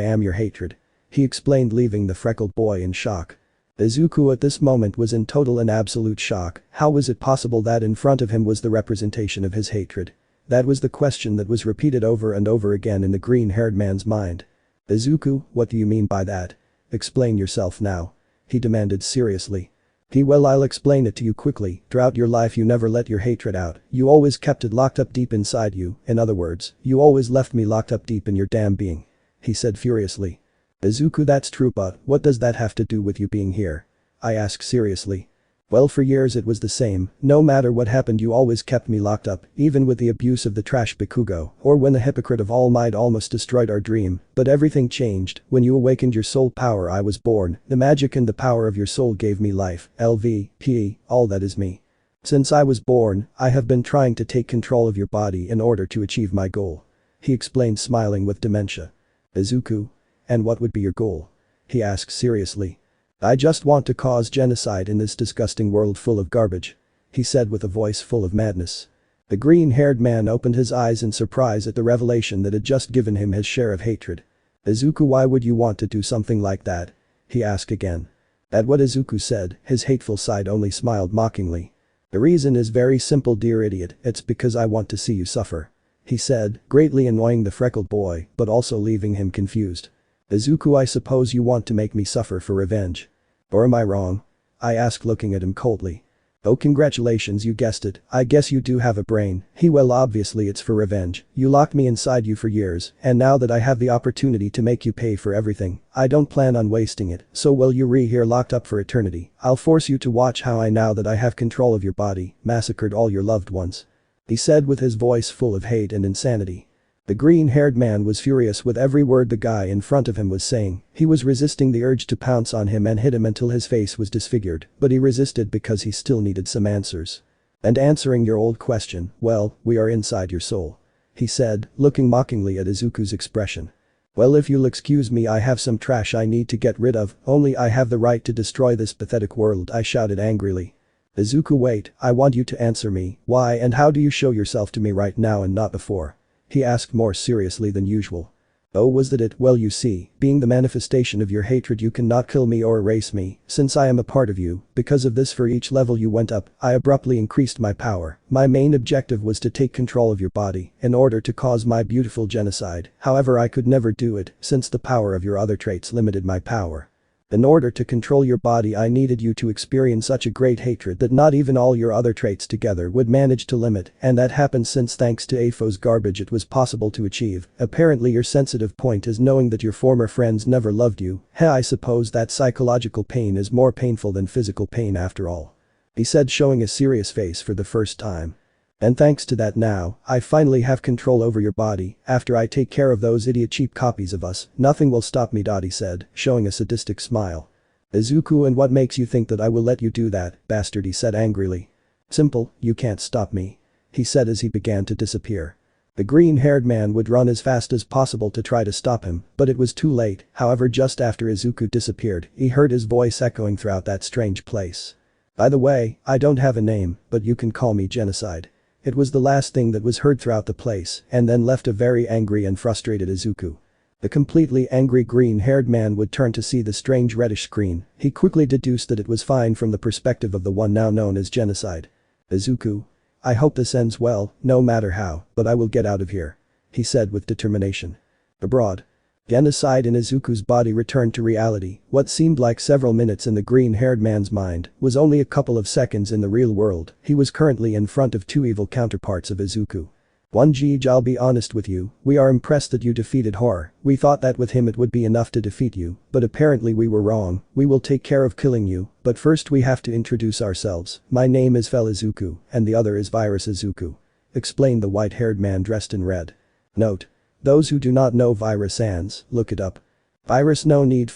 am your hatred. He explained, leaving the freckled boy in shock. Izuku at this moment was in total and absolute shock. How was it possible that in front of him was the representation of his hatred? That was the question that was repeated over and over again in the green-haired man's mind. Izuku, what do you mean by that? Explain yourself now. He demanded seriously. Well, I'll explain it to you quickly. Throughout your life you never let your hatred out, you always kept it locked up deep inside you. In other words, you always left me locked up deep in your damn being. He said furiously. Izuku, that's true, but what does that have to do with you being here? I asked seriously. Well, for years it was the same. No matter what happened you always kept me locked up, even with the abuse of the trash Bakugo, or when the hypocrite of All Might almost destroyed our dream. But everything changed. When you awakened your soul power I was born. The magic and the power of your soul gave me life. LVP, all that is me. Since I was born, I have been trying to take control of your body in order to achieve my goal. He explained, smiling with dementia. Izuku? And what would be your goal? He asked seriously. I just want to cause genocide in this disgusting world full of garbage. He said with a voice full of madness. The green-haired man opened his eyes in surprise at the revelation that had just given him his share of hatred. Izuku, why would you want to do something like that? He asked again. At what Izuku said, his hateful side only smiled mockingly. The reason is very simple, dear idiot, it's because I want to see you suffer. He said, greatly annoying the freckled boy, but also leaving him confused. Izuku, I suppose you want to make me suffer for revenge. Or am I wrong? I asked, looking at him coldly. Oh, congratulations, you guessed it, I guess you do have a brain. Well, obviously it's for revenge. You locked me inside you for years, and now that I have the opportunity to make you pay for everything, I don't plan on wasting it, so will you here locked up for eternity. I'll force you to watch how I, now that I have control of your body, massacred all your loved ones. He said with his voice full of hate and insanity. The green-haired man was furious with every word the guy in front of him was saying. He was resisting the urge to pounce on him and hit him until his face was disfigured, but he resisted because he still needed some answers. And answering your old question, well, we are inside your soul. He said, looking mockingly at Izuku's expression. Well, if you'll excuse me, I have some trash I need to get rid of, only I have the right to destroy this pathetic world, I shouted angrily. Izuku, wait, I want you to answer me, why and how do you show yourself to me right now and not before? He asked more seriously than usual. Oh, was that it? Well, you see, being the manifestation of your hatred, you cannot kill me or erase me, since I am a part of you. Because of this, for each level you went up, I abruptly increased my power. My main objective was to take control of your body in order to cause my beautiful genocide. However, I could never do it since the power of your other traits limited my power. In order to control your body, I needed you to experience such a great hatred that not even all your other traits together would manage to limit, and that happened since thanks to AFO's garbage it was possible to achieve. Apparently your sensitive point is knowing that your former friends never loved you. I suppose that psychological pain is more painful than physical pain after all. He said, showing a serious face for the first time. And thanks to that now, I finally have control over your body. After I take care of those idiot cheap copies of us, nothing will stop me, he said, showing a sadistic smile. Izuku, and what makes you think that I will let you do that, bastard, he said angrily. Simple, you can't stop me. He said as he began to disappear. The green-haired man would run as fast as possible to try to stop him, but it was too late. However, just after Izuku disappeared, he heard his voice echoing throughout that strange place. By the way, I don't have a name, but you can call me Genocide. It was the last thing that was heard throughout the place, and then left a very angry and frustrated Izuku. The completely angry green-haired man would turn to see the strange reddish screen. He quickly deduced that it was fine from the perspective of the one now known as Genocide. Izuku. I hope this ends well, no matter how, but I will get out of here. He said with determination. Abroad. Genocide in Izuku's body returned to reality. What seemed like several minutes in the green-haired man's mind was only a couple of seconds in the real world. He was currently in front of two evil counterparts of Izuku. 1G, I'll be honest with you, we are impressed that you defeated Horror. We thought that with him it would be enough to defeat you, but apparently we were wrong. We will take care of killing you, but first we have to introduce ourselves. My name is Izuku, and the other is Virus Izuku. Explained the white-haired man dressed in red. Note. Those who do not know Virus Sans, look it up. Virus, no need,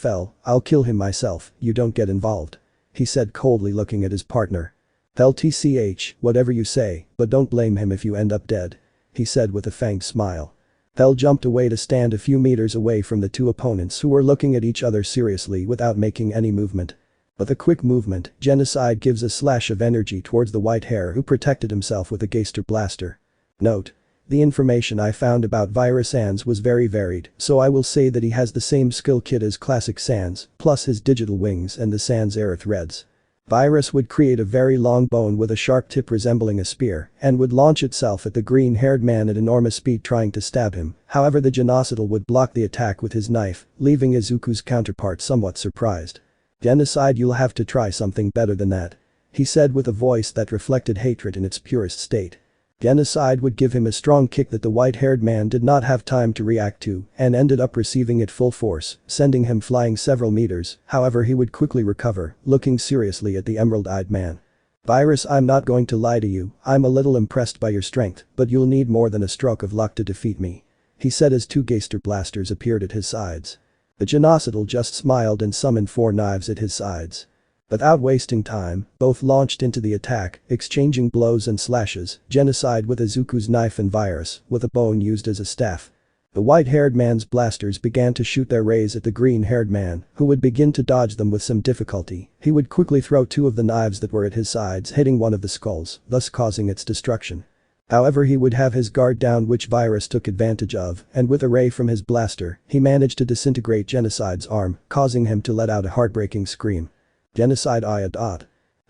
I'll kill him myself, you don't get involved. He said coldly, looking at his partner. TCH, whatever you say, but don't blame him if you end up dead. He said with a fanged smile. Jumped away to stand a few meters away from the two opponents who were looking at each other seriously without making any movement. With a quick movement, Genocide gives a slash of energy towards the white hair who protected himself with a Geister Blaster. Note. The information I found about Virus Sans was very varied, so I will say that he has the same skill kit as classic Sans, plus his digital wings and the Sans Air threads. Virus would create a very long bone with a sharp tip resembling a spear, and would launch itself at the green-haired man at enormous speed trying to stab him. However, the Genocidal would block the attack with his knife, leaving Izuku's counterpart somewhat surprised. Genocide, you'll have to try something better than that. He said with a voice that reflected hatred in its purest state. Genocide would give him a strong kick that the white-haired man did not have time to react to and ended up receiving it full force, sending him flying several meters. However, he would quickly recover, looking seriously at the emerald-eyed man. Virus, I'm not going to lie to you, I'm a little impressed by your strength, but you'll need more than a stroke of luck to defeat me. He said as two Geister Blasters appeared at his sides. The Genocidal just smiled and summoned 4 knives at his sides. Without wasting time, both launched into the attack, exchanging blows and slashes. Genocide with Izuku's knife and Virus with a bone used as a staff. The white-haired man's blasters began to shoot their rays at the green-haired man, who would begin to dodge them with some difficulty. He would quickly throw 2 of the knives that were at his sides, hitting one of the skulls, thus causing its destruction. However, he would have his guard down, which Virus took advantage of, and with a ray from his blaster, he managed to disintegrate Genocide's arm, causing him to let out a heartbreaking scream. Genocide ayah.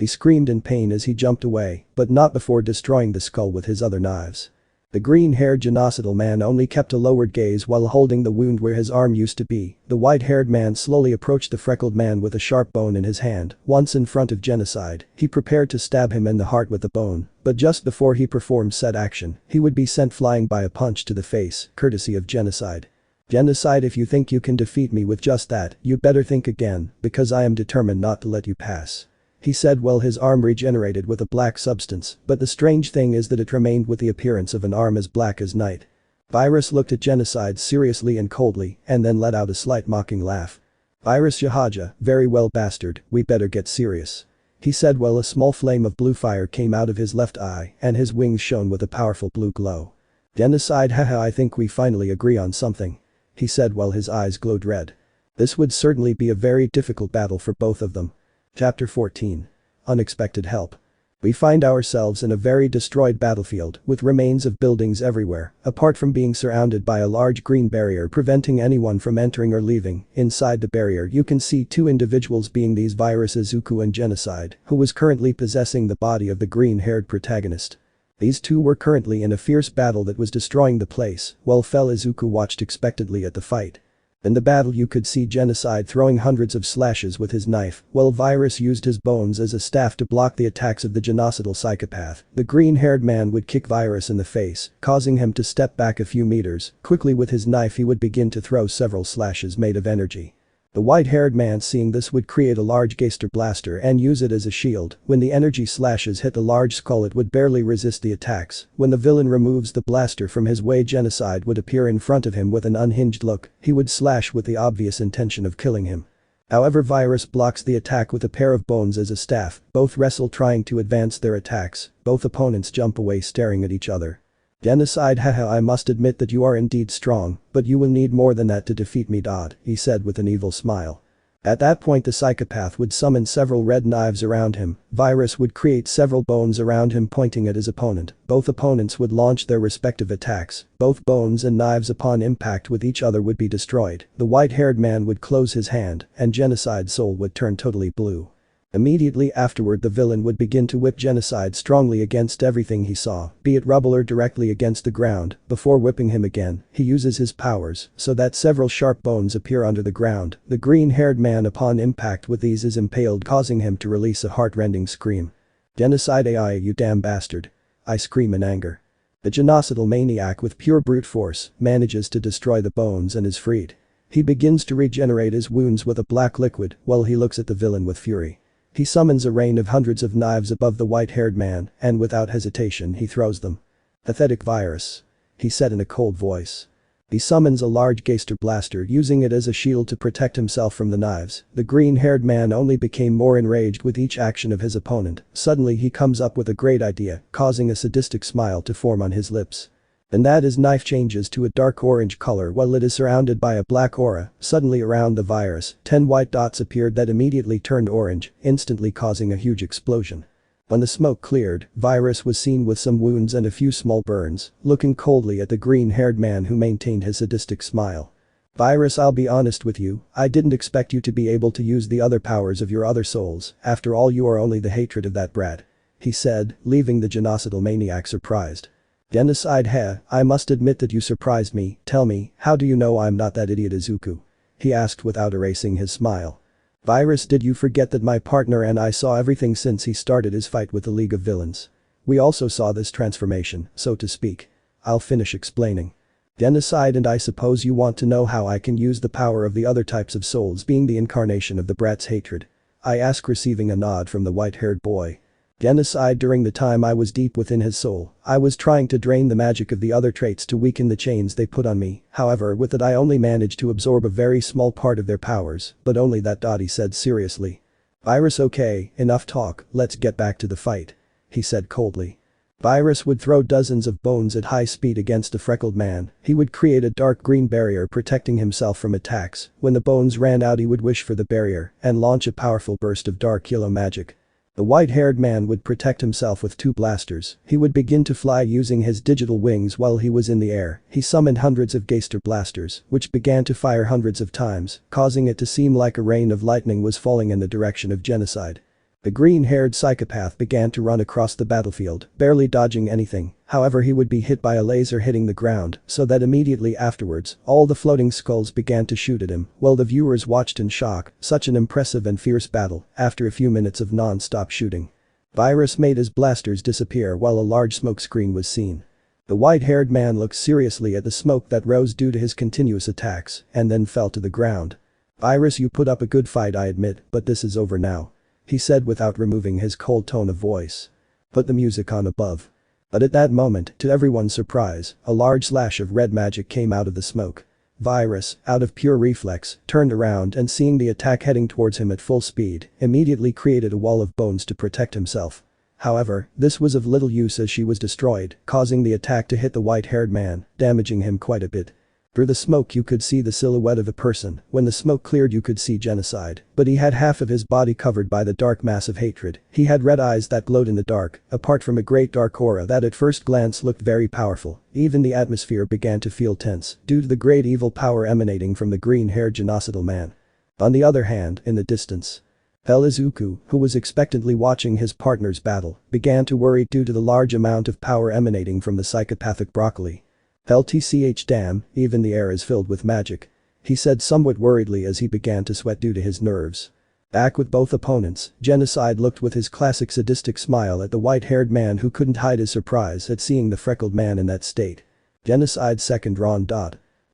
He screamed in pain as he jumped away, but not before destroying the skull with his other knives. The green-haired genocidal man only kept a lowered gaze while holding the wound where his arm used to be. The white-haired man slowly approached the freckled man with a sharp bone in his hand. Once in front of Genocide, he prepared to stab him in the heart with the bone, but just before he performed said action, he would be sent flying by a punch to the face, courtesy of Genocide. Genocide, if you think you can defeat me with just that, you'd better think again, because I am determined not to let you pass. He said while his arm regenerated with a black substance, but the strange thing is that it remained with the appearance of an arm as black as night. Virus looked at Genocide seriously and coldly, and then let out a slight mocking laugh. Virus Yahaja, very well bastard, we better get serious. He said while a small flame of blue fire came out of his left eye and his wings shone with a powerful blue glow. Genocide, haha, I think we finally agree on something. He said while his eyes glowed red. This would certainly be a very difficult battle for both of them. Chapter 14. Unexpected help. We find ourselves in a very destroyed battlefield with remains of buildings everywhere, apart from being surrounded by a large green barrier preventing anyone from entering or leaving. Inside the barrier you can see two individuals, being these Virus Izuku and Genocide, who was currently possessing the body of the green-haired protagonist. These two were currently in a fierce battle that was destroying the place, while Fel Izuku watched expectantly at the fight. In the battle you could see Genocide throwing hundreds of slashes with his knife, while Virus used his bones as a staff to block the attacks of the genocidal psychopath. The green-haired man would kick Virus in the face, causing him to step back a few meters. Quickly with his knife he would begin to throw several slashes made of energy. The white-haired man, seeing this, would create a large Geister blaster and use it as a shield. When the energy slashes hit the large skull it would barely resist the attacks. When the villain removes the blaster from his way, Genocide would appear in front of him with an unhinged look. He would slash with the obvious intention of killing him. However, Virus blocks the attack with a pair of bones as a staff. Both wrestle trying to advance their attacks. Both opponents jump away staring at each other. Genocide, haha, I must admit that you are indeed strong, but you will need more than that to defeat me. He said with an evil smile. At that point the psychopath would summon several red knives around him. Virus would create several bones around him pointing at his opponent. Both opponents would launch their respective attacks. Both bones and knives upon impact with each other would be destroyed. The white-haired man would close his hand, and Genocide's soul would turn totally blue. Immediately afterward the villain would begin to whip Genocide strongly against everything he saw, be it rubble or directly against the ground. Before whipping him again, he uses his powers so that several sharp bones appear under the ground. The green-haired man upon impact with these is impaled, causing him to release a heart-rending scream. Genocide, AI, you damn bastard. I scream in anger. The genocidal maniac with pure brute force manages to destroy the bones and is freed. He begins to regenerate his wounds with a black liquid while he looks at the villain with fury. He summons a rain of hundreds of knives above the white-haired man, and without hesitation he throws them. Pathetic Virus. He said in a cold voice. He summons a large Geister blaster, using it as a shield to protect himself from the knives. The green-haired man only became more enraged with each action of his opponent. Suddenly he comes up with a great idea, causing a sadistic smile to form on his lips. And that his knife changes to a dark orange color while it is surrounded by a black aura. Suddenly around the Virus, 10 white dots appeared that immediately turned orange, instantly causing a huge explosion. When the smoke cleared, Virus was seen with some wounds and a few small burns, looking coldly at the green-haired man who maintained his sadistic smile. Virus, I'll be honest with you, I didn't expect you to be able to use the other powers of your other souls. After all, you are only the hatred of that brat. He said, leaving the genocidal maniac surprised. Genocide, I must admit that you surprised me. Tell me, how do you know I'm not that idiot Izuku? He asked without erasing his smile. Virus, did you forget that my partner and I saw everything since he started his fight with the League of Villains? We also saw this transformation, so to speak. I'll finish explaining. Genocide, and I suppose you want to know how I can use the power of the other types of souls being the incarnation of the brat's hatred. I ask, receiving a nod from the white-haired boy. Genocide, during the time I was deep within his soul, I was trying to drain the magic of the other traits to weaken the chains they put on me. However, with it I only managed to absorb a very small part of their powers, but only that. He said seriously. Virus, okay, enough talk, let's get back to the fight. He said coldly. Virus would throw dozens of bones at high speed against the freckled man. He would create a dark green barrier protecting himself from attacks. When the bones ran out he would wish for the barrier and launch a powerful burst of dark yellow magic. The white-haired man would protect himself with 2 blasters. He would begin to fly using his digital wings while he was in the air. He summoned hundreds of Geister blasters, which began to fire hundreds of times, causing it to seem like a rain of lightning was falling in the direction of Genocide. The green-haired psychopath began to run across the battlefield, barely dodging anything, however he would be hit by a laser hitting the ground, so that immediately afterwards, all the floating skulls began to shoot at him, while the viewers watched in shock, such an impressive and fierce battle, after a few minutes of non-stop shooting. Virus made his blasters disappear while a large smoke screen was seen. The white-haired man looked seriously at the smoke that rose due to his continuous attacks, and then fell to the ground. "Virus, you put up a good fight, I admit, but this is over now," he said without removing his cold tone of voice. "Put the music on above." But at that moment, to everyone's surprise, a large slash of red magic came out of the smoke. Virus, out of pure reflex, turned around and seeing the attack heading towards him at full speed, immediately created a wall of bones to protect himself. However, this was of little use as she was destroyed, causing the attack to hit the white-haired man, damaging him quite a bit. Through the smoke you could see the silhouette of a person, when the smoke cleared you could see Genocide, but he had half of his body covered by the dark mass of hatred, he had red eyes that glowed in the dark, apart from a great dark aura that at first glance looked very powerful, even the atmosphere began to feel tense, due to the great evil power emanating from the green-haired genocidal man. On the other hand, in the distance, Izuku, who was expectantly watching his partner's battle, began to worry due to the large amount of power emanating from the psychopathic broccoli. "LTCH damn, even the air is filled with magic," he said somewhat worriedly as he began to sweat due to his nerves. Back with both opponents, Genocide looked with his classic sadistic smile at the white-haired man who couldn't hide his surprise at seeing the freckled man in that state. Genocide's second round.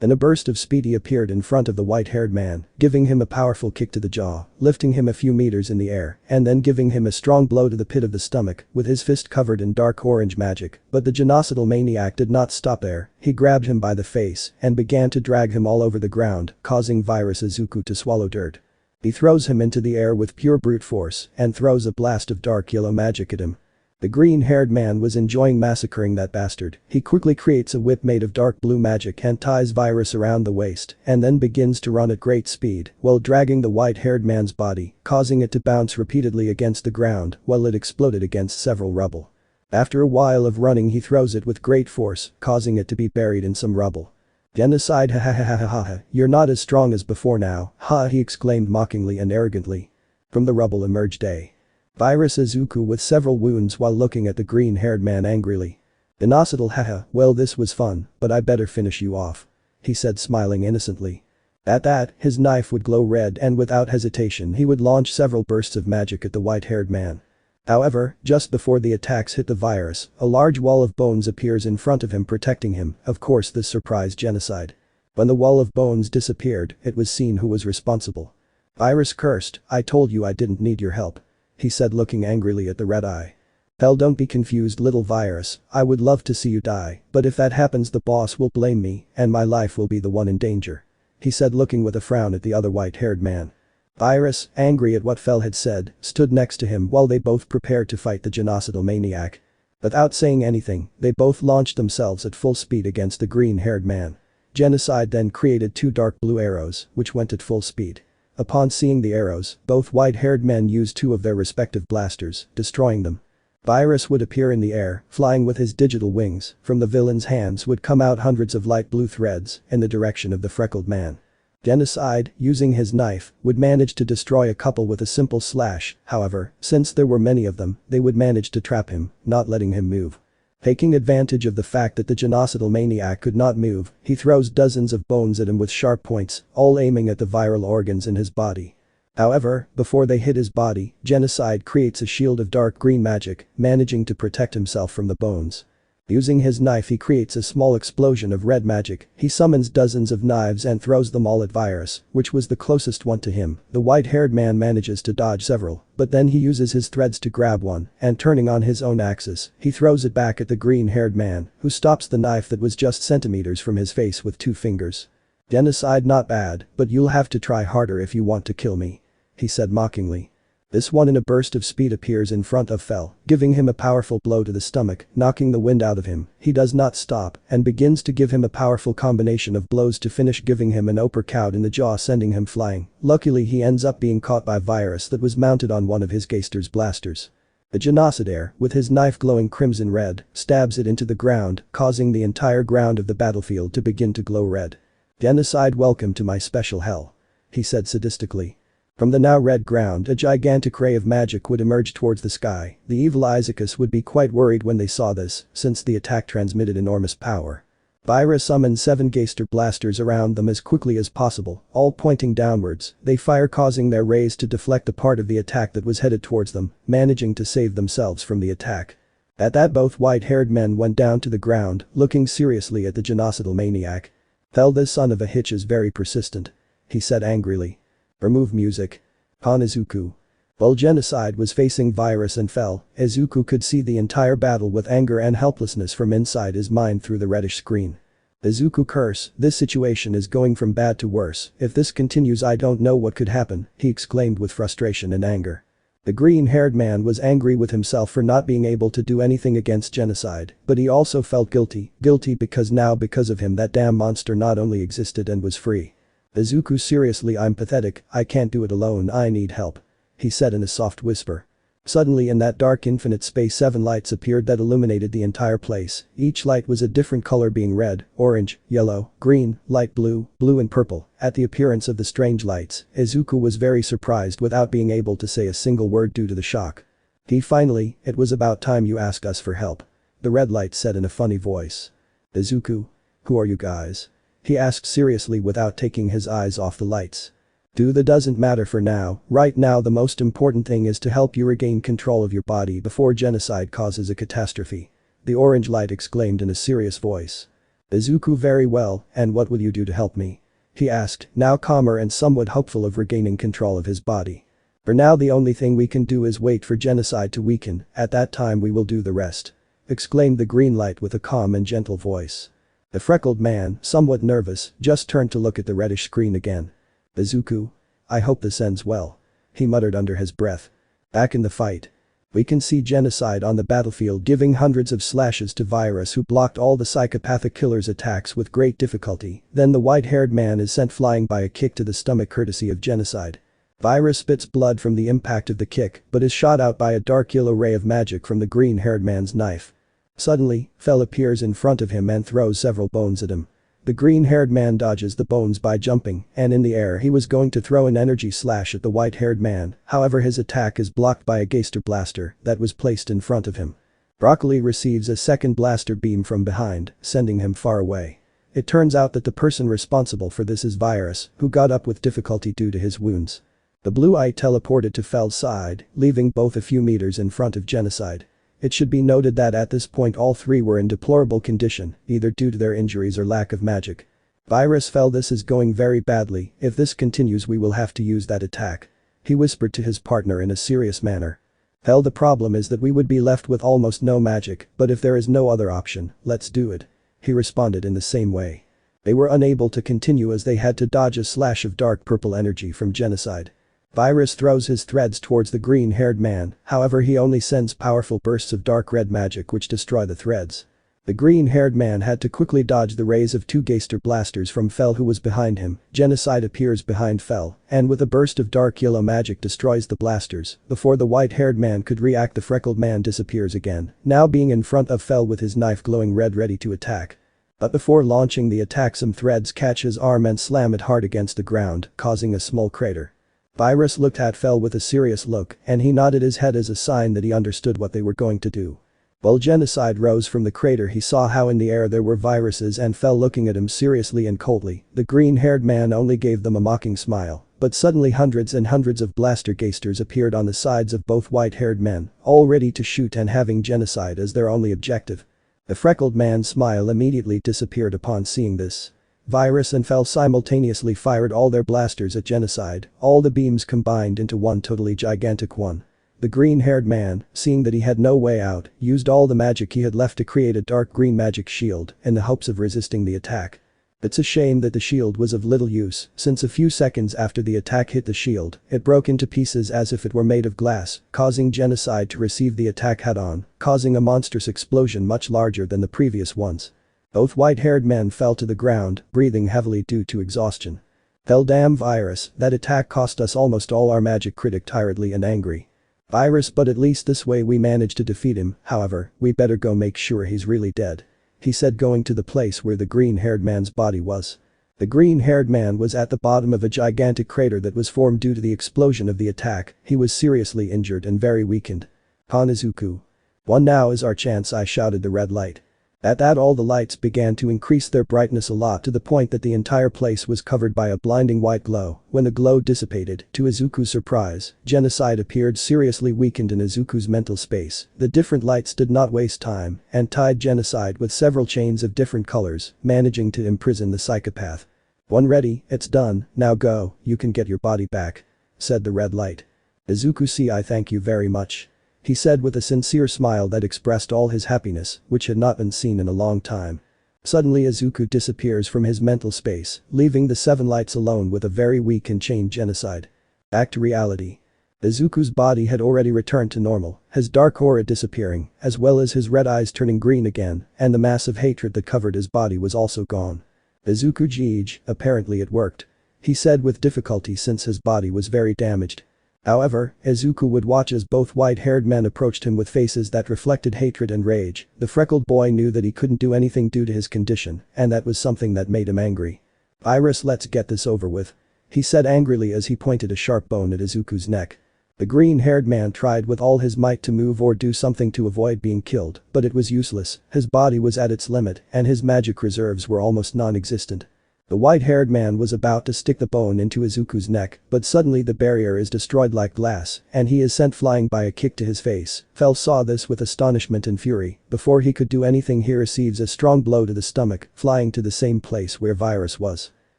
Then a burst of speed appeared in front of the white-haired man, giving him a powerful kick to the jaw, lifting him a few meters in the air, and then giving him a strong blow to the pit of the stomach, with his fist covered in dark orange magic, but the genocidal maniac did not stop there, he grabbed him by the face and began to drag him all over the ground, causing Virus Izuku to swallow dirt. He throws him into the air with pure brute force and throws a blast of dark yellow magic at him. The green-haired man was enjoying massacring that bastard. He quickly creates a whip made of dark blue magic and ties Virus around the waist and then begins to run at great speed while dragging the white-haired man's body, causing it to bounce repeatedly against the ground while it exploded against several rubble. After a while of running he throws it with great force, causing it to be buried in some rubble. "Genocide, ha ha ha ha ha ha, you're not as strong as before now, ha," he exclaimed mockingly and arrogantly. From the rubble emerged a Virus Izuku with several wounds while looking at the green-haired man angrily. "Genocidal, haha, well this was fun, but I better finish you off," he said smiling innocently. At that, his knife would glow red and without hesitation he would launch several bursts of magic at the white-haired man. However, just before the attacks hit the virus, a large wall of bones appears in front of him protecting him, of course this surprised Genocide. When the wall of bones disappeared, it was seen who was responsible. Virus cursed, "I told you I didn't need your help," he said looking angrily at the red eye. "Hell, don't be confused little Virus, I would love to see you die, but if that happens the boss will blame me and my life will be the one in danger," he said looking with a frown at the other white-haired man. Virus, angry at what Fel had said, stood next to him while they both prepared to fight the genocidal maniac. Without saying anything, they both launched themselves at full speed against the green-haired man. Genocide then created two dark blue arrows, which went at full speed. Upon seeing the arrows, both white-haired men used two of their respective blasters, destroying them. Virus would appear in the air, flying with his digital wings, from the villain's hands would come out hundreds of light blue threads in the direction of the freckled man. Genocide, using his knife, would manage to destroy a couple with a simple slash, however, since there were many of them, they would manage to trap him, not letting him move. Taking advantage of the fact that the genocidal maniac could not move, he throws dozens of bones at him with sharp points, all aiming at the viral organs in his body. However, before they hit his body, Genocide creates a shield of dark green magic, managing to protect himself from the bones. Using his knife he creates a small explosion of red magic, he summons dozens of knives and throws them all at Virus, which was the closest one to him. The white-haired man manages to dodge several, but then he uses his threads to grab one, and turning on his own axis, he throws it back at the green-haired man, who stops the knife that was just centimeters from his face with two fingers. "Genocide, not bad, but you'll have to try harder if you want to kill me," he said mockingly. This one in a burst of speed appears in front of Fel, giving him a powerful blow to the stomach, knocking the wind out of him. He does not stop and begins to give him a powerful combination of blows to finish giving him an uppercut in the jaw sending him flying. Luckily he ends up being caught by Virus that was mounted on one of his Geister's blasters. The Genocidaire, with his knife glowing crimson red, stabs it into the ground, causing the entire ground of the battlefield to begin to glow red. "Genocide, welcome to my special hell," he said sadistically. From the now red ground a gigantic ray of magic would emerge towards the sky. The evil Izuku would be quite worried when they saw this, since the attack transmitted enormous power. Virus summoned 7 Geister blasters around them as quickly as possible, all pointing downwards. They fire, causing their rays to deflect the part of the attack that was headed towards them, managing to save themselves from the attack. At that, both white-haired men went down to the ground, looking seriously at the genocidal maniac. "This son of a hitch is very persistent," he said angrily. "Remove music." On Izuku. While Genocide was facing Virus and Fel, Izuku could see the entire battle with anger and helplessness from inside his mind through the reddish screen. Izuku curse, "This situation is going from bad to worse. If this continues, I don't know what could happen," he exclaimed with frustration and anger. The green-haired man was angry with himself for not being able to do anything against Genocide, but he also felt guilty because of him that damn monster not only existed and was free. "Izuku, seriously, I'm pathetic, I can't do it alone, I need help," he said in a soft whisper. Suddenly, in that dark infinite space, 7 lights appeared that illuminated the entire place. Each light was a different color, being red, orange, yellow, green, light blue, blue and purple. At the appearance of the strange lights, Izuku was very surprised without being able to say a single word due to the shock. "It was about time you asked us for help," the red light said in a funny voice. "Izuku? Who are you guys?" he asked seriously without taking his eyes off the lights. "That doesn't matter for now. Right now the most important thing is to help you regain control of your body before Genocide causes a catastrophe," the orange light exclaimed in a serious voice. "Izuku, very well, and what will you do to help me?" he asked, now calmer and somewhat hopeful of regaining control of his body. "For now the only thing we can do is wait for Genocide to weaken, at that time we will do the rest," exclaimed the green light with a calm and gentle voice. The freckled man, somewhat nervous, just turned to look at the reddish screen again. "Izuku? I hope this ends well," he muttered under his breath. Back in the fight. We can see Genocide on the battlefield giving hundreds of slashes to Virus, who blocked all the psychopathic killer's attacks with great difficulty. Then the white-haired man is sent flying by a kick to the stomach courtesy of Genocide. Virus spits blood from the impact of the kick but is shot out by a dark yellow ray of magic from the green-haired man's knife. Suddenly, Fel appears in front of him and throws several bones at him. The green-haired man dodges the bones by jumping, and in the air he was going to throw an energy slash at the white-haired man, however his attack is blocked by a Geister blaster that was placed in front of him. Broccoli receives a second blaster beam from behind, sending him far away. It turns out that the person responsible for this is Virus, who got up with difficulty due to his wounds. The blue eye teleported to Fel's side, leaving both a few meters in front of Genocide. It should be noted that at this point all 3 were in deplorable condition, either due to their injuries or lack of magic. Virus Fel, "This is going very badly, if this continues we will have to use that attack," he whispered to his partner in a serious manner. "Fel, the problem is that we would be left with almost no magic, but if there is no other option, let's do it," he responded in the same way. They were unable to continue as they had to dodge a slash of dark purple energy from Genocide. Virus throws his threads towards the green-haired man, however he only sends powerful bursts of dark red magic which destroy the threads. The green-haired man had to quickly dodge the rays of 2 Geister blasters from Fel, who was behind him. Genocide appears behind Fel, and with a burst of dark yellow magic destroys the blasters. Before the white-haired man could react, the freckled man disappears again, now being in front of Fel with his knife glowing red ready to attack. But before launching the attack, some threads catch his arm and slam it hard against the ground, causing a small crater. Virus looked at Fel with a serious look, and he nodded his head as a sign that he understood what they were going to do. While Genocide rose from the crater, he saw how in the air there were Viruses and Fel looking at him seriously and coldly. The green-haired man only gave them a mocking smile, but suddenly hundreds and hundreds of blaster Geisters appeared on the sides of both white-haired men, all ready to shoot and having Genocide as their only objective. The freckled man's smile immediately disappeared upon seeing this. Virus and Fel simultaneously fired all their blasters at Genocide, all the beams combined into one totally gigantic one. The green-haired man, seeing that he had no way out, used all the magic he had left to create a dark green magic shield in the hopes of resisting the attack. It's a shame that the shield was of little use, since a few seconds after the attack hit the shield, it broke into pieces as if it were made of glass, causing Genocide to receive the attack head-on, causing a monstrous explosion much larger than the previous ones. Both white-haired men fell to the ground, breathing heavily due to exhaustion. "Hell, damn Virus, that attack cost us almost all our magic," critic tiredly and angry. "Virus, but at least this way we managed to defeat him, however, we better go make sure he's really dead," he said, going to the place where the green-haired man's body was. The green-haired man was at the bottom of a gigantic crater that was formed due to the explosion of the attack. He was seriously injured and very weakened. Izuku. "One now is our chance," I shouted the red light. At that all the lights began to increase their brightness a lot to the point that the entire place was covered by a blinding white glow. When the glow dissipated, to Izuku's surprise, Genocide appeared seriously weakened in Izuku's mental space. The different lights did not waste time and tied Genocide with several chains of different colors, managing to imprison the psychopath. "One ready, it's done, now go, you can get your body back," said the red light. "Izuku, see, I thank you very much," he said with a sincere smile that expressed all his happiness, which had not been seen in a long time. Suddenly Izuku disappears from his mental space, leaving the 7 lights alone with a very weak and chained Genocide. Back to reality. Izuku's body had already returned to normal, his dark aura disappearing, as well as his red eyes turning green again, and the mass of hatred that covered his body was also gone. "Izuku Gege, apparently it worked," he said with difficulty since his body was very damaged. However, Izuku would watch as both white-haired men approached him with faces that reflected hatred and rage. The freckled boy knew that he couldn't do anything due to his condition, and that was something that made him angry. "Iris, let's get this over with," he said angrily as he pointed a sharp bone at Izuku's neck. The green-haired man tried with all his might to move or do something to avoid being killed, but it was useless. His body was at its limit and his magic reserves were almost non-existent. The white-haired man was about to stick the bone into Izuku's neck, but suddenly the barrier is destroyed like glass, and he is sent flying by a kick to his face. Fell saw this with astonishment and fury. Before he could do anything, he receives a strong blow to the stomach, flying to the same place where Virus was.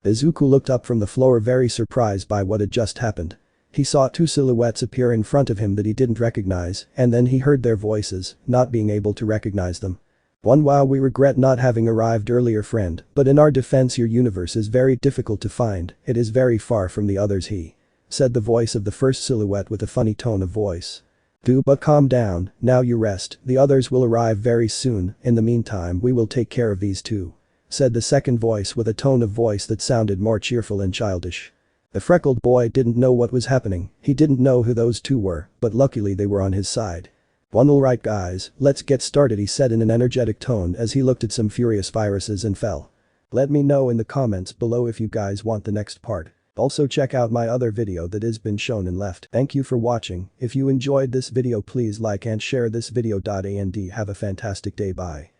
Izuku looked up from the floor very surprised by what had just happened. He saw 2 silhouettes appear in front of him that he didn't recognize, and then he heard their voices, not being able to recognize them. "One, wow, we regret not having arrived earlier, friend, but in our defense your universe is very difficult to find, it is very far from the others," he said the voice of the first silhouette with a funny tone of voice. "Do but calm down, now you rest, the others will arrive very soon, in the meantime we will take care of these 2. Said the second voice with a tone of voice that sounded more cheerful and childish. The freckled boy didn't know what was happening, he didn't know who those 2 were, but luckily they were on his side. "One, alright guys, let's get started," he said in an energetic tone as he looked at some furious viruses and fell. Let me know in the comments below if you guys want the next part. Also check out my other video that has been shown in left. Thank you for watching. If you enjoyed this video please like and share this video. And have a fantastic day. Bye.